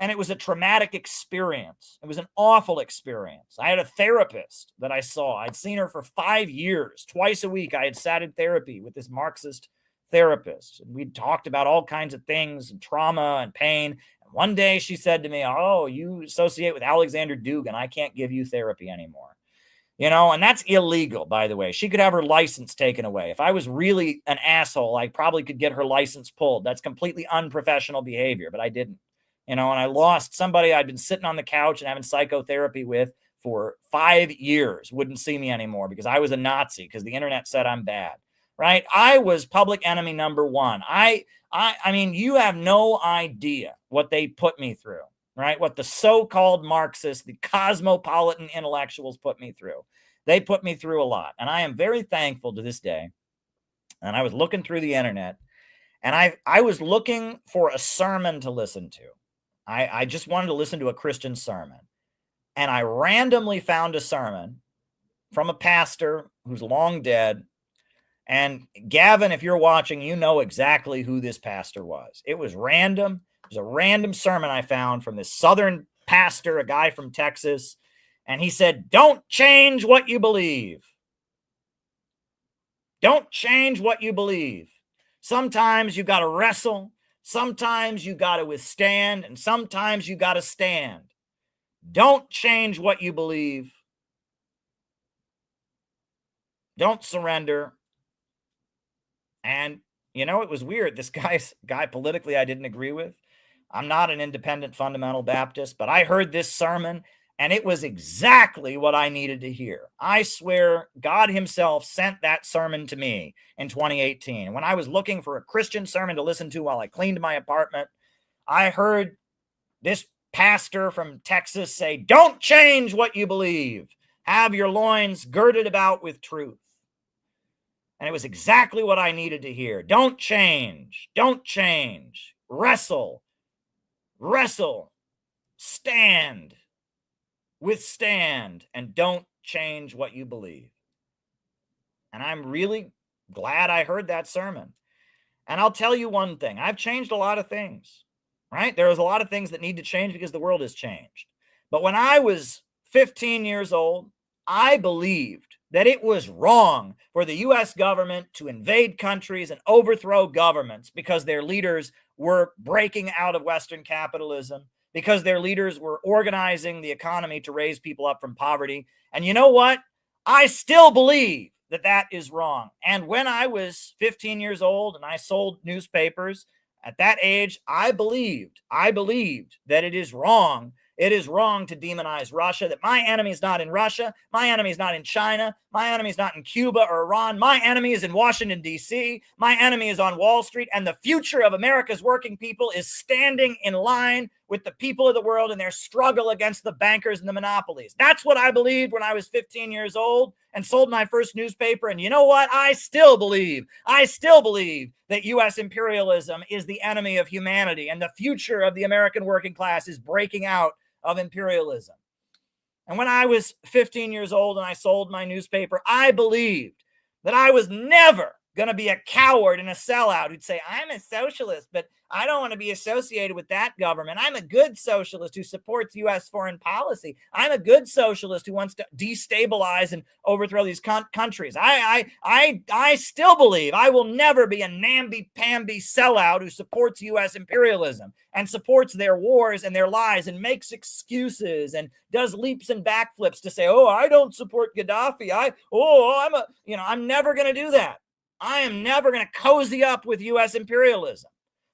And it was a traumatic experience. It was an awful experience. I had a therapist that I saw. I'd seen her for 5 years. Twice a week, I had sat in therapy with this Marxist therapist. And we'd talked about all kinds of things and trauma and pain. And one day she said to me, "Oh, you associate with Alexander Dugin. I can't give you therapy anymore." And that's illegal, by the way. She could have her license taken away. If I was really an asshole, I probably could get her license pulled. That's completely unprofessional behavior, but I didn't. And I lost somebody I'd been sitting on the couch and having psychotherapy with for 5 years, wouldn't see me anymore because I was a Nazi, because the internet said I'm bad, right? I was public enemy number one. I mean, you have no idea what they put me through, right? What the so-called Marxists, the cosmopolitan intellectuals put me through. They put me through a lot. And I am very thankful to this day. And I was looking through the internet and I was looking for a sermon to listen to. I just wanted to listen to a Christian sermon. And I randomly found a sermon from a pastor who's long dead. And Gavin, if you're watching, you know exactly who this pastor was. It was random. It was a random sermon I found from this Southern pastor, a guy from Texas, and he said, don't change what you believe. Don't change what you believe. Sometimes you got to wrestle. Sometimes you got to withstand, and sometimes you got to stand. Don't change what you believe. Don't surrender. And, you know, it was weird. This guy politically I didn't agree with. I'm not an independent fundamental Baptist, but I heard this sermon, and it was exactly what I needed to hear. I swear God himself sent that sermon to me in 2018. When I was looking for a Christian sermon to listen to while I cleaned my apartment, I heard this pastor from Texas say, don't change what you believe. Have your loins girded about with truth. And it was exactly what I needed to hear. Don't change. Don't change. Wrestle. Wrestle. Stand. Withstand. And don't change what you believe. And I'm really glad I heard that sermon. And I'll tell you one thing. I've changed a lot of things, right? There's a lot of things that need to change because the world has changed. But when I was 15 years old, I believed that it was wrong for the U.S. government to invade countries and overthrow governments because their leaders were breaking out of Western capitalism, because their leaders were organizing the economy to raise people up from poverty. And you know what? I still believe that that is wrong. And when I was 15 years old and I sold newspapers, at that age, I believed that it is wrong. It is wrong to demonize Russia, that my enemy is not in Russia, my enemy is not in China, my enemy is not in Cuba or Iran, my enemy is in Washington, D.C., my enemy is on Wall Street, and the future of America's working people is standing in line with the people of the world in their struggle against the bankers and the monopolies. That's what I believed when I was 15 years old and sold my first newspaper. And you know what? I still believe that U.S. imperialism is the enemy of humanity, and the future of the American working class is breaking out of imperialism. And when I was 15 years old and I sold my newspaper, I believed that I was never going to be a coward and a sellout who'd say, I'm a socialist, but I don't want to be associated with that government. I'm a good socialist who supports U.S. foreign policy. I'm a good socialist who wants to destabilize and overthrow these countries. I still believe I will never be a namby-pamby sellout who supports U.S. imperialism and supports their wars and their lies and makes excuses and does leaps and backflips to say, oh, I don't support Gaddafi. I'm never going to do that. I am never going to cozy up with U.S. imperialism.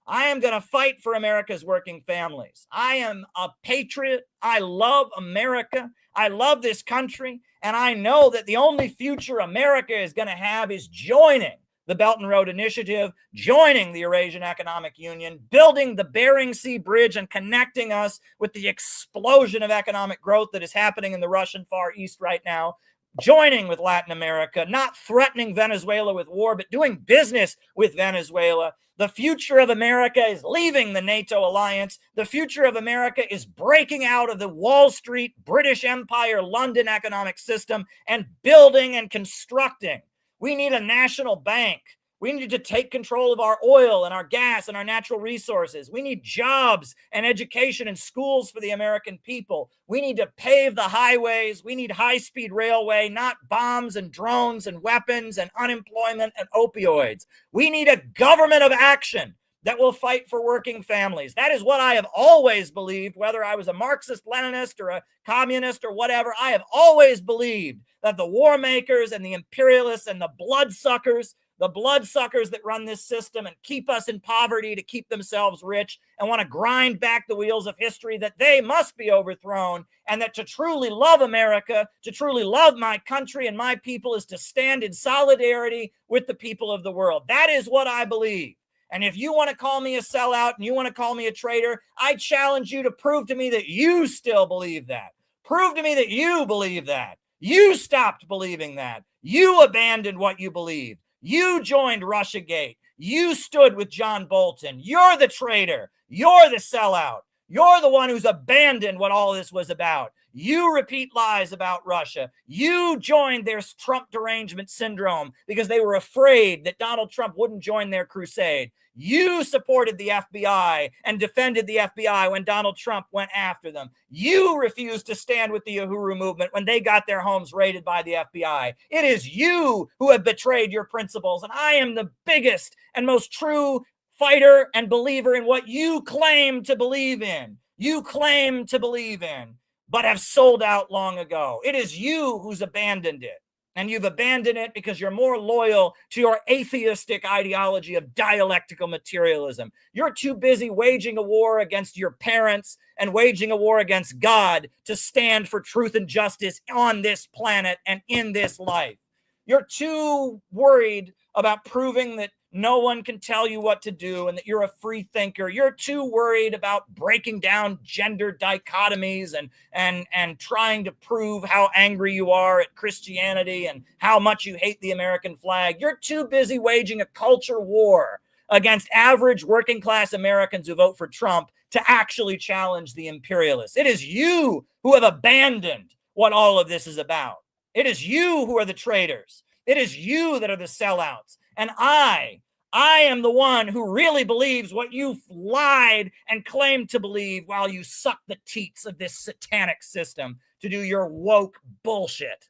I am going to fight for America's working families. I am a patriot. I love America. I love this country. And I know that the only future America is going to have is joining the Belt and Road Initiative, joining the Eurasian Economic Union, building the Bering Sea Bridge and connecting us with the explosion of economic growth that is happening in the Russian Far East right now, joining with Latin America, not threatening Venezuela with war, but doing business with Venezuela. The future of America is leaving the NATO alliance. The future of America is breaking out of the Wall Street, British Empire, London economic system and building and constructing. We need a national bank. We need to take control of our oil and our gas and our natural resources. We need jobs and education and schools for the American people. We need to pave the highways. We need high-speed railway, not bombs and drones and weapons and unemployment and opioids. We need a government of action that will fight for working families. That is what I have always believed, whether I was a Marxist-Leninist or a communist or whatever. I have always believed that the war makers and the imperialists and the bloodsuckers that run this system and keep us in poverty to keep themselves rich and want to grind back the wheels of history, that they must be overthrown, and that to truly love America, to truly love my country and my people, is to stand in solidarity with the people of the world. That is what I believe. And if you want to call me a sellout and you want to call me a traitor, I challenge you to prove to me that you still believe that. Prove to me that you believe that. You stopped believing that. You abandoned what you believed. You joined Russiagate. You stood with John Bolton. You're the traitor. You're the sellout. You're the one who's abandoned what all this was about. You repeat lies about Russia. You joined their Trump derangement syndrome because they were afraid that Donald Trump wouldn't join their crusade. You supported the FBI and defended the FBI when Donald Trump went after them. You refused to stand with the Uhuru movement when they got their homes raided by the FBI. It is you who have betrayed your principles, and I am the biggest and most true fighter and believer in what you claim to believe in. You claim to believe in, but have sold out long ago. It is you who's abandoned it. And you've abandoned it because you're more loyal to your atheistic ideology of dialectical materialism. You're too busy waging a war against your parents and waging a war against God to stand for truth and justice on this planet and in this life. You're too worried about proving that no one can tell you what to do and that you're a free thinker. You're too worried about breaking down gender dichotomies and trying to prove how angry you are at Christianity and how much you hate the American flag. You're too busy waging a culture war against average working class Americans who vote for Trump to actually challenge the imperialists. It is you who have abandoned what all of this is about. It is you who are the traitors. It is you that are the sellouts. And I am the one who really believes what you've lied and claimed to believe while you suck the teats of this satanic system to do your woke bullshit.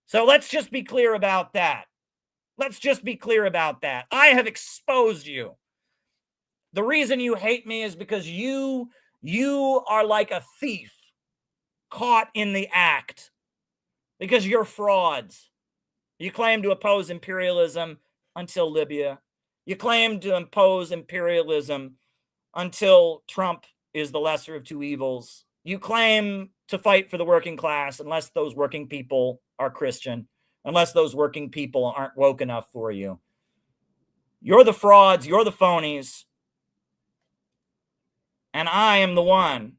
So let's just be clear about that. Let's just be clear about that. I have exposed you. The reason you hate me is because you are like a thief caught in the act, because you're frauds. You claim to oppose imperialism until Libya. You claim to impose imperialism until Trump is the lesser of two evils. You claim to fight for the working class unless those working people are Christian, unless those working people aren't woke enough for you. You're the frauds, you're the phonies. And I am the one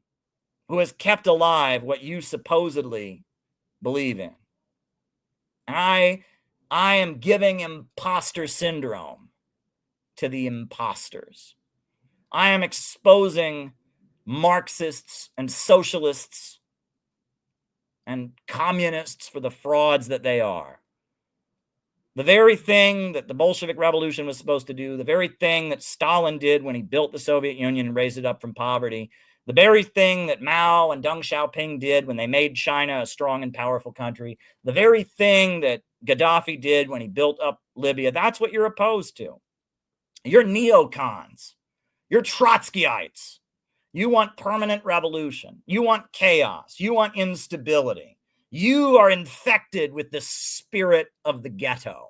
who has kept alive what you supposedly believe in. I am giving imposter syndrome to the imposters. I am exposing Marxists and socialists and communists for the frauds that they are. The very thing that the Bolshevik Revolution was supposed to do, the very thing that Stalin did when he built the Soviet Union and raised it up from poverty, the very thing that Mao and Deng Xiaoping did when they made China a strong and powerful country, the very thing that Gaddafi did when he built up Libya, that's what you're opposed to. You're neocons. You're Trotskyites. You want permanent revolution. You want chaos. You want instability. You are infected with the spirit of the ghetto.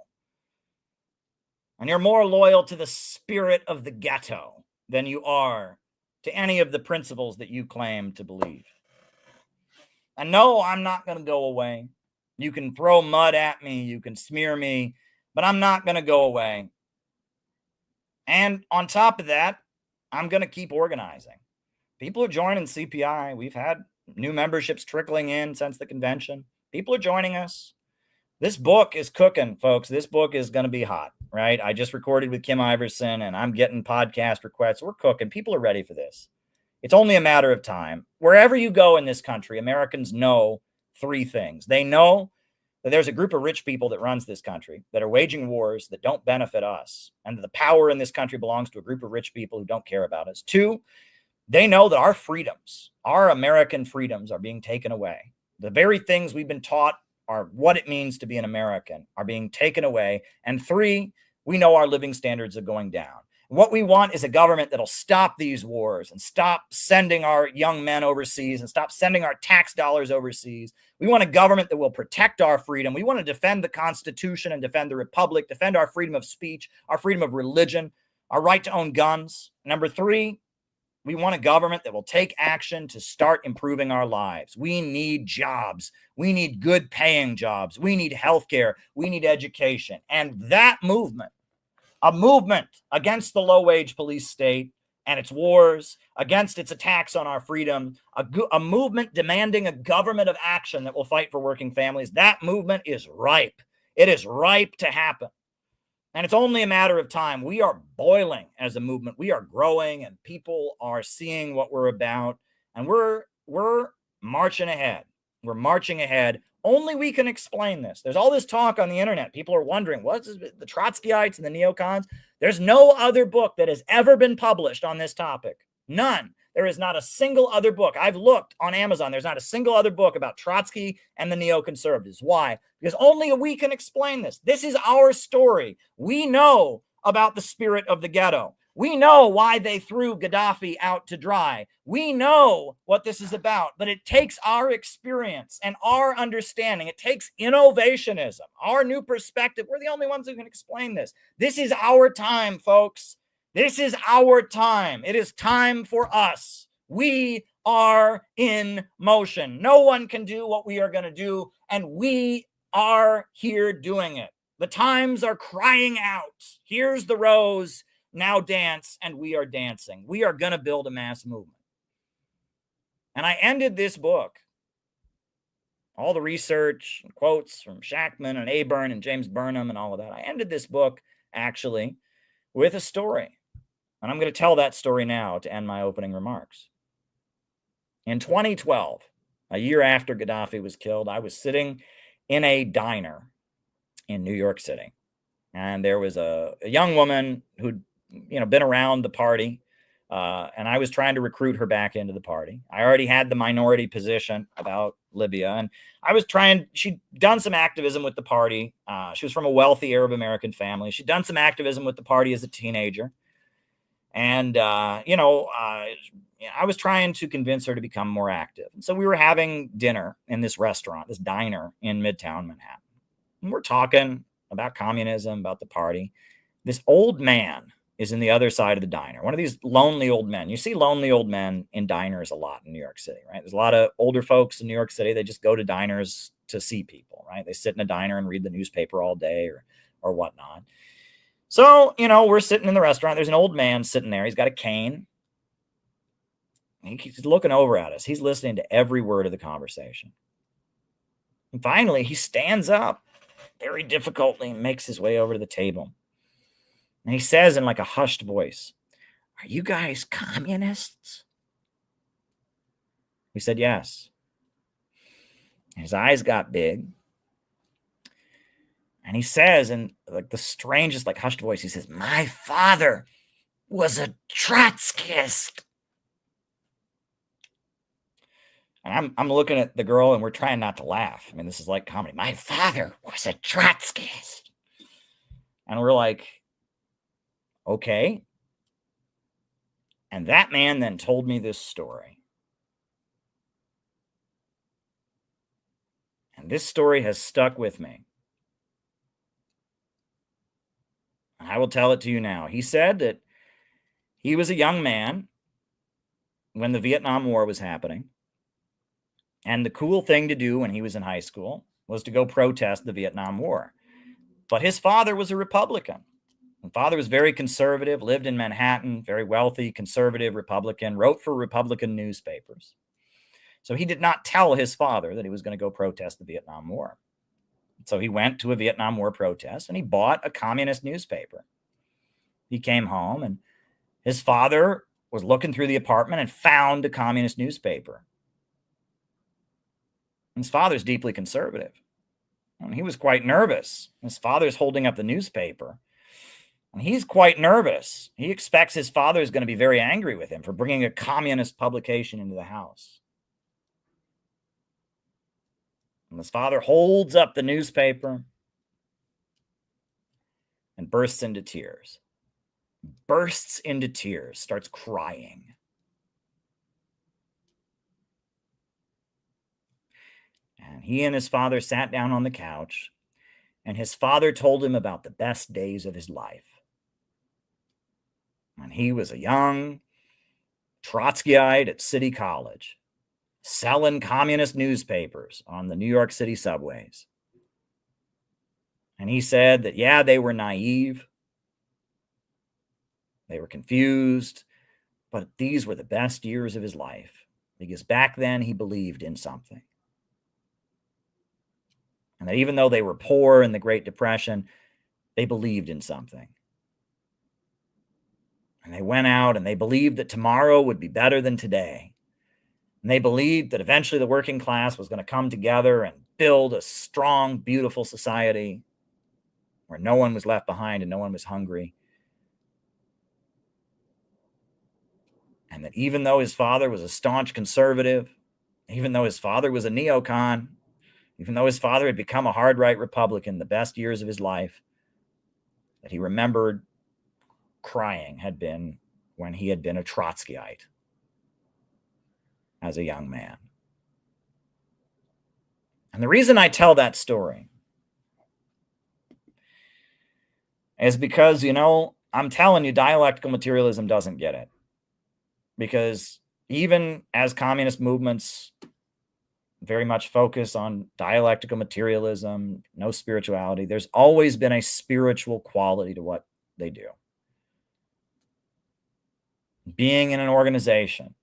And you're more loyal to the spirit of the ghetto than you are to any of the principles that you claim to believe. And no, I'm not going to go away. You can throw mud at me, you can smear me, but I'm not going to go away. And on top of that, I'm going to keep organizing. People are joining CPI. We've had new memberships trickling in since the convention. People are joining us. This book is cooking, folks. This book is going to be hot, right? I just recorded with Kim Iverson, and I'm getting podcast requests. We're cooking. People are ready for this. It's only a matter of time. Wherever you go in this country, Americans know three things. They know that there's a group of rich people that runs this country that are waging wars that don't benefit us, and the power in this country belongs to a group of rich people who don't care about us. Two, they know that our freedoms, our American freedoms, are being taken away. The very things we've been taught are what it means to be an American are being taken away. And three, we know our living standards are going down. What we want is a government that'll stop these wars and stop sending our young men overseas and stop sending our tax dollars overseas. We want a government that will protect our freedom. We want to defend the Constitution and defend the Republic, defend our freedom of speech, our freedom of religion, our right to own guns. Number three, we want a government that will take action to start improving our lives. We need jobs. We need good paying jobs. We need healthcare. We need education. And that movement, a movement against the low-wage police state and its wars, against its attacks on our freedom, a movement demanding a government of action that will fight for working families, that movement is ripe. It is ripe to happen. And it's only a matter of time. We are boiling as a movement. We are growing, and people are seeing what we're about. And we're marching ahead. We're marching ahead. Only we can explain this. There's all this talk on the internet. People are wondering, what's the Trotskyites and the neocons? There's no other book that has ever been published on this topic. None. There is not a single other book. I've looked on Amazon. There's not a single other book about Trotsky and the neoconservatives. Why? Because only we can explain this. This is our story. We know about the spirit of the ghetto. We know why they threw Gaddafi out to dry. We know what this is about, but it takes our experience and our understanding. It takes innovationism, our new perspective. We're the only ones who can explain this. This is our time, folks. This is our time. It is time for us. We are in motion. No one can do what we are going to do, and we are here doing it. The times are crying out. Here's the rose. Now dance, and we are dancing. We are going to build a mass movement. And I ended this book, all the research and quotes from Shachtman and Aburn and James Burnham and all of that. I ended this book, actually, with a story. And I'm going to tell that story now to end my opening remarks. In 2012, a year after Gaddafi was killed, I was sitting in a diner in New York City. And there was a young woman who'd been around the party, and I was trying to recruit her back into the party. I already had the minority position about Libya, and she'd done some activism with the party. She was from a wealthy Arab American family. She'd done some activism with the party as a teenager. And, I was trying to convince her to become more active. And so we were having dinner in this restaurant, this diner in Midtown Manhattan. And we're talking about communism, about the party. This old man is in the other side of the diner. One of these lonely old men. You see lonely old men in diners a lot in New York City, right? There's a lot of older folks in New York City. They just go to diners to see people, right? They sit in a diner and read the newspaper all day or whatnot. So, we're sitting in the restaurant. There's an old man sitting there. He's got a cane. He's looking over at us. He's listening to every word of the conversation. And finally, he stands up very difficultly and makes his way over to the table. And he says in like a hushed voice, "Are you guys communists?" We said yes. His eyes got big. And he says in like the strangest, like hushed voice, he says, "My father was a Trotskyist." And I'm looking at the girl and we're trying not to laugh. I mean, this is like comedy. "My father was a Trotskyist." And we're like, okay. And that man then told me this story. And this story has stuck with me. I will tell it to you now. He said that he was a young man when the Vietnam War was happening. And the cool thing to do when he was in high school was to go protest the Vietnam War. But his father was a Republican. His father was very conservative, lived in Manhattan, very wealthy, conservative Republican, wrote for Republican newspapers. So he did not tell his father that he was going to go protest the Vietnam War. So he went to a Vietnam War protest and he bought a communist newspaper. He came home and his father was looking through the apartment and found a communist newspaper. And his father's deeply conservative. And he was quite nervous. His father's holding up the newspaper. And he's quite nervous. He expects his father is going to be very angry with him for bringing a communist publication into the house. And his father holds up the newspaper and bursts into tears. Bursts into tears, starts crying. And he and his father sat down on the couch, and his father told him about the best days of his life. And he was a young Trotskyite at City College, selling communist newspapers on the New York City subways. And he said that, yeah, they were naive. They were confused, but these were the best years of his life because back then he believed in something. And that even though they were poor in the Great Depression, They believed in something. And they went out and they believed that tomorrow would be better than today. And they believed that eventually the working class was going to come together and build a strong, beautiful society where no one was left behind and no one was hungry. And that even though his father was a staunch conservative, even though his father was a neocon, even though his father had become a hard right Republican the best years of his life, that he remembered crying had been when he had been a Trotskyite as a young man. And the reason I tell that story is because, I'm telling you, dialectical materialism doesn't get it. Because even as communist movements very much focus on dialectical materialism, no spirituality, there's always been a spiritual quality to what they do. Being in an organization,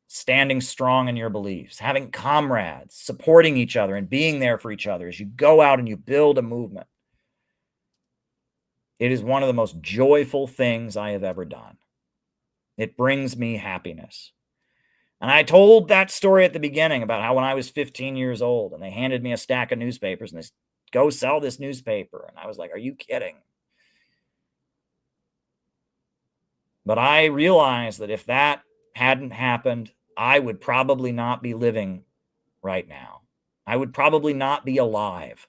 standing strong in your beliefs, having comrades, supporting each other and being there for each other as you go out and you build a movement. It is one of the most joyful things I have ever done. It brings me happiness. And I told that story at the beginning about how when I was 15 years old and they handed me a stack of newspapers and they said, go sell this newspaper. And I was like, are you kidding? But I realized that if that hadn't happened, I would probably not be living right now. I would probably not be alive.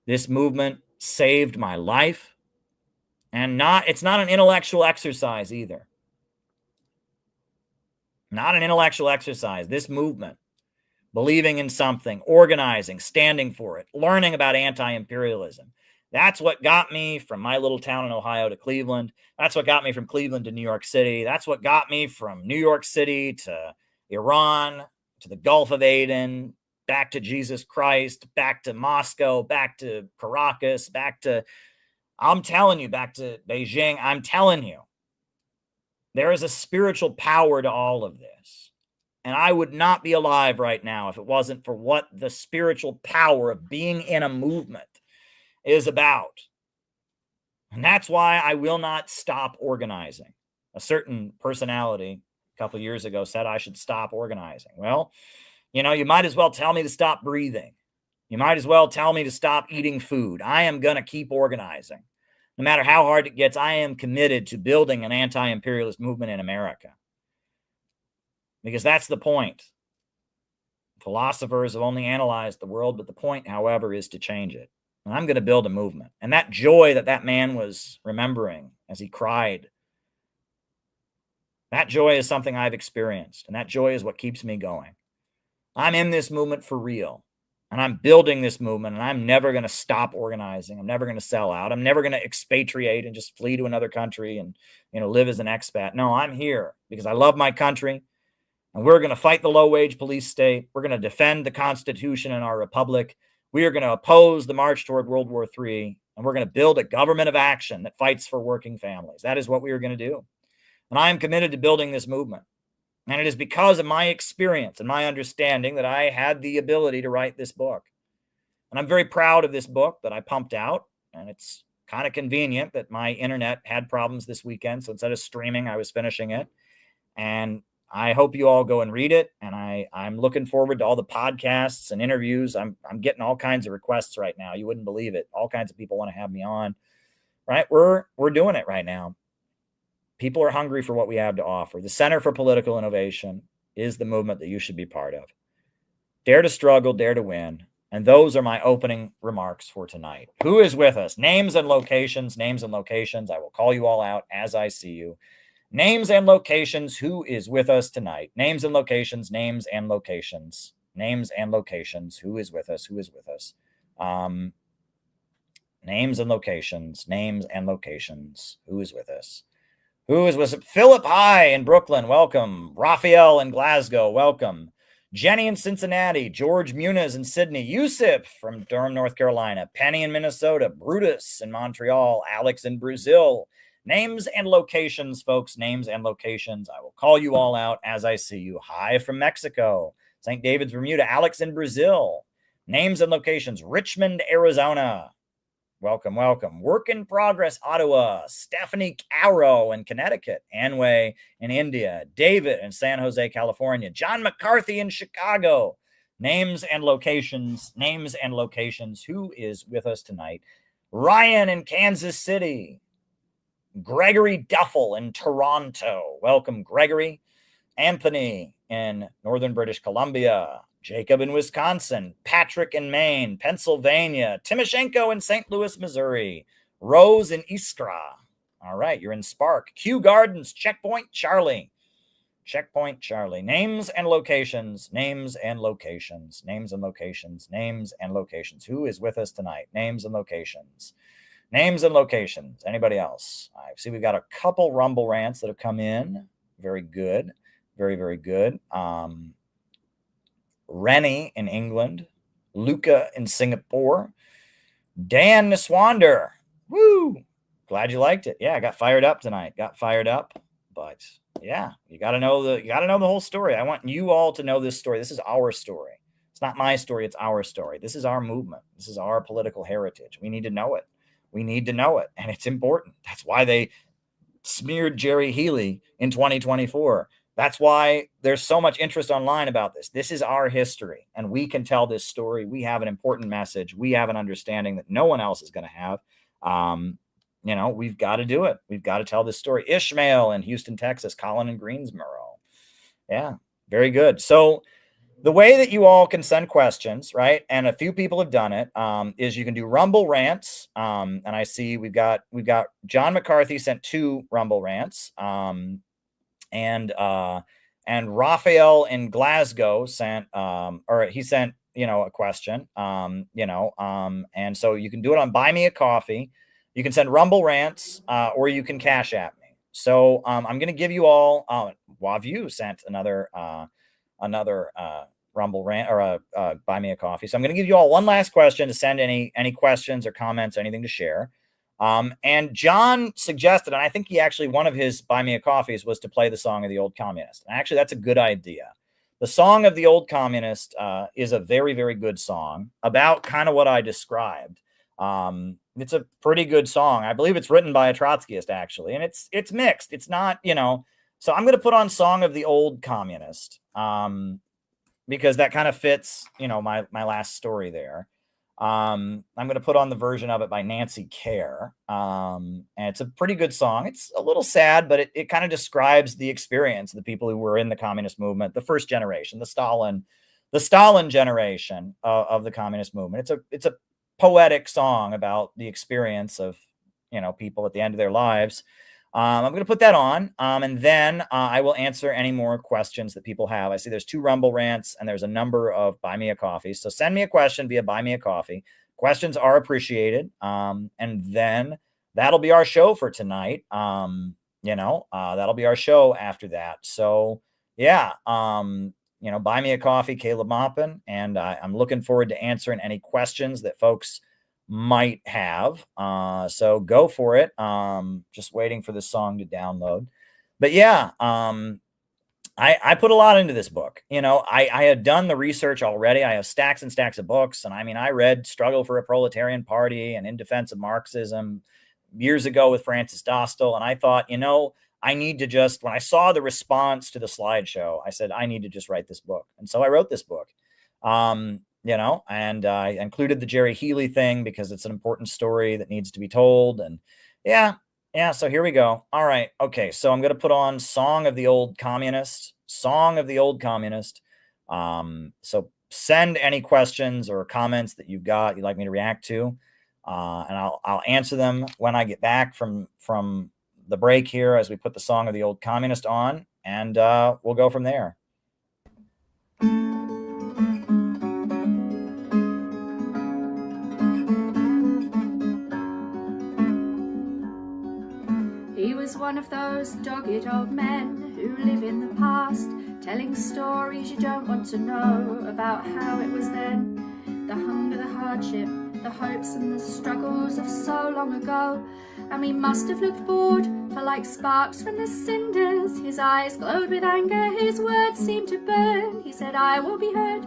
This movement saved my life. And it's not an intellectual exercise either. Not an intellectual exercise. This movement, believing in something, organizing, standing for it, learning about anti-imperialism. That's what got me from my little town in Ohio to Cleveland. That's what got me from Cleveland to New York City. That's what got me from New York City to Iran, to the Gulf of Aden, back to Jesus Christ, back to Moscow, back to Caracas, back to Beijing. I'm telling you, there is a spiritual power to all of this. And I would not be alive right now if it wasn't for what the spiritual power of being in a movement is about. And that's why I will not stop organizing. A certain personality a couple of years ago said I should stop organizing. Well, you might as well tell me to stop breathing. You might as well tell me to stop eating food. I am going to keep organizing. No matter how hard it gets, I am committed to building an anti-imperialist movement in America. Because that's the point. Philosophers have only analyzed the world, but the point, however, is to change it. And I'm going to build a movement. And that joy that man was remembering as he cried, that joy is something I've experienced. And that joy is what keeps me going. I'm in this movement for real. And I'm building this movement, and I'm never going to stop organizing. I'm never going to sell out. I'm never going to expatriate and just flee to another country and, live as an expat. No, I'm here because I love my country, and we're going to fight the low-wage police state. We're going to defend the Constitution and our republic. We are going to oppose the march toward World War III, and we're going to build a government of action that fights for working families. That is what we are going to do. And I am committed to building this movement. And it is because of my experience and my understanding that I had the ability to write this book. And I'm very proud of this book that I pumped out. And it's kind of convenient that my internet had problems this weekend. So instead of streaming, I was finishing it. And I hope you all go and read it. And I'm looking forward to all the podcasts and interviews. I'm getting all kinds of requests right now. You wouldn't believe it. All kinds of people want to have me on. Right? We're doing it right now. People are hungry for what we have to offer. The Center for Political Innovation is the movement that you should be part of. Dare to struggle, dare to win. And those are my opening remarks for tonight. Who is with us? Names and locations, names and locations. I will call you all out as I see you. Names and locations. Who is with us tonight? Names and locations, names and locations, names and locations. Who is with us? Who is with us? Names and locations, names and locations. Who is with us? Who is with us? Philip High in Brooklyn, welcome. Raphael in Glasgow, welcome. Jenny in Cincinnati, George Muniz in Sydney, Yusuf from Durham, North Carolina, Penny in Minnesota, Brutus in Montreal, Alex in Brazil. Names and locations, folks, names and locations. I will call you all out as I see you. Hi from Mexico, St. David's, Bermuda, Alex in Brazil. Names and locations, Richmond, Arizona. welcome, welcome. Work in Progress, Ottawa. Stephanie Caro in Connecticut. Anway in India. David in San Jose, California. John McCarthy in Chicago. Names and locations. Names and locations. Who is with us tonight? Ryan in Kansas City. Gregory Duffel in Toronto. Welcome, Gregory. Anthony in Northern British Columbia. Jacob in Wisconsin. Patrick in Maine. Pennsylvania. Timoshenko in St. Louis, Missouri. Rose in Iskra. All right, you're in Spark. Kew Gardens. Checkpoint Charlie. Checkpoint Charlie. Names and locations. Names and locations. Names and locations. Names and locations. Who is with us tonight? Names and locations. Names and locations. Anybody else? I see we've got a couple Rumble rants that have come in. Very good. Very, very good. Rennie in England. Luca in Singapore. Dan Niswander. Woo! Glad you liked it. Yeah, I got fired up tonight. Got fired up. But yeah, you gotta know the whole story. I want you all to know this story. This is our story. It's not my story, it's our story. This is our movement. This is our political heritage. We need to know it. We need to know it, and it's important. That's why they smeared Jerry Healy in 2024. That's why there's so much interest online about this. This is our history, and we can tell this story. We have an important message. We have an understanding that no one else is going to have. We've got to do it. We've got to tell this story. Ishmael in Houston, Texas. Colin in Greensboro. Yeah, very good. So the way that you all can send questions, right, and a few people have done it, is you can do Rumble rants. And I see we've got John McCarthy sent 2 Rumble rants. And Raphael in Glasgow sent a question. And so you can do it on Buy Me a Coffee. You can send Rumble rants, or you can Cash App me. So I'm going to give you all. Wavu sent another Rumble rant or Buy Me a Coffee. So I'm going to give you all one last question to send any questions or comments, or anything to share. And John suggested, and I think he actually, one of his Buy Me a Coffees was to play the Song of the Old Communist. And actually, that's a good idea. The Song of the Old Communist is a very, very good song about kind of what I described. It's a pretty good song. I believe it's written by a Trotskyist, actually, and it's mixed. It's not, so I'm going to put on Song of the Old Communist, because that kind of fits, my last story there. I'm going to put on the version of it by Nancy Kerr. And it's a pretty good song. It's a little sad, but it kind of describes the experience of the people who were in the communist movement, the first generation, the Stalin generation of the communist movement. It's a poetic song about the experience of, people at the end of their lives. I'm going to put that on, and then I will answer any more questions that people have. I see there's 2 Rumble rants, and there's a number of Buy Me a Coffee. So send me a question via Buy Me a Coffee. Questions are appreciated, and then that'll be our show for tonight. That'll be our show after that. So yeah, Buy Me a Coffee, Caleb Maupin, and I'm looking forward to answering any questions that folks might have. So go for it. Just waiting for this song to download. But yeah, I put a lot into this book. I had done the research already. I have stacks and stacks of books. And I read Struggle for a Proletarian Party and In Defense of Marxism years ago with Francis Dostal. And I thought, I need to just, when I saw the response to the slideshow, I said, I need to just write this book. And so I wrote this book. And I included the Jerry Healy thing because it's an important story that needs to be told. And yeah, so here we go. All right. Okay. So I'm going to put on Song of the Old Communist. So send any questions or comments that you've got, you'd like me to react to. And I'll answer them when I get back from the break here, as we put the Song of the Old Communist on, and we'll go from there. He was one of those dogged old men who live in the past, telling stories you don't want to know about how it was then. The hunger, the hardship, the hopes and the struggles of so long ago. And we must have looked bored, for like sparks from the cinders, his eyes glowed with anger, his words seemed to burn. He said, I will be heard,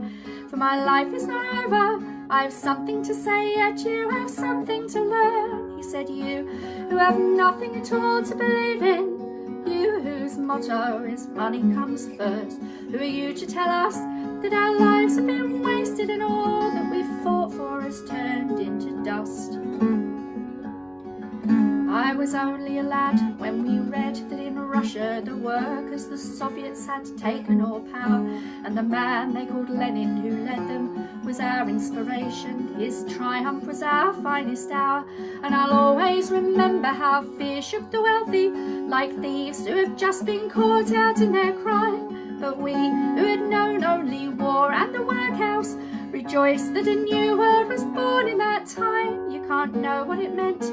for my life is not over, I've something to say, yet you have something to learn. He said, you who have nothing at all to believe in, you whose motto is money comes first, who are you to tell us that our lives have been wasted and all that we fought for has turned into dust? I was only a lad when we read that in Russia the workers, the Soviets, had taken all power, and the man they called Lenin who led them was our inspiration. His triumph was our finest hour, and I'll always remember how fear shook the wealthy like thieves who have just been caught out in their crime. But we who had known only war and the workhouse rejoiced that a new world was born in that time. You can't know what it meant,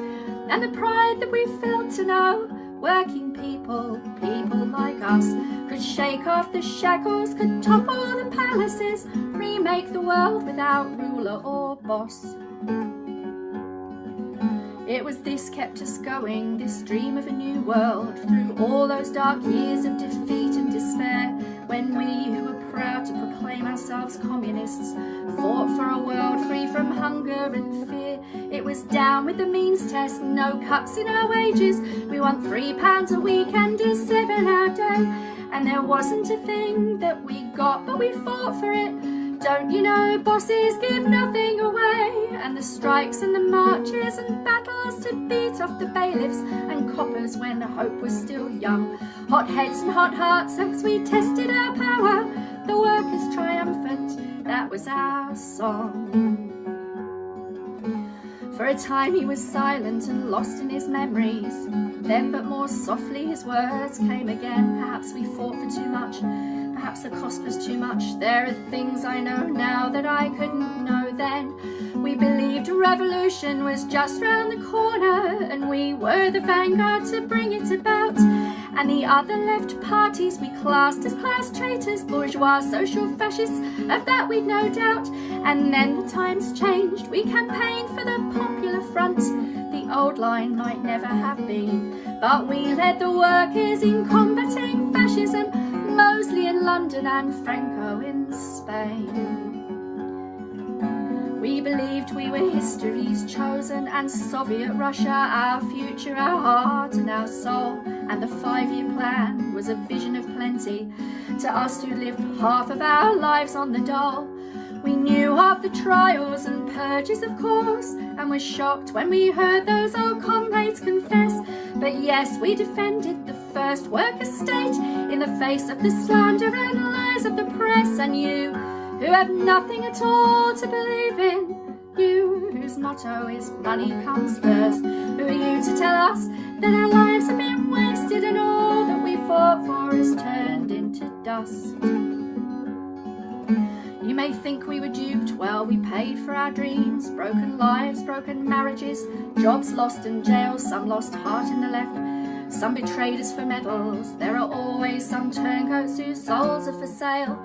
and the pride that we felt to know working people, people like us, could shake off the shackles, could topple the palaces, remake the world without ruler or boss. It was this kept us going, this dream of a new world, through all those dark years of defeat and despair, when we who were proud to proclaim ourselves communists fought for a world free from hunger and fear. It was down with the means test, no cuts in our wages, we want £3 a week and a 7-hour day, and there wasn't a thing that we got, but we fought for it. Don't you know bosses give nothing away, and the strikes and the marches and battles to beat off the bailiffs and coppers when hope was still young. Hot heads and hot hearts as we tested our power, the workers triumphant, that was our song. For a time he was silent and lost in his memories, then but more softly his words came again. Perhaps we fought for too much, perhaps the cost was too much. There are things I know now that I couldn't know then. We believed a revolution was just round the corner, and we were the vanguard to bring it about. And the other left parties we classed as class traitors, bourgeois social fascists, of that we'd no doubt. And then the times changed, we campaigned for the Popular Front. The old line might never have been, but we led the workers in combating fascism, Mosley in London and Franco in Spain. We believed we were history's chosen, and Soviet Russia our future, our heart and our soul. And the 5-year plan was a vision of plenty to us who lived half of our lives on the dole. We knew of the trials and purges, of course, and were shocked when we heard those old comrades confess. But yes, we defended the first worker state in the face of the slander and lies of the press. And you who have nothing at all to believe in, you whose motto is money comes first, who are you to tell us that our lives have been wasted and all that we fought for has turned into dust? You may think we were duped, well, we paid for our dreams, broken lives, broken marriages, jobs lost in jail, some lost heart in the left, some betrayed us for medals. There are always some turncoats whose souls are for sale,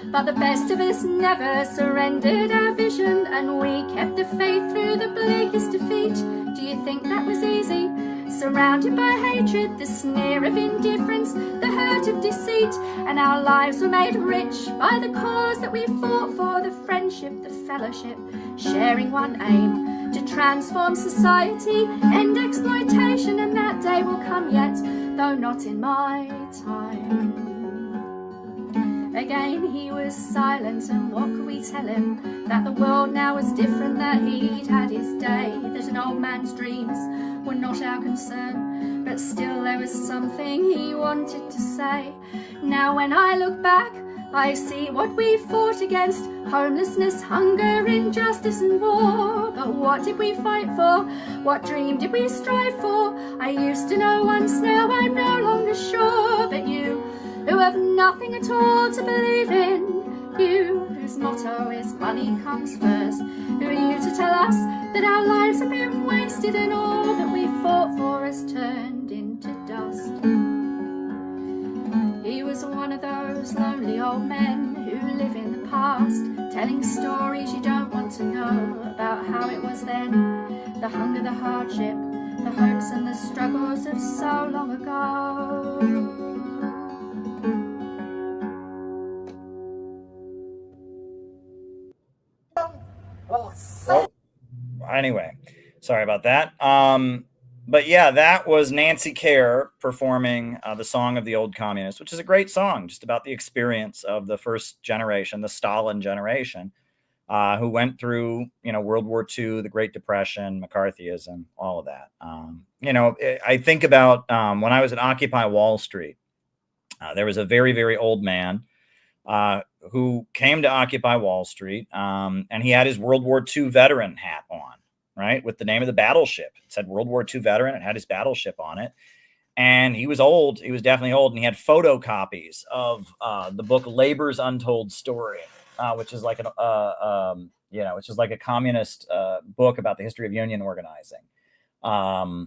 but the best of us never surrendered our vision, and we kept the faith through the bleakest defeat. Do you think that was easy? Surrounded by hatred, the sneer of indifference, the hurt of deceit, and our lives were made rich by the cause that we fought for, the friendship, the fellowship, sharing one aim, to transform society, end exploitation, and that day will come yet, though not in my time. Again he was silent, and what could we tell him? That the world now was different, that he'd had his day, that an old man's dreams were not our concern, but still there was something he wanted to say. Now when I look back, I see what we fought against, homelessness, hunger, injustice and war. But what did we fight for? What dream did we strive for? I used to know once, now I'm no longer sure. But you, who have nothing at all to believe in, you whose motto is money comes first, who are you to tell us that our lives have been wasted and all that we fought for has turned into dust? He was one of those lonely old men who live in the past, telling stories you don't want to know about how it was then, the hunger, the hardship, the hopes and the struggles of so long ago. Well, Well, anyway, sorry about that. But yeah, that was Nancy Kerr performing the Song of the Old Communists, which is a great song, just about the experience of the first generation, the Stalin generation, who went through, World War II, the Great Depression, McCarthyism, all of that. I think about when I was at Occupy Wall Street, there was a very, very old man who came to Occupy Wall Street, and he had his World War II veteran hat on, right, with the name of the battleship. It said World War II veteran. It had his battleship on it. And he was old. He was definitely old. And he had photocopies of the book Labor's Untold Story, which is like which is like a communist book about the history of union organizing. I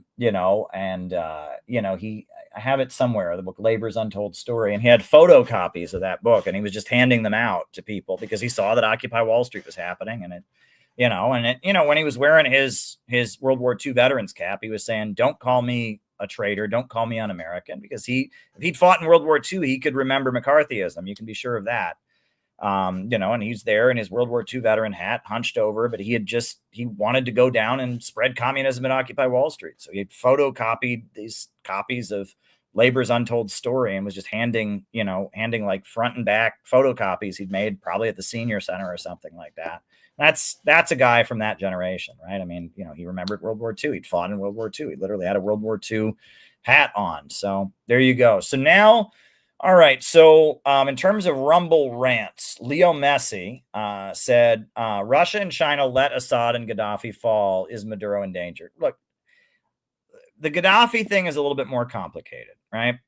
have it somewhere, the book Labor's Untold Story, and he had photocopies of that book, and he was just handing them out to people because he saw that Occupy Wall Street was happening. And when he was wearing his World War II veterans cap, he was saying, "Don't call me a traitor, don't call me un-American," because if he'd fought in World War II, he could remember McCarthyism. You can be sure of that. And he's there in his World War II veteran hat, hunched over, but he wanted to go down and spread communism at Occupy Wall Street. So he had photocopied these copies of Labor's Untold Story and was just handing like front and back photocopies he'd made probably at the senior center or something like that. That's a guy from that generation, right? I mean, he remembered World War II. He'd fought in World War II. He literally had a World War II hat on. So there you go. So now, all right. So in terms of Rumble rants, Leo Messi said, Russia and China let Assad and Gaddafi fall. Is Maduro in danger? Look, the Gaddafi thing is a little bit more complicated, right?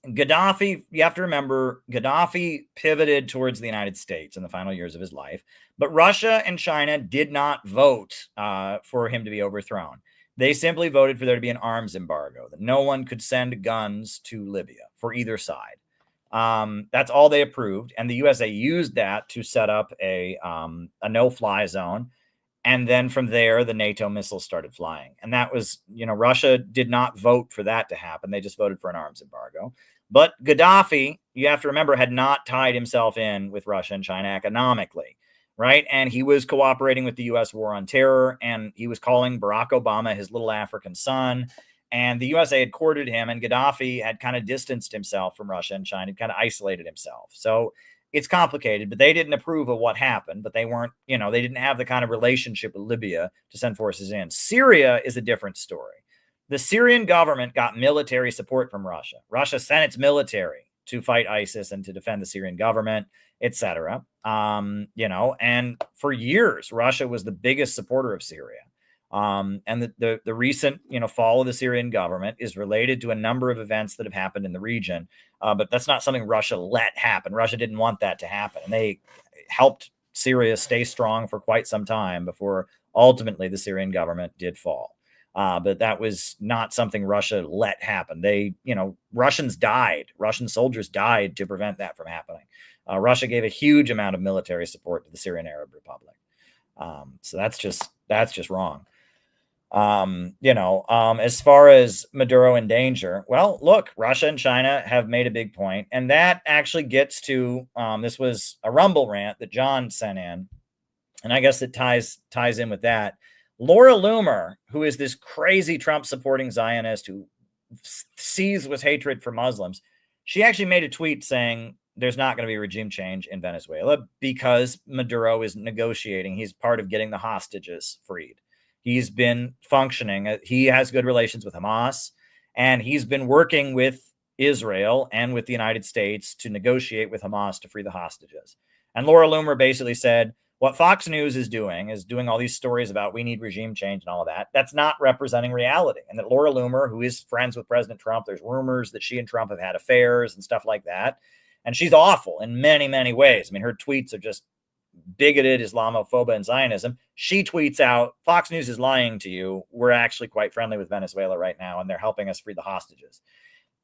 Gaddafi, you have to remember, Gaddafi pivoted towards the United States in the final years of his life, but Russia and China did not vote for him to be overthrown. They simply voted for there to be an arms embargo, that no one could send guns to Libya for either side. That's all they approved. And the USA used that to set up a no-fly zone. And then from there, the NATO missiles started flying. And that was, Russia did not vote for that to happen. They just voted for an arms embargo. But Gaddafi, you have to remember, had not tied himself in with Russia and China economically, right? And he was cooperating with the U.S. war on terror, and he was calling Barack Obama his little African son. And the USA had courted him, and Gaddafi had kind of distanced himself from Russia and China, kind of isolated himself. So it's complicated, but they didn't approve of what happened, but they weren't, they didn't have the kind of relationship with Libya to send forces in. Syria is a different story. The Syrian government got military support from Russia. Russia sent its military to fight ISIS and to defend the Syrian government, etc. And for years, Russia was the biggest supporter of Syria. And the recent, fall of the Syrian government is related to a number of events that have happened in the region. But that's not something Russia let happen. Russia didn't want that to happen. And they helped Syria stay strong for quite some time before ultimately the Syrian government did fall. But that was not something Russia let happen. Russian soldiers died to prevent that from happening. Russia gave a huge amount of military support to the Syrian Arab Republic. So that's just wrong. As far as Maduro in danger, well, look, Russia and China have made a big point, and that actually gets to, this was a Rumble rant that John sent in, and I guess it ties in with that. Laura Loomer, who is this crazy Trump supporting Zionist who sees with hatred for Muslims, she actually made a tweet saying there's not going to be a regime change in Venezuela because Maduro is negotiating. He's part of getting the hostages freed. He's been functioning. He has good relations with Hamas, and he's been working with Israel and with the United States to negotiate with Hamas to free the hostages. And Laura Loomer basically said, what Fox News is doing all these stories about we need regime change and all of that. That's not representing reality. And that Laura Loomer, who is friends with President Trump, there's rumors that she and Trump have had affairs and stuff like that. And she's awful in many, many ways. I mean, her tweets are just bigoted, Islamophobia, and Zionism. She tweets out, Fox News is lying to you. We're actually quite friendly with Venezuela right now, and they're helping us free the hostages.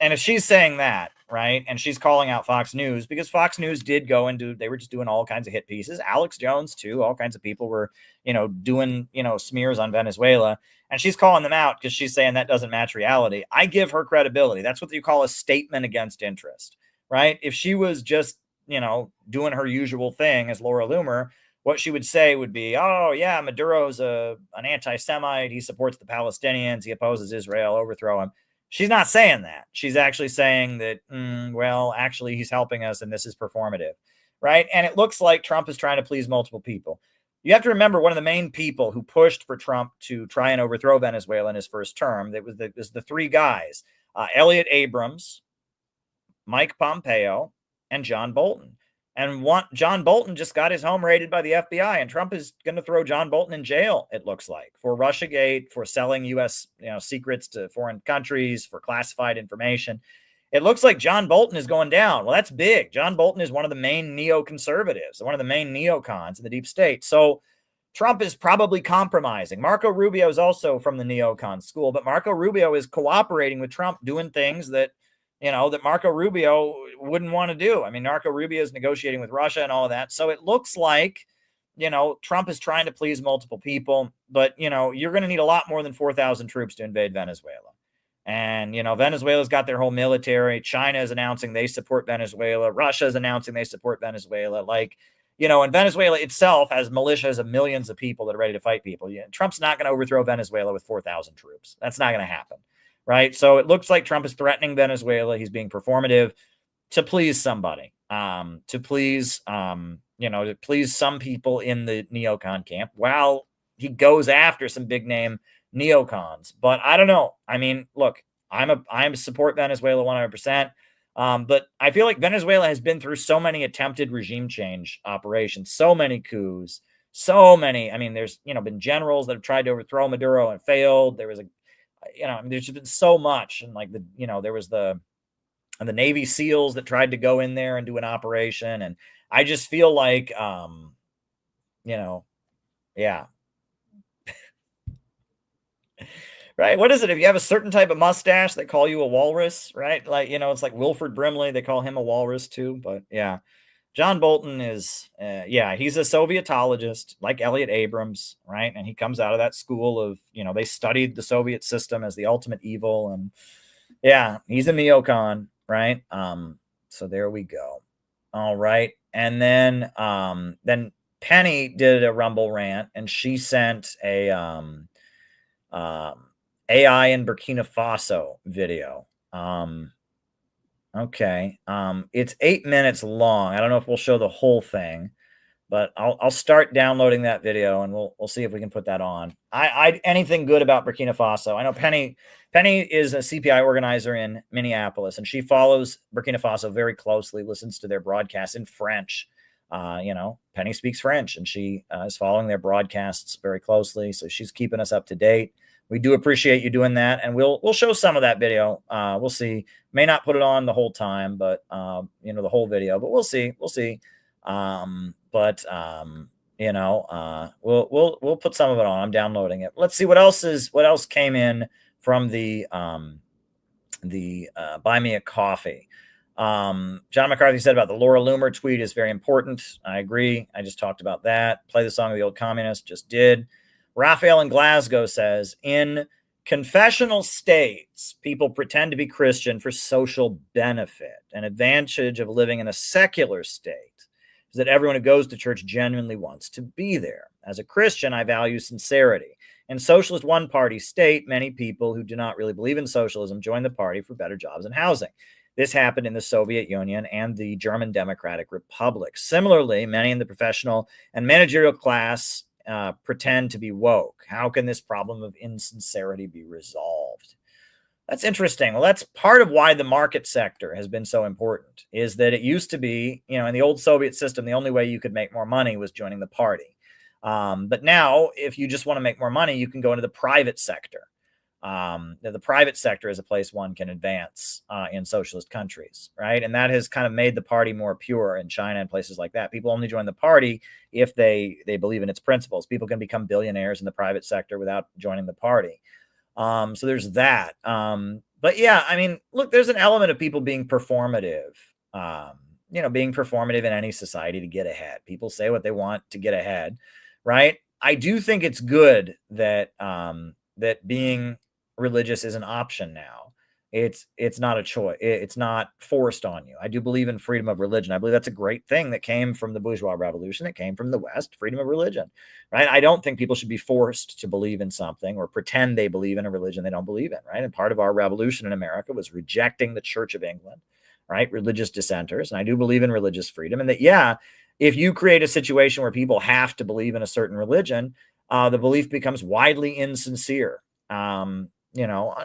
And if she's saying that, right, and she's calling out Fox News, because Fox News did go and they were just doing all kinds of hit pieces. Alex Jones, too, all kinds of people were, doing, smears on Venezuela. And she's calling them out because she's saying that doesn't match reality. I give her credibility. That's what you call a statement against interest, right? If she was just, doing her usual thing as Laura Loomer, what she would say would be, oh, yeah, Maduro's an anti-Semite. He supports the Palestinians. He opposes Israel. Overthrow him. She's not saying that. She's actually saying that, well, actually, he's helping us, and this is performative, right? And it looks like Trump is trying to please multiple people. You have to remember one of the main people who pushed for Trump to try and overthrow Venezuela in his first term. That was the three guys, Elliot Abrams, Mike Pompeo, and John Bolton. And John Bolton just got his home raided by the FBI, and Trump is going to throw John Bolton in jail, it looks like, for Russiagate, for selling U.S. secrets to foreign countries, for classified information. It looks like John Bolton is going down. Well, that's big. John Bolton is one of the main neoconservatives, one of the main neocons in the deep state. So Trump is probably compromising. Marco Rubio is also from the neocon school, but Marco Rubio is cooperating with Trump, doing things that that Marco Rubio wouldn't want to do. I mean, Marco Rubio is negotiating with Russia and all of that. So it looks like, Trump is trying to please multiple people, but, you're going to need a lot more than 4,000 troops to invade Venezuela. And, Venezuela's got their whole military. China is announcing they support Venezuela. Russia is announcing they support Venezuela. And Venezuela itself has militias of millions of people that are ready to fight people. Trump's not going to overthrow Venezuela with 4,000 troops. That's not going to happen. Right. So it looks like Trump is threatening Venezuela. He's being performative to please somebody, to please some people in the neocon camp while he goes after some big name neocons. But I don't know. I mean, look, I support Venezuela 100%. But I feel like Venezuela has been through so many attempted regime change operations, so many coups, so many. I mean, there's, been generals that have tried to overthrow Maduro and failed. There was there's been so much. And there was the Navy SEALs that tried to go in there and do an operation. And I just feel like, yeah. Right. What is it? If you have a certain type of mustache, they call you a walrus, right? It's like Wilford Brimley. They call him a walrus too. But yeah, John Bolton is, he's a Sovietologist like Elliot Abrams, right? And he comes out of that school of, they studied the Soviet system as the ultimate evil. And yeah, he's a neocon, right? So there we go. All right. And then Penny did a Rumble rant, and she sent a AI in Burkina Faso video. Okay. It's 8 minutes long. I don't know if we'll show the whole thing, but I'll start downloading that video, and we'll see if we can put that on. Anything good about Burkina Faso? I know Penny is a CPI organizer in Minneapolis, and she follows Burkina Faso very closely, listens to their broadcasts in French. Penny speaks French, and she is following their broadcasts very closely. So she's keeping us up to date. We do appreciate you doing that, and we'll show some of that video. We'll see. May not put it on the whole time, but the whole video. But we'll see. We'll see. We'll put some of it on. I'm downloading it. Let's see what else came in from the Buy Me a Coffee. John McCarthy said about the Laura Loomer tweet is very important. I agree. I just talked about that. Play the Song of the Old Communist. Just did. Raphael in Glasgow says, in confessional states, people pretend to be Christian for social benefit. An advantage of living in a secular state is that everyone who goes to church genuinely wants to be there. As a Christian, I value sincerity. In socialist one-party state, many people who do not really believe in socialism join the party for better jobs and housing. This happened in the Soviet Union and the German Democratic Republic. Similarly, many in the professional and managerial class pretend to be woke. How can this problem of insincerity be resolved? That's interesting. Well, that's part of why the market sector has been so important, is that it used to be, in the old Soviet system, the only way you could make more money was joining the party. But now, if you just want to make more money, you can go into the private sector. The private sector is a place one can advance in socialist countries, right? And that has kind of made the party more pure in China and places like that. People only join the party if they believe in its principles. People can become billionaires in the private sector without joining the party. So there's that. But yeah, I mean, look, there's an element of people being performative, being performative in any society to get ahead. People say what they want to get ahead, right? I do think it's good that that being religious is an option now. it's not a choice. It's not forced on you. I do believe in freedom of religion. I believe that's a great thing that came from the bourgeois revolution. It came from the West, freedom of religion, right? I don't think people should be forced to believe in something or pretend they believe in a religion they don't believe in, right? And part of our revolution in America was rejecting the Church of England, right? Religious dissenters. And I do believe in religious freedom, and that, yeah, if you create a situation where people have to believe in a certain religion, the belief becomes widely insincere. And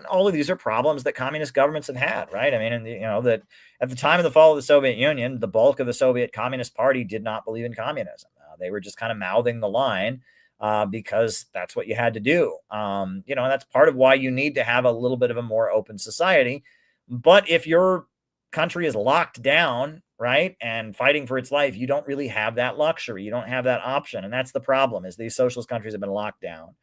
all of these are problems that communist governments have had, right? I mean, and that at the time of the fall of the Soviet Union, the bulk of the Soviet Communist Party did not believe in communism. They were just kind of mouthing the line because that's what you had to do. And that's part of why you need to have a little bit of a more open society. But if your country is locked down, right, and fighting for its life, you don't really have that luxury. You don't have that option. And that's the problem, is these socialist countries have been locked down.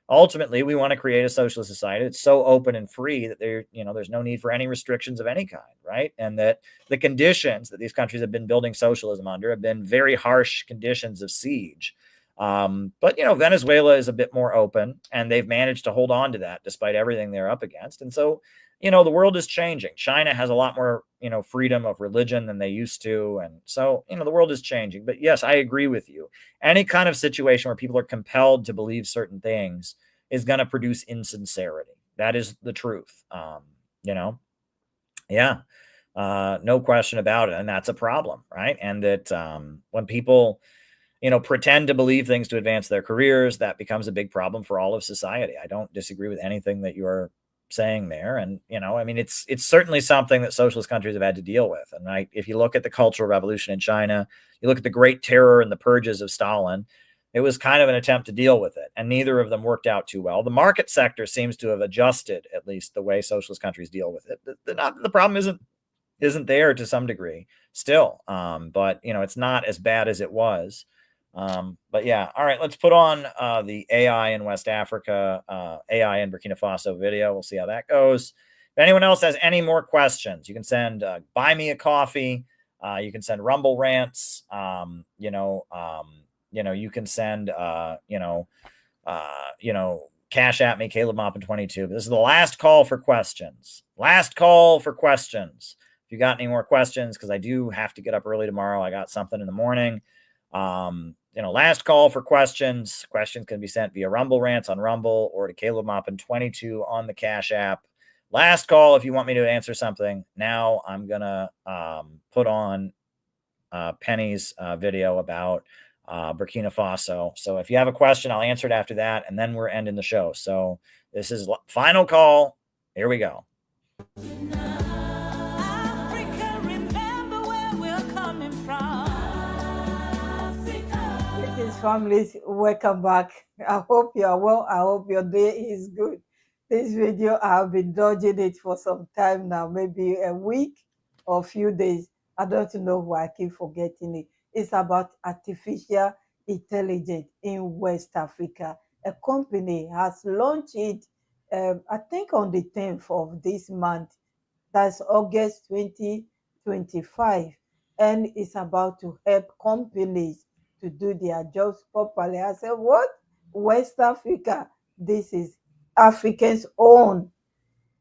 Ultimately, we want to create a socialist society that's so open and free that there's no need for any restrictions of any kind, right? And that the conditions that these countries have been building socialism under have been very harsh conditions of siege. But Venezuela is a bit more open, and they've managed to hold on to that despite everything they're up against. And so, the world is changing. China has a lot more, freedom of religion than they used to. And so, the world is changing. But yes, I agree with you. Any kind of situation where people are compelled to believe certain things is going to produce insincerity. That is the truth. Yeah, no question about it. And that's a problem, right? And that when people, pretend to believe things to advance their careers, that becomes a big problem for all of society. I don't disagree with anything that you are saying there. And, it's certainly something that socialist countries have had to deal with. And if you look at the Cultural Revolution in China, you look at the Great Terror and the purges of Stalin, it was kind of an attempt to deal with it. And neither of them worked out too well. The market sector seems to have adjusted, at least, the way socialist countries deal with it. The problem isn't there to some degree still. But, it's not as bad as it was. But yeah, all right, let's put on the AI in West Africa, AI in Burkina Faso video. We'll see how that goes. If anyone else has any more questions, you can send buy me a coffee. You can send Rumble rants. You can send cash at me, Caleb Moppin 22. But this is the last call for questions. Last call for questions. If you got any more questions, because I do have to get up early tomorrow. I got something in the morning. Last call for questions. Questions can be sent via Rumble Rants on Rumble or to Caleb Moppin 22 on the Cash App. Last call if you want me to answer something. Now I'm gonna put on Penny's video about Burkina Faso. So if you have a question, I'll answer it after that, and then we're ending the show. So this is final call. Here we go. Families, welcome back. I hope you are well. I hope your day is good. This video, I have been dodging it for some time now, maybe a week or a few days. I don't know why I keep forgetting it. It's about artificial intelligence in West Africa. A company has launched it, I think on the 10th of this month. That's August 2025. And it's about to help companies to do their jobs properly. I said, what? West Africa? This is Africans' own,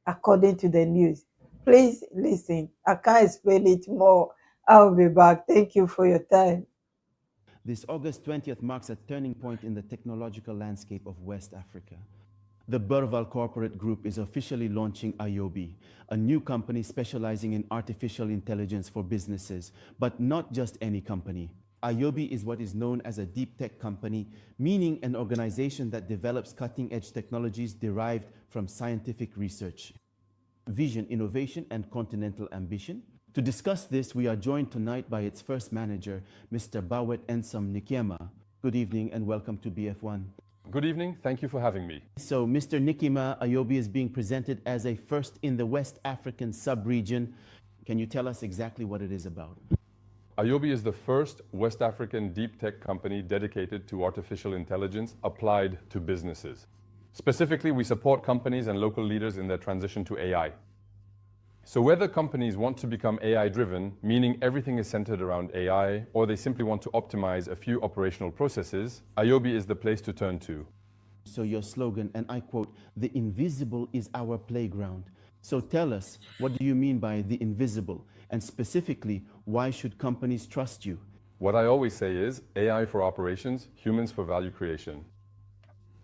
according to the news. Please listen. I can't explain it more. I'll be back. Thank you for your time. This August 20th marks a turning point in the technological landscape of West Africa. The Burval Corporate Group is officially launching IOBI, a new company specializing in artificial intelligence for businesses, but not just any company. IOBI is what is known as a deep tech company, meaning an organization that develops cutting-edge technologies derived from scientific research, vision, innovation, and continental ambition. To discuss this, we are joined tonight by its first manager, Mr. Bawet Ensom Nikiema. Good evening and welcome to BF1. Good evening. Thank you for having me. So, Mr. Nikiema, IOBI is being presented as a first in the West African sub-region. Can you tell us exactly what it is about? IOBI is the first West African deep tech company dedicated to artificial intelligence applied to businesses. Specifically, we support companies and local leaders in their transition to AI. So whether companies want to become AI-driven, meaning everything is centered around AI, or they simply want to optimize a few operational processes, IOBI is the place to turn to. So your slogan, and I quote, "The invisible is our playground." So tell us, what do you mean by the invisible? And specifically, why should companies trust you? What I always say is AI for operations, humans for value creation.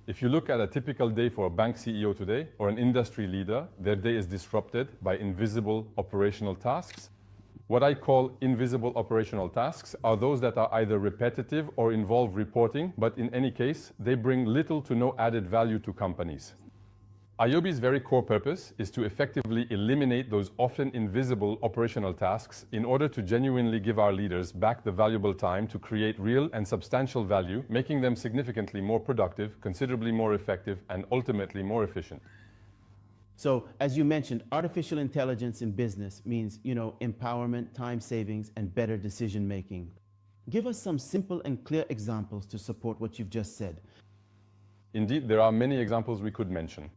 If you look at a typical day for a bank CEO today or an industry leader, their day is disrupted by invisible operational tasks. What I call invisible operational tasks are those that are either repetitive or involve reporting, but in any case, they bring little to no added value to companies. IOB's very core purpose is to effectively eliminate those often invisible operational tasks in order to genuinely give our leaders back the valuable time to create real and substantial value, making them significantly more productive, considerably more effective, and ultimately more efficient. So, as you mentioned, artificial intelligence in business means, empowerment, time savings, and better decision making. Give us some simple and clear examples to support what you've just said. Indeed, there are many examples we could mention.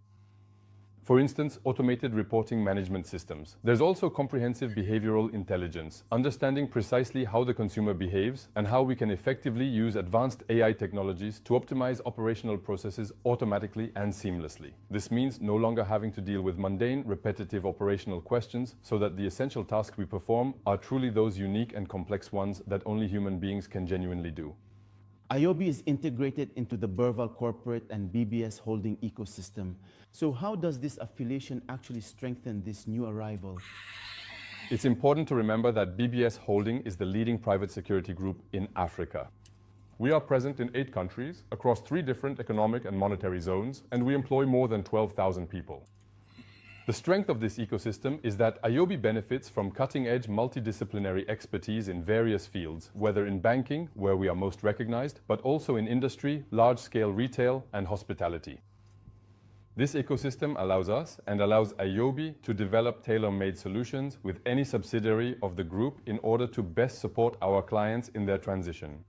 For instance, automated reporting management systems. There's also comprehensive behavioral intelligence, understanding precisely how the consumer behaves and how we can effectively use advanced AI technologies to optimize operational processes automatically and seamlessly. This means no longer having to deal with mundane, repetitive operational questions, so that the essential tasks we perform are truly those unique and complex ones that only human beings can genuinely do. IOB is integrated into the Burval corporate and BBS holding ecosystem. So how does this affiliation actually strengthen this new arrival? It's important to remember that BBS Holding is the leading private security group in Africa. We are present in 8 countries across 3 different economic and monetary zones, and we employ more than 12,000 people. The strength of this ecosystem is that IOB benefits from cutting-edge multidisciplinary expertise in various fields, whether in banking, where we are most recognized, but also in industry, large-scale retail, and hospitality. This ecosystem allows us and allows IOB to develop tailor-made solutions with any subsidiary of the group in order to best support our clients in their transition.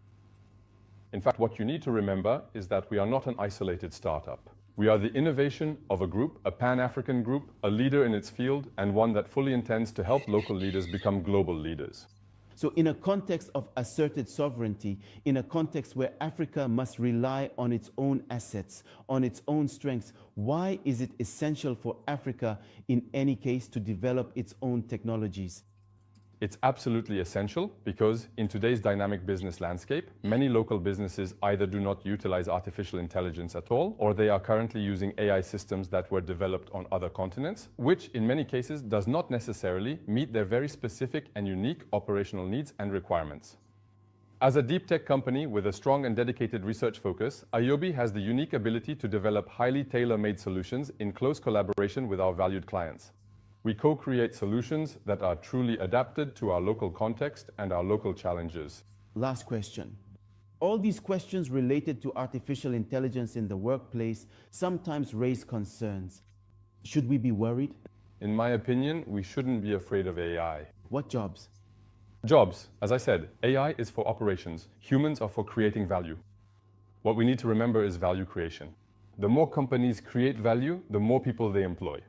In fact, what you need to remember is that we are not an isolated startup. We are the innovation of a group, a Pan-African group, a leader in its field, and one that fully intends to help local leaders become global leaders. So in a context of asserted sovereignty, in a context where Africa must rely on its own assets, on its own strengths, why is it essential for Africa, in any case, to develop its own technologies? It's absolutely essential because in today's dynamic business landscape, many local businesses either do not utilize artificial intelligence at all, or they are currently using AI systems that were developed on other continents, which in many cases does not necessarily meet their very specific and unique operational needs and requirements. As a deep tech company with a strong and dedicated research focus, IOB has the unique ability to develop highly tailor-made solutions in close collaboration with our valued clients. We co-create solutions that are truly adapted to our local context and our local challenges. Last question. All these questions related to artificial intelligence in the workplace sometimes raise concerns. Should we be worried? In my opinion, we shouldn't be afraid of AI. What jobs? Jobs. As I said, AI is for operations. Humans are for creating value. What we need to remember is value creation. The more companies create value, the more people they employ.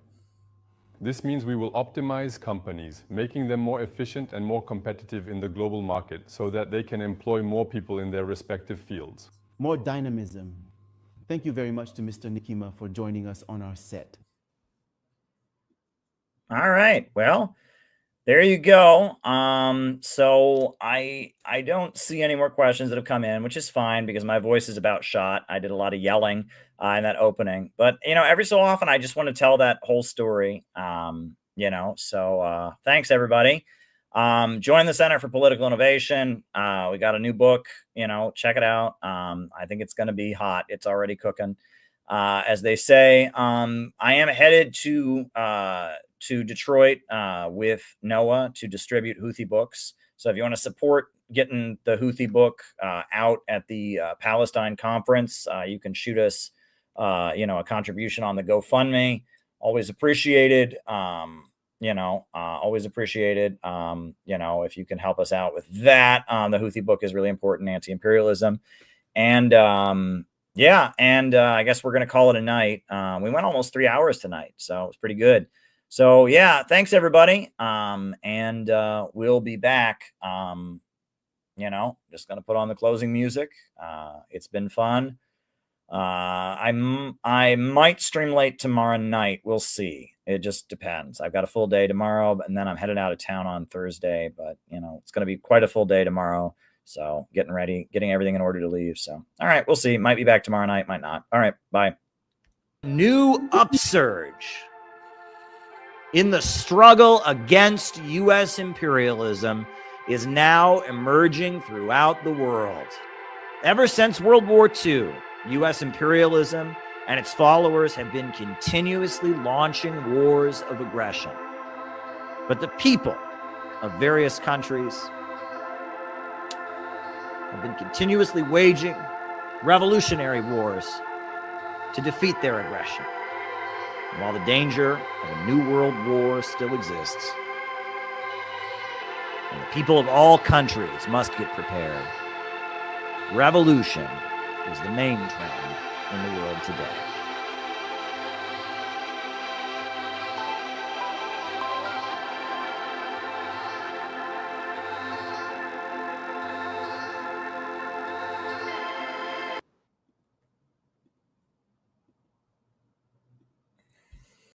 This means we will optimize companies, making them more efficient and more competitive in the global market so that they can employ more people in their respective fields. More dynamism. Thank you very much to Mr. Nikima for joining us on our set. All right. Well, there you go. So I don't see any more questions that have come in, which is fine because my voice is about shot. I did a lot of yelling in that opening, but every so often I just want to tell that whole story. So thanks everybody. Join the Center for Political Innovation. We got a new book, check it out. I think it's going to be hot. It's already cooking. As they say, I am headed to Detroit with Noah to distribute Houthi books. So if you want to support getting the Houthi book out at the Palestine conference, you can shoot us, a contribution on the GoFundMe. Always appreciated. Always appreciated. If you can help us out with that. The Houthi book is really important, anti-imperialism. And I guess we're going to call it a night. We went almost 3 hours tonight, so it's pretty good. So yeah, thanks everybody. And we'll be back. Just going to put on the closing music. It's been fun. I might stream late tomorrow night. We'll see. It just depends. I've got a full day tomorrow, and then I'm headed out of town on Thursday. But, you know, it's going to be quite a full day tomorrow. So getting ready, getting everything in order to leave. So, all right, we'll see. Might be back tomorrow night, might not. All right, bye. New upsurge in the struggle against U.S. imperialism is now emerging throughout the world. Ever since World War II, U.S. imperialism and its followers have been continuously launching wars of aggression. But the people of various countries have been continuously waging revolutionary wars to defeat their aggression. And while the danger of a new world war still exists, and the people of all countries must get prepared, revolution is the main trend in the world today.